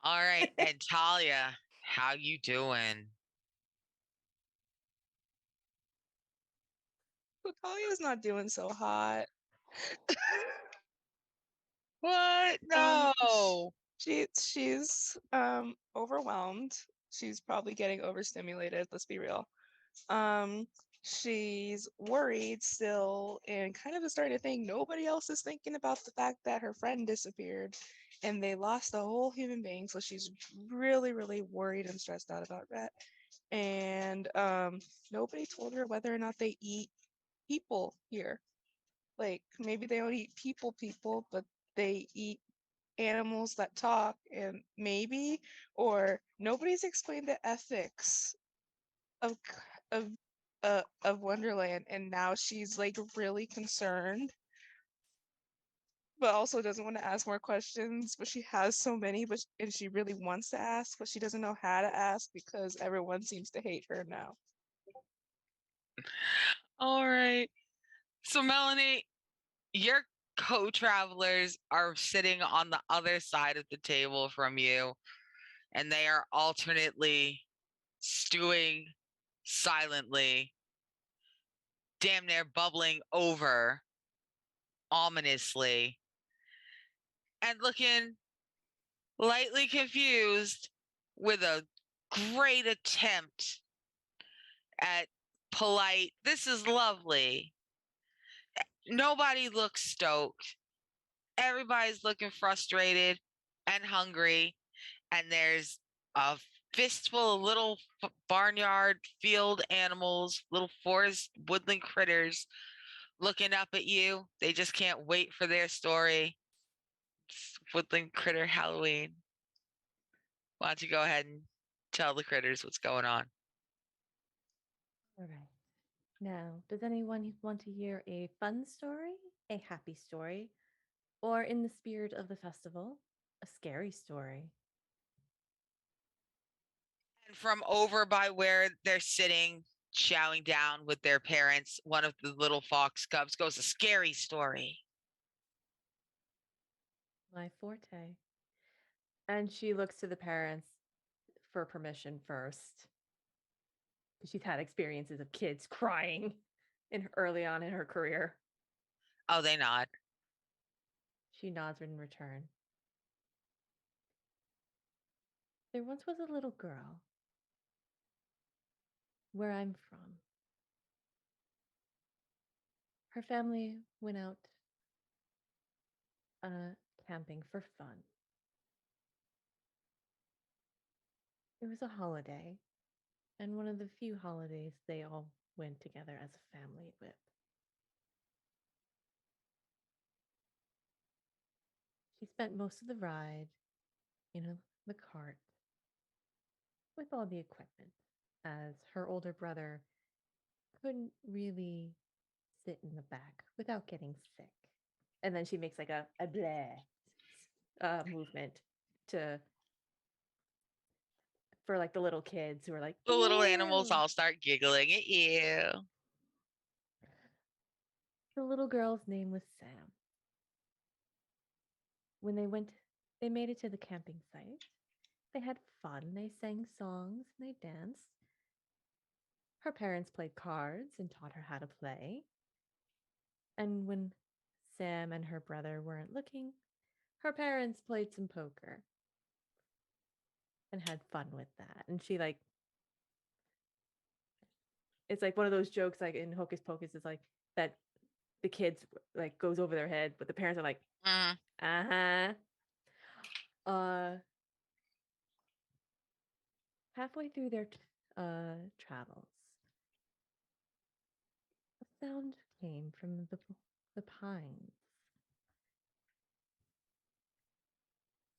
All right. And Talia, how you doing? Natalia's not doing so hot. What? Um, No. she's overwhelmed. She's probably getting overstimulated, let's be real. Um, she's worried still and kind of is starting to think nobody else is thinking about the fact that her friend disappeared and they lost a whole human being. So she's really, really worried and stressed out about that. And nobody told her whether or not they eat people here. Like maybe they don't eat people, but they eat animals that talk and maybe, or nobody's explained the ethics of of of Wonderland, and now she's like really concerned, but also doesn't want to ask more questions. But she has so many, and she really wants to ask, but she doesn't know how to ask because everyone seems to hate her now. All right. So, Melanie, your co-travelers are sitting on the other side of the table from you, and they are alternately stewing silently damn near bubbling over ominously and looking lightly confused with a great attempt at polite, "This is lovely." Nobody looks stoked. Everybody's looking frustrated and hungry. And there's a fistful of little barnyard field animals, little forest woodland critters looking up at you. They just can't wait for their story. It's Woodland Critter Halloween. Why don't you go ahead and tell the critters what's going on? All right. Now, does anyone want to hear a fun story, a happy story, or in the spirit of the festival, a scary story? And from over by where they're sitting, chowing down with their parents, one of the little fox cubs goes, "A scary story." My forte. And she looks to the parents for permission first. She's had experiences of kids crying early on in her career. Oh, they nod. She nods in return. There once was a little girl where I'm from. Her family went out camping for fun. It was a holiday, and one of the few holidays they all went together as a family with. She spent most of the ride in the cart with all the equipment, as her older brother couldn't really sit in the back without getting sick. And then she makes like a bleh movement to for like the little kids who are like, The little animals ew. all start giggling at you. The little girl's name was Sam. When they made it to the camping site. They had fun. They sang songs and they danced. Her parents played cards and taught her how to play. And when Sam and her brother weren't looking, her parents played some poker and had fun with that. And she like it's like one of those jokes like in Hocus Pocus is like that the kids like goes over their head, but the parents are like, Mm. uh-huh. Halfway through their travels, a sound came from the pines.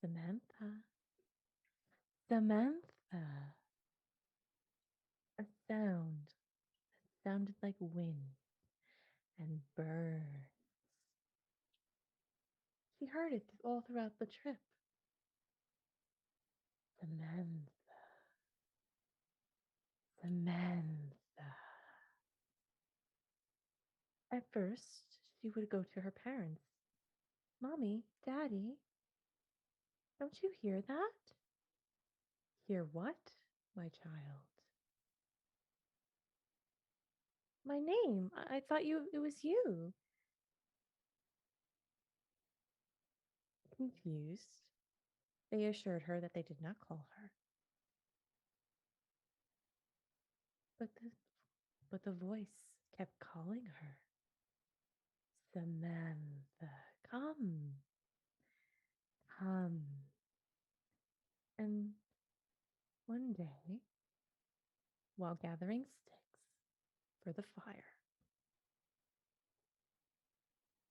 Samantha. Samantha. A sound that sounded like wind and birds. She heard it all throughout the trip. Samantha. Samantha. At first, she would go to her parents. Mommy, Daddy, don't you hear that? Hear what, my child? My name. I thought it was you. Confused, they assured her that they did not call her. But the voice kept calling her. Samantha, come, come. And one day, while gathering sticks for the fire,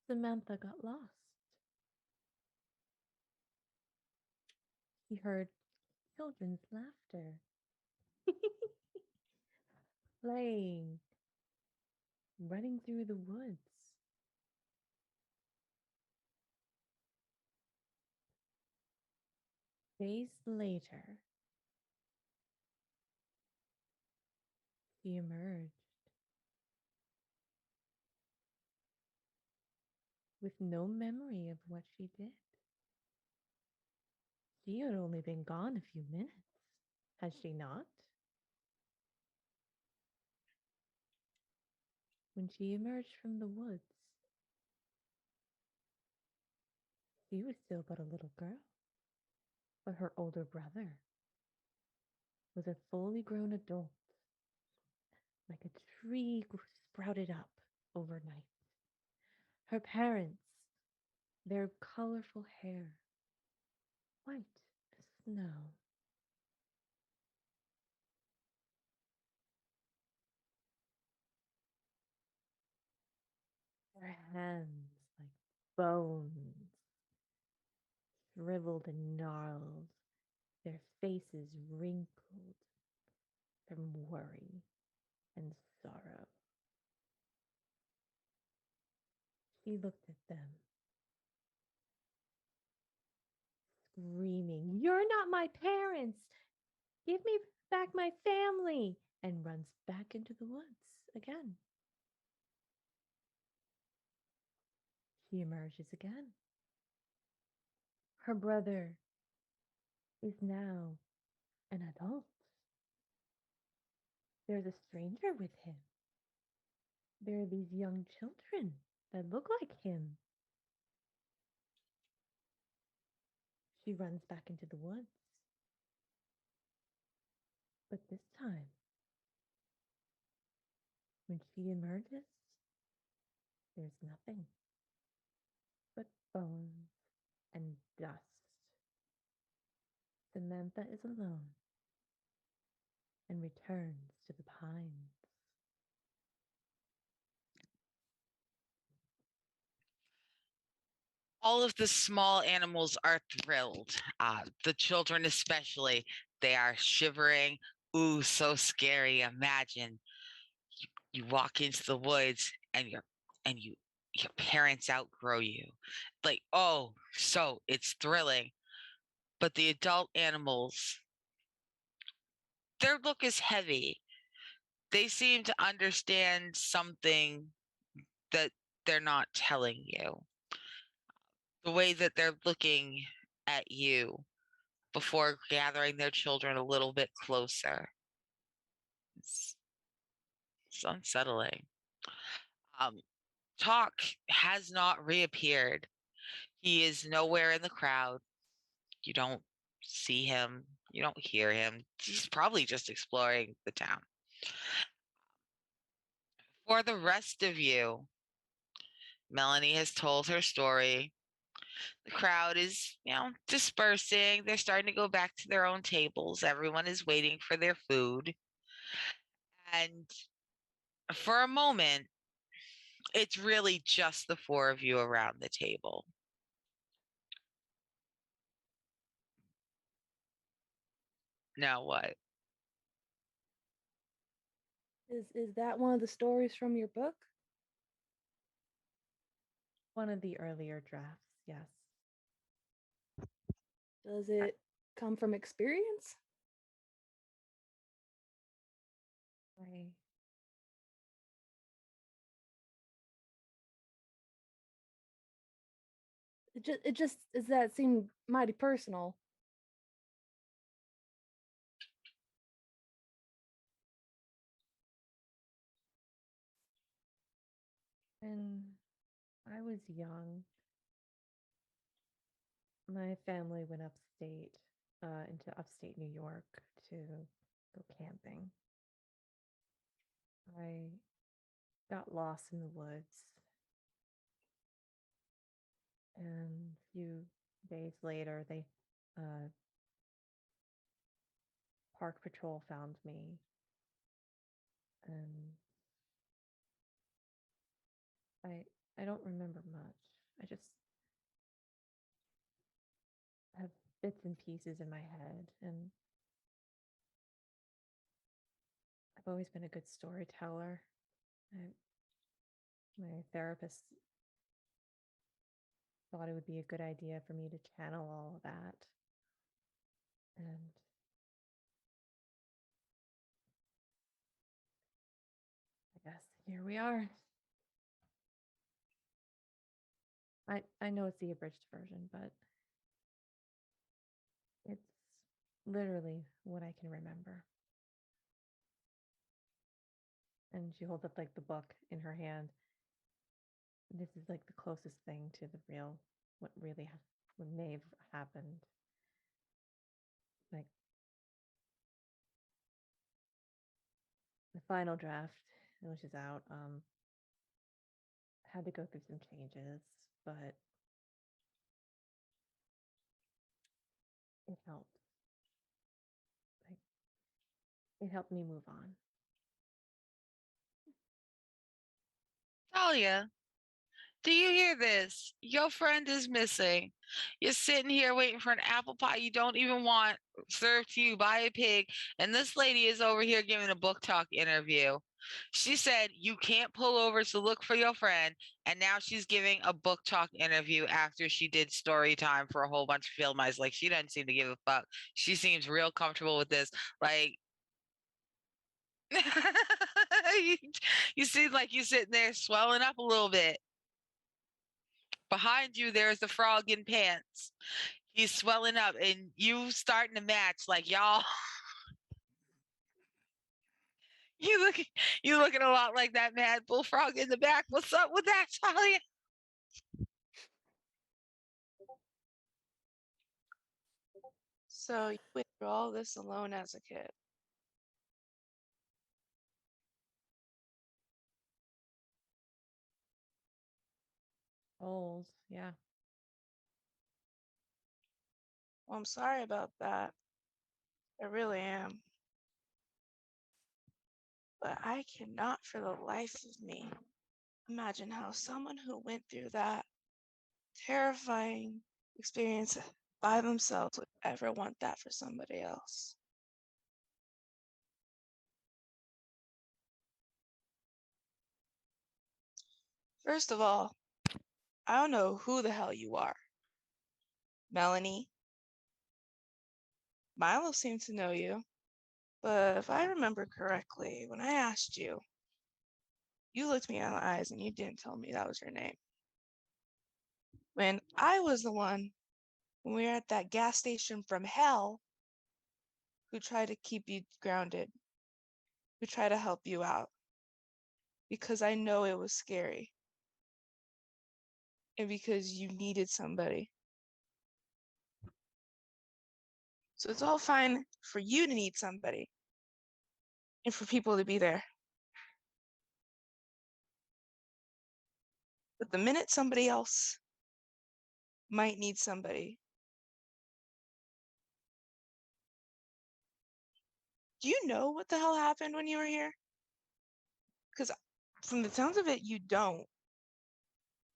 Samantha got lost. He heard children's laughter, playing, running through the woods. Days later, she emerged with no memory of what she did. She had only been gone a few minutes, had she not? When she emerged from the woods, she was still but a little girl, but her older brother was a fully grown adult, like a tree sprouted up overnight. Her parents, their colorful hair, white as snow, their hands like bones, shriveled and gnarled, their faces wrinkled from worry and sorrow. She looked at them, screaming, "You're not my parents! Give me back my family!" And runs back into the woods again. She emerges again. Her brother is now an adult. There's a stranger with him. There are these young children that look like him. She runs back into the woods. But this time, when she emerges, there's nothing but bones and dust. Samantha is alone and returns to the pines. All of the small animals are thrilled. The children, especially, they are shivering. Ooh, so scary. Imagine you walk into the woods and your parents outgrow you. Like, oh, so it's thrilling. But the adult animals, their look is heavy. They seem to understand something that they're not telling you. The way that they're looking at you before gathering their children a little bit closer. It's unsettling. Um, Talk has not reappeared. He is nowhere in the crowd. You don't see him. You don't hear him. He's probably just exploring the town. For the rest of you, Melanie has told her story. The crowd is, dispersing. They're starting to go back to their own tables. Everyone is waiting for their food. And for a moment, it's really just the four of you around the table. Now what? Is that one of the stories from your book? One of the earlier drafts, yes. Does it come from experience? I It just is that seemed mighty personal. when I was young, my family went upstate, into upstate New York to go camping. I got lost in the woods, and a few days later, they park patrol found me, and I I don't remember much. I just have bits and pieces in my head, and I've always been a good storyteller. I, my therapist thought it would be a good idea for me to channel all of that. And I guess here we are. I know it's the abridged version, but it's literally what I can remember. And she holds up like the book in her hand. This is like the closest thing to the real, what may have happened. Like the final draft, which is out, had to go through some changes, but it helped. Like it helped me move on. Talia, do you hear this? Your friend is missing. You're sitting here waiting for an apple pie you don't even want served to you by a pig, and this lady is over here giving a book talk interview. She said you can't pull over to look for your friend, and now she's giving a book talk interview after she did story time for a whole bunch of film eyes. Like, she doesn't seem to give a fuck. She seems real comfortable with this. Like, you, you seem like you're sitting there swelling up a little bit. Behind you, there's the frog in pants. He's swelling up, and you starting to match. Like, y'all, you look, you looking a lot like that mad bullfrog in the back. What's up with that, Talia? So you went through all this alone as a kid. Old, yeah. Well, I'm sorry about that. I really am. But I cannot for the life of me imagine how someone who went through that terrifying experience by themselves would ever want that for somebody else. First of all, I don't know who the hell you are. Melanie, Milo seemed to know you, but if I remember correctly, when I asked you, you looked me in the eyes and you didn't tell me that was your name. When I was the one, when we were at that gas station from hell, who tried to keep you grounded, who tried to help you out, because I know it was scary and because you needed somebody. So it's all fine for you to need somebody and for people to be there. But the minute somebody else might need somebody, do you know what the hell happened when you were here? Because from the sounds of it, you don't.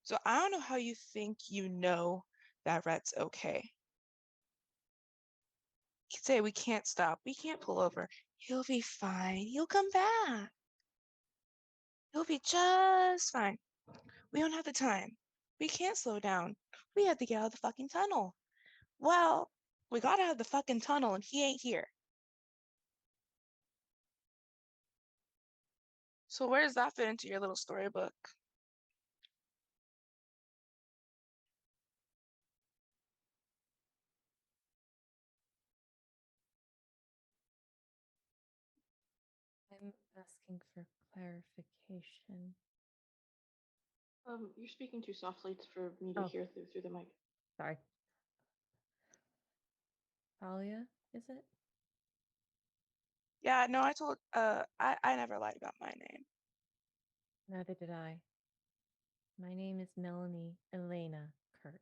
So I don't know how you think you know that Rhett's okay. You could say we can't stop, we can't pull over. He'll be fine. He'll come back. He'll be just fine. We don't have the time. We can't slow down. We have to get out of the fucking tunnel. Well, we got out of the fucking tunnel and he ain't here. So where does that fit into your little storybook? I'm asking for clarification. You're speaking too softly for me to Oh. hear through the mic. Sorry. Talia, is it? Yeah, no, I never lied about my name. Neither did I. My name is Melanie Elena Kurt.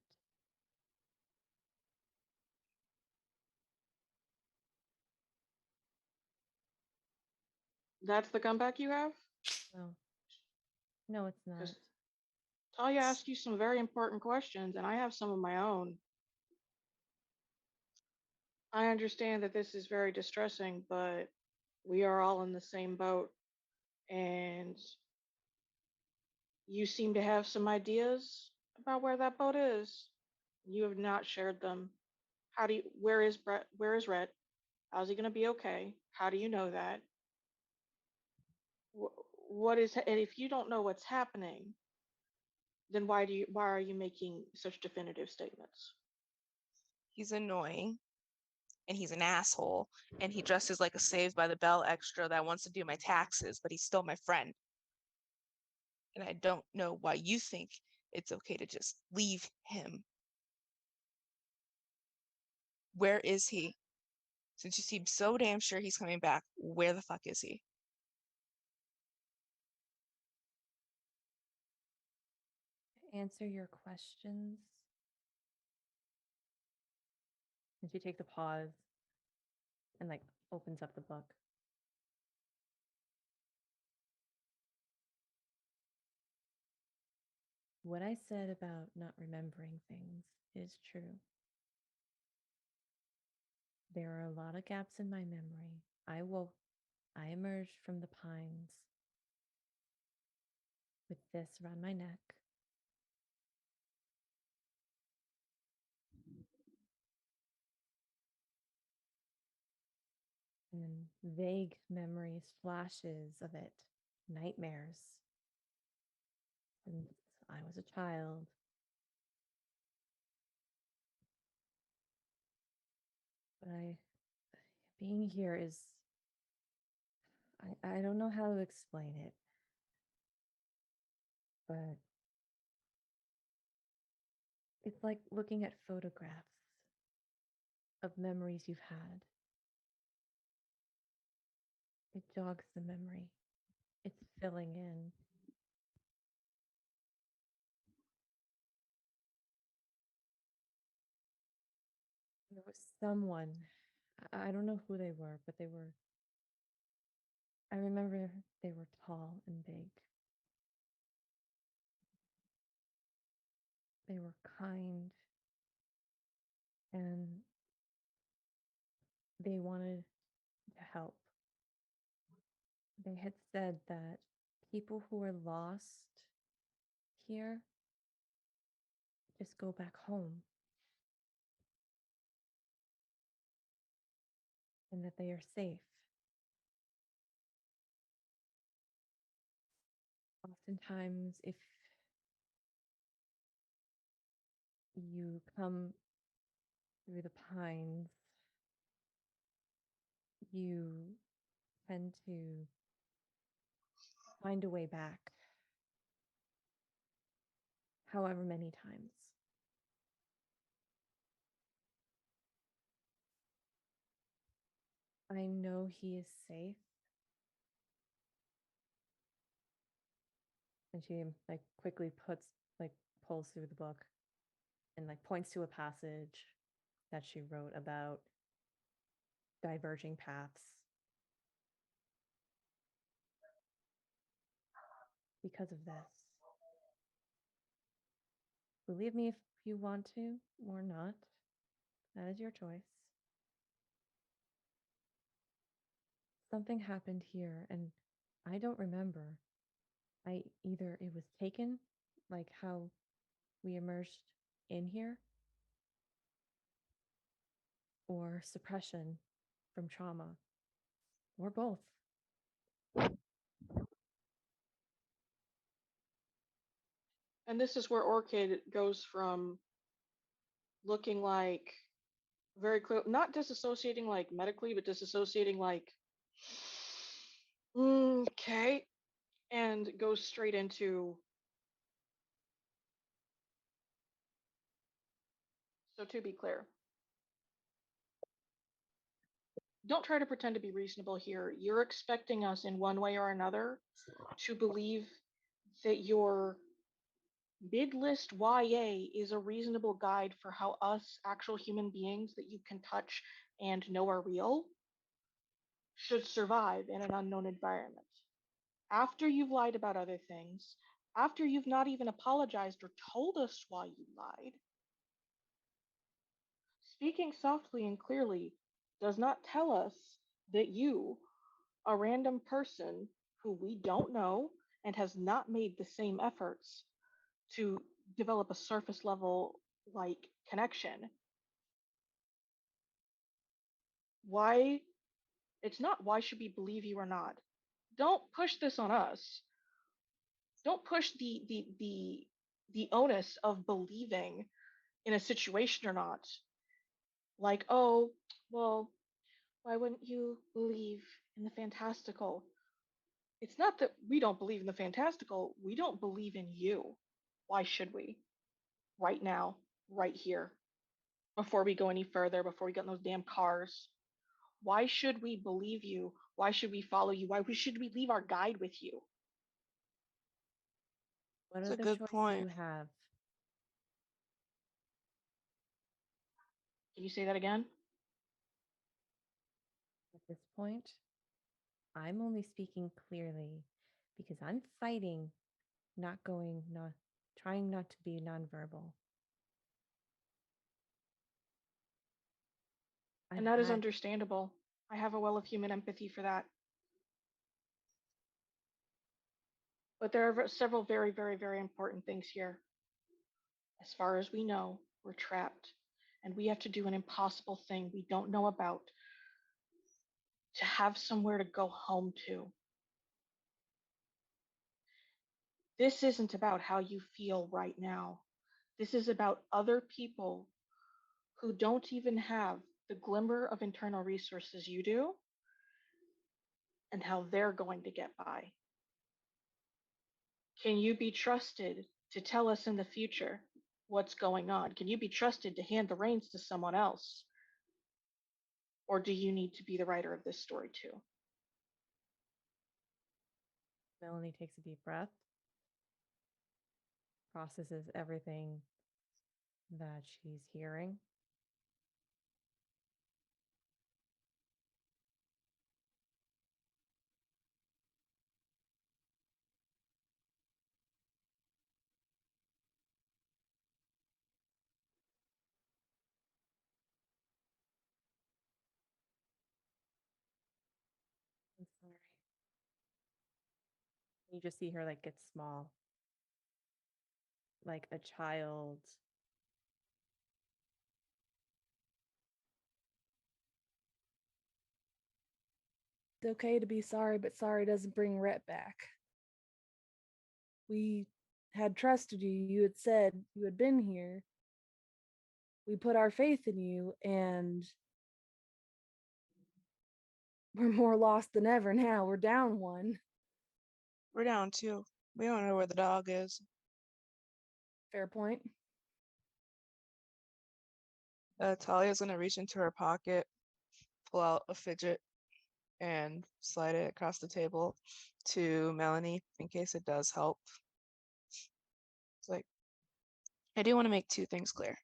That's the comeback you have? No. No, it's not. Because Talia asked you some very important questions, and I have some of my own. I understand that this is very distressing, but we are all in the same boat, and you seem to have some ideas about where that boat is. You have not shared them. Where is Brett? Where is Rhett? How's he gonna be okay? How do you know that? And if you don't know what's happening, then why are you making such definitive statements? He's annoying and he's an asshole, and he dresses like a Saved by the Bell extra that wants to do my taxes, but he's still my friend. And I don't know why you think it's okay to just leave him. Where is he? Since you seem so damn sure he's coming back, where the fuck is he? Answer your questions. And she takes a pause and like opens up the book. What I said about not remembering things is true. There are a lot of gaps in my memory. I emerged from the pines with this around my neck. And vague memories, flashes of it, nightmares. And I was a child. But being here is, I don't know how to explain it, but it's like looking at photographs of memories you've had. It jogs the memory. It's filling in. There was someone, I don't know who they were, but I remember they were tall and big. They were kind and they wanted to help. They had said that people who are lost here just go back home and that they are safe. Oftentimes, if you come through the pines, you tend to find a way back, however many times. I know he is safe. And she like quickly pulls through the book and like points to a passage that she wrote about diverging paths. Because of this. Believe me if you want to or not. That is your choice. Something happened here and I don't remember. Either it was taken, like how we emerged in here, or suppression from trauma, or both. And this is where Orchid goes from looking like very clear, not disassociating like medically, but disassociating like, okay, and goes straight into, so to be clear, don't try to pretend to be reasonable here. You're expecting us in one way or another to believe that your bid list YA is a reasonable guide for how us actual human beings that you can touch and know are real should survive in an unknown environment. After you've lied about other things, after you've not even apologized or told us why you lied, speaking softly and clearly does not tell us that you, a random person who we don't know and has not made the same efforts to develop a surface level like connection. Why? It's not why should we believe you or not. Don't push this on us. Don't push the onus of believing in a situation or not Like, oh, well, why wouldn't you believe in the fantastical? It's not that we don't believe in the fantastical, we don't believe in you. Why should we? Right now, right here, before we go any further, before we get in those damn cars. Why should we believe you? Why should we follow you? Why should we leave our guide with you? What It's a other good choice do you point. have? Can you say that again? At this point, I'm only speaking clearly because I'm fighting, not trying not to be nonverbal. I've And that is had understandable. I have a well of human empathy for that. But there are several very, very, very important things here. As far as we know, we're trapped. And we have to do an impossible thing we don't know about to have somewhere to go home to. This isn't about how you feel right now. This is about other people who don't even have the glimmer of internal resources you do and how they're going to get by. Can you be trusted to tell us in the future what's going on? Can you be trusted to hand the reins to someone else? Or do you need to be the writer of this story too? Melanie takes a deep breath, processes everything that she's hearing. I'm sorry. You just see her like get small, like a child. It's okay to be sorry, but sorry doesn't bring Rhett back. We had trusted you. You had said you had been here. We put our faith in you, and we're more lost than ever now. We're down one. We're down two. We don't know where the dog is. Fair point. Talia's gonna reach into her pocket, pull out a fidget, and slide it across the table to Melanie in case it does help. It's like, I do want to make two things clear.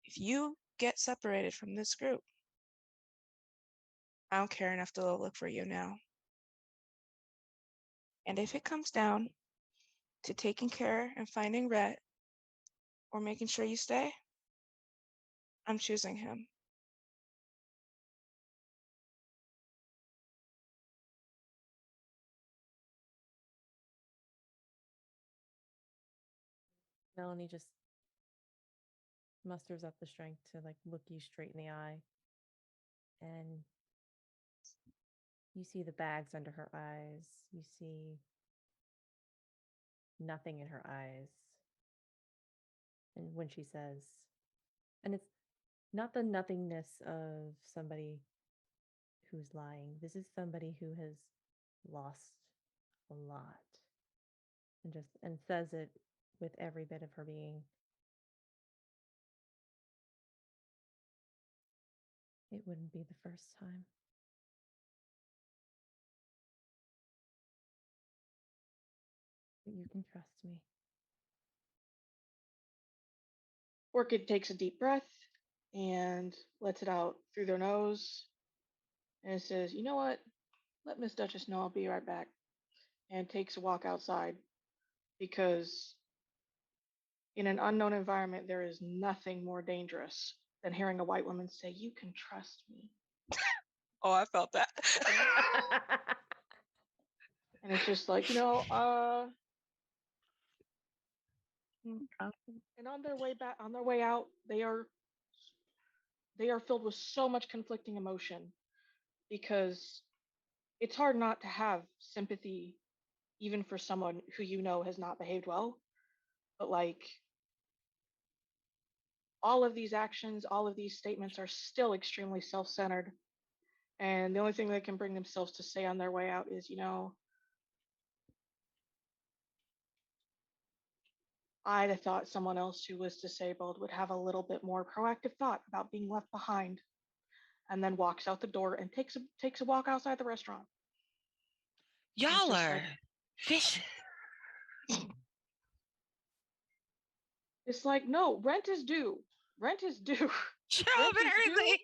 If you get separated from this group, I don't care enough to look for you now. And if it comes down to taking care and finding Rhett or making sure you stay, I'm choosing him. Melanie just musters up the strength to like look you straight in the eye. And you see the bags under her eyes. You see nothing in her eyes. And when she says, and it's not the nothingness of somebody who's lying. This is somebody who has lost a lot and says it with every bit of her being. It wouldn't be the first time. But you can trust me. Orchid takes a deep breath and lets it out through their nose and says, you know what? Let Miss Duchess know I'll be right back. And takes a walk outside because in an unknown environment, there is nothing more dangerous than hearing a white woman say, you can trust me. Oh, I felt that. And it's just like, and on their way back, on their way out, they are filled with so much conflicting emotion because it's hard not to have sympathy even for someone who has not behaved well. But like all of these actions, all of these statements are still extremely self-centered. And the only thing they can bring themselves to say on their way out is, I'd have thought someone else who was disabled would have a little bit more proactive thought about being left behind, and then walks out the door and takes a walk outside the restaurant. Y'all are fish. It's like, no, rent is due. Rent is due. So Rent is due. apparently.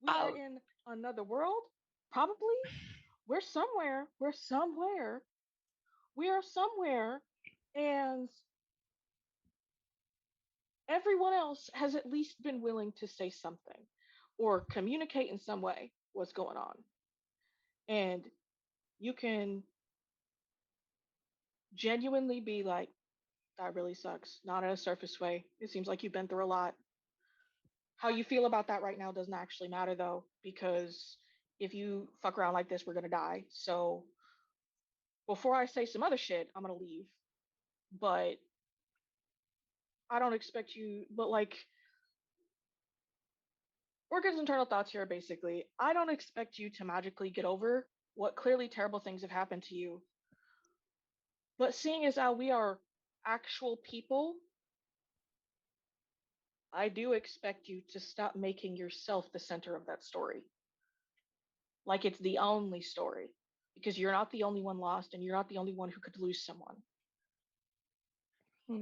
We are in another world, probably. We're somewhere. We are somewhere, and everyone else has at least been willing to say something or communicate in some way what's going on. And you can genuinely be like, that really sucks. Not in a surface way. It seems like you've been through a lot. How you feel about that right now doesn't actually matter though, because if you fuck around like this, we're gonna die. So before I say some other shit, I'm gonna leave. But I don't expect you, but like, Orchid's internal thoughts here are basically, I don't expect you to magically get over what clearly terrible things have happened to you. But seeing as how we are actual people, I do expect you to stop making yourself the center of that story. Like it's the only story. Because you're not the only one lost and you're not the only one who could lose someone.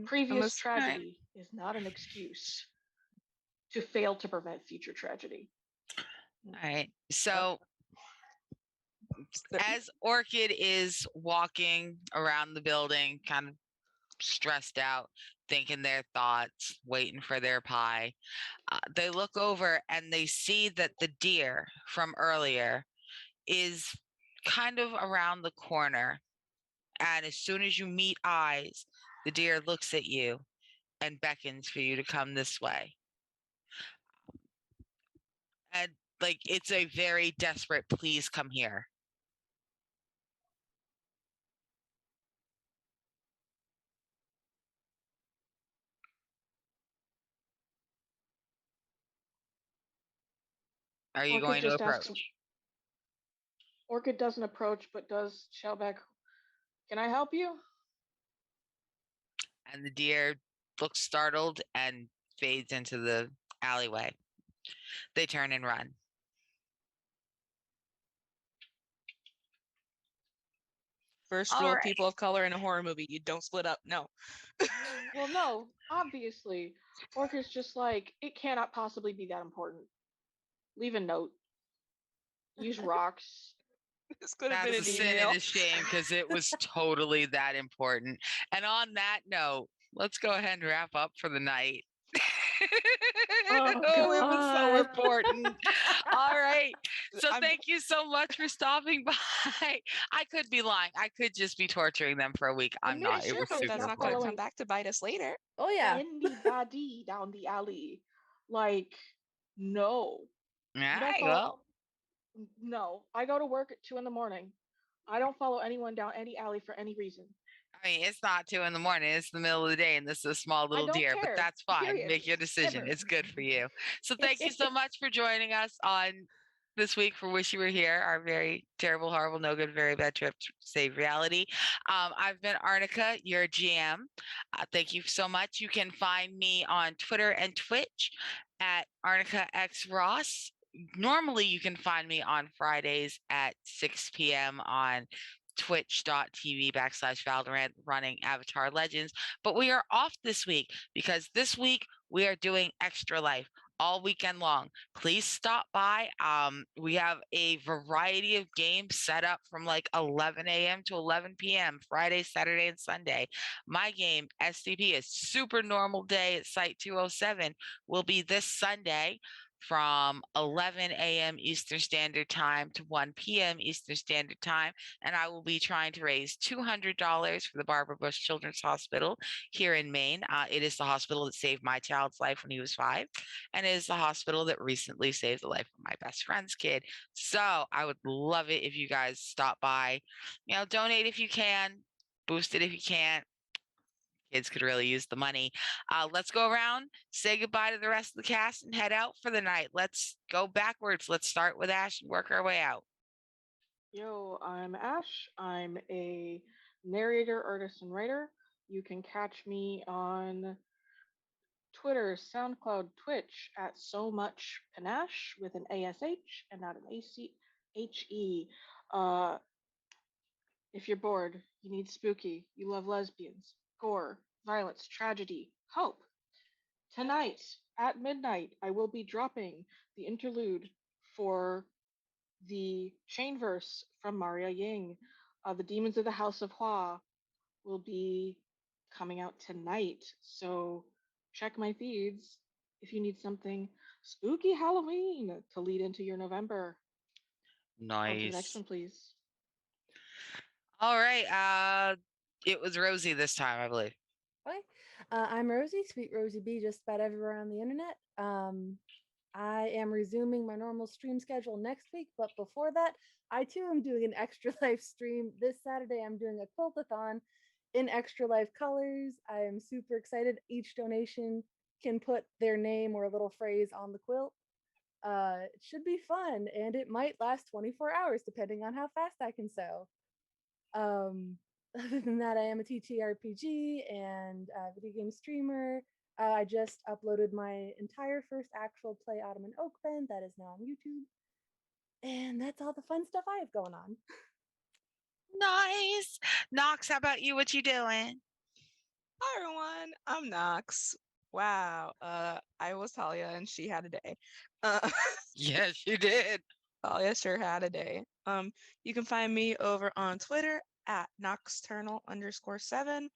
Previous tragedy is not an excuse to fail to prevent future tragedy. All right. So as Orchid is walking around the building, kind of stressed out, thinking their thoughts, waiting for their pie, they look over and they see that the deer from earlier is kind of around the corner. And as soon as you meet eyes, the deer looks at you and beckons for you to come this way. And like it's a very desperate, please come here. Are you going to approach? Orchid doesn't approach, but does shout back, can I help you? And the deer looks startled and fades into the alleyway. They turn and run. First rule, people of color in a horror movie, you don't split up. No. Well, no, obviously. Orchid's just like, it cannot possibly be that important. Leave a note. Use rocks. This could have been an sin email. and a shame because it was totally that important. And on that note, let's go ahead and wrap up for the night. Oh, it was so important. All right. So thank you so much for stopping by. I could be lying. I could just be torturing them for a week. I'm not. It was super that's not going to come back to bite us later. Oh yeah. Anybody down the alley. Like, no. All right, well. No. I go to work at 2 a.m. I don't follow anyone down any alley for any reason. I mean, it's not 2 a.m. It's the middle of the day, and this is a small little deer, but that's fine. Period. Make your decision. It's good for you. So thank you so much for joining us on this week for Wish You Were Here, our very terrible, horrible, no good, very bad trip to save reality. I've been Arnica, your GM. Thank you so much. You can find me on Twitter and Twitch at Arnica X Ross. Normally, you can find me on Fridays at 6 p.m. on twitch.tv/Valorant running Avatar Legends. But we are off this week because this week we are doing Extra Life all weekend long. Please stop by. We have a variety of games set up from like 11 a.m. to 11 p.m. Friday, Saturday, and Sunday. My game, SCP, a super normal day at Site 207, will be this Sunday from 11 a.m. Eastern Standard Time to 1 p.m. Eastern Standard Time. And I will be trying to raise $200 for the Barbara Bush Children's Hospital here in Maine. It is the hospital that saved my child's life when he was 5. And it is the hospital that recently saved the life of my best friend's kid. So I would love it if you guys stop by, donate if you can, boost it if you can't. Kids could really use the money. Let's go around, say goodbye to the rest of the cast, and head out for the night. Let's go backwards. Let's start with Ash and work our way out. Yo, I'm Ash. I'm a narrator, artist, and writer. You can catch me on Twitter, SoundCloud, Twitch at so much panache with an ASH and not an ACHE. Uh, if you're bored, you need spooky, you love lesbians, gore, violence, tragedy, hope. Tonight at midnight, I will be dropping the interlude for the chain verse from Maria Ying. The Demons of the House of Hua will be coming out tonight. So check my feeds if you need something spooky Halloween to lead into your November. On to the next Nice. one, please. All right. It was Rosie this time, I believe. Okay. I'm Rosie, SweetRosieBee, just about everywhere on the internet. I am resuming my normal stream schedule next week, but before that, I too am doing an Extra Life stream. This Saturday, I'm doing a quiltathon in Extra Life colors. I am super excited. Each donation can put their name or a little phrase on the quilt. It should be fun, and it might last 24 hours depending on how fast I can sew. Other than that, I am a TTRPG and a video game streamer. I just uploaded my entire first actual play Ottoman Oak Bend that is now on YouTube. And that's all the fun stuff I have going on. Nice. Knox, how about you? What you doing? Hi everyone, I'm Knox. Wow, I was Talia and she had a day. Yes, you did. Talia sure had a day. You can find me over on Twitter at Nocturnal_7.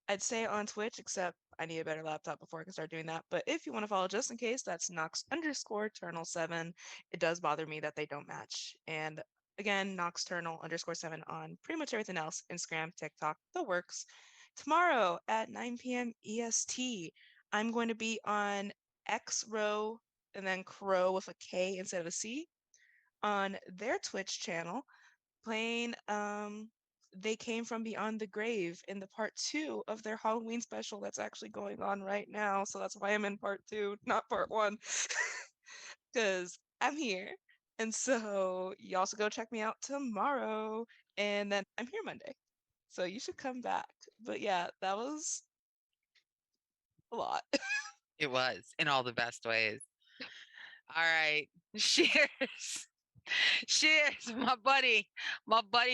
I'd say on Twitch, except I need a better laptop before I can start doing that. But if you want to follow just in case, that's Nox_Turnal7. It does bother me that they don't match. And again, Noxturnal_7 on pretty much everything else, Instagram, TikTok, the works. Tomorrow at 9 p.m. EST, I'm going to be on X Row and then Crow with a K instead of a C on their Twitch channel playing They Came From Beyond the Grave in the part 2 of their Halloween special that's actually going on right now. So that's why I'm in part 2, not part 1. Because I'm here. And so you also go check me out tomorrow. And then I'm here Monday. So you should come back. But yeah, that was a lot. It was in all the best ways. All right. Cheers. Cheers, my buddy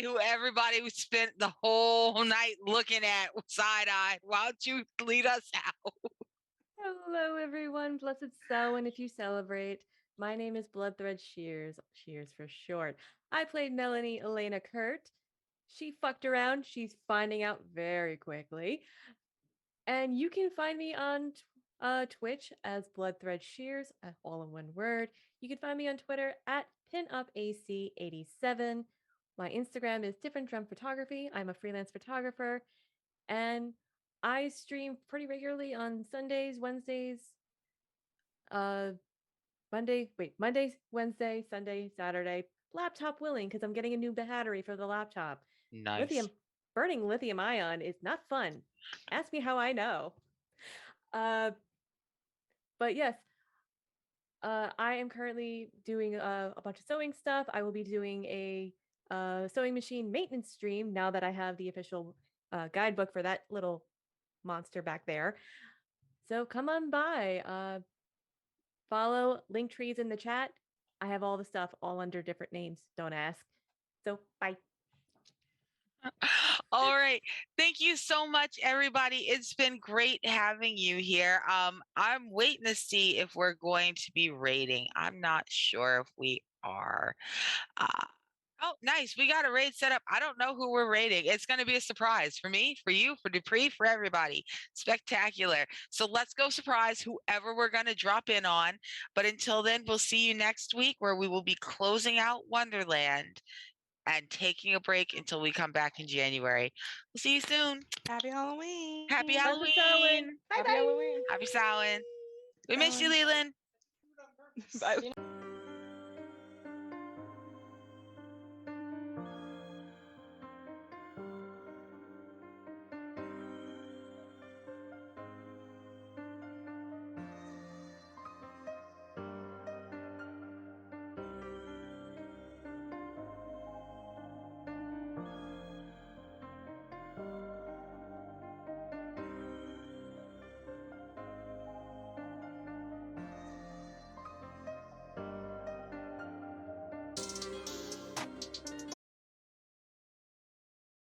who everybody spent the whole night looking at side-eye. Why don't you lead us out? Hello, everyone. Blessed Samhain if you celebrate. My name is Bloodthread Shears, Shears for short. I played Melanie Elena Kurt. She fucked around. She's finding out very quickly. And you can find me on Twitch as Bloodthread Shears, all in one word. You can find me on Twitter at pinupac87. My Instagram is Different Drum Photography. I'm a freelance photographer. And I stream pretty regularly on Sundays, Wednesdays, Monday, Wednesday, Sunday, Saturday, laptop willing, because I'm getting a new battery for the laptop. Nice. Burning lithium ion is not fun. Ask me how I know. But yes, I am currently doing a bunch of sewing stuff. I will be doing a sewing machine maintenance stream now that I have the official guidebook for that little monster back there. So come on by. Follow link trees in the chat. I have all the stuff all under different names. Don't ask. So bye. All right. Thank you so much, everybody. It's been great having you here. I'm waiting to see if we're going to be rating. I'm not sure if we are. Oh, nice. We got a raid set up. I don't know who we're rating. It's going to be a surprise for me, for you, for Dupree, for everybody. Spectacular. So let's go surprise whoever we're going to drop in on. But until then, we'll see you next week where we will be closing out Wonderland and taking a break until we come back in January. We'll see you soon. Happy Halloween. Happy Blessed Halloween. Samhain. Bye Happy bye. Halloween. Happy Samhain. We miss you, Samhain. Leland. Bye.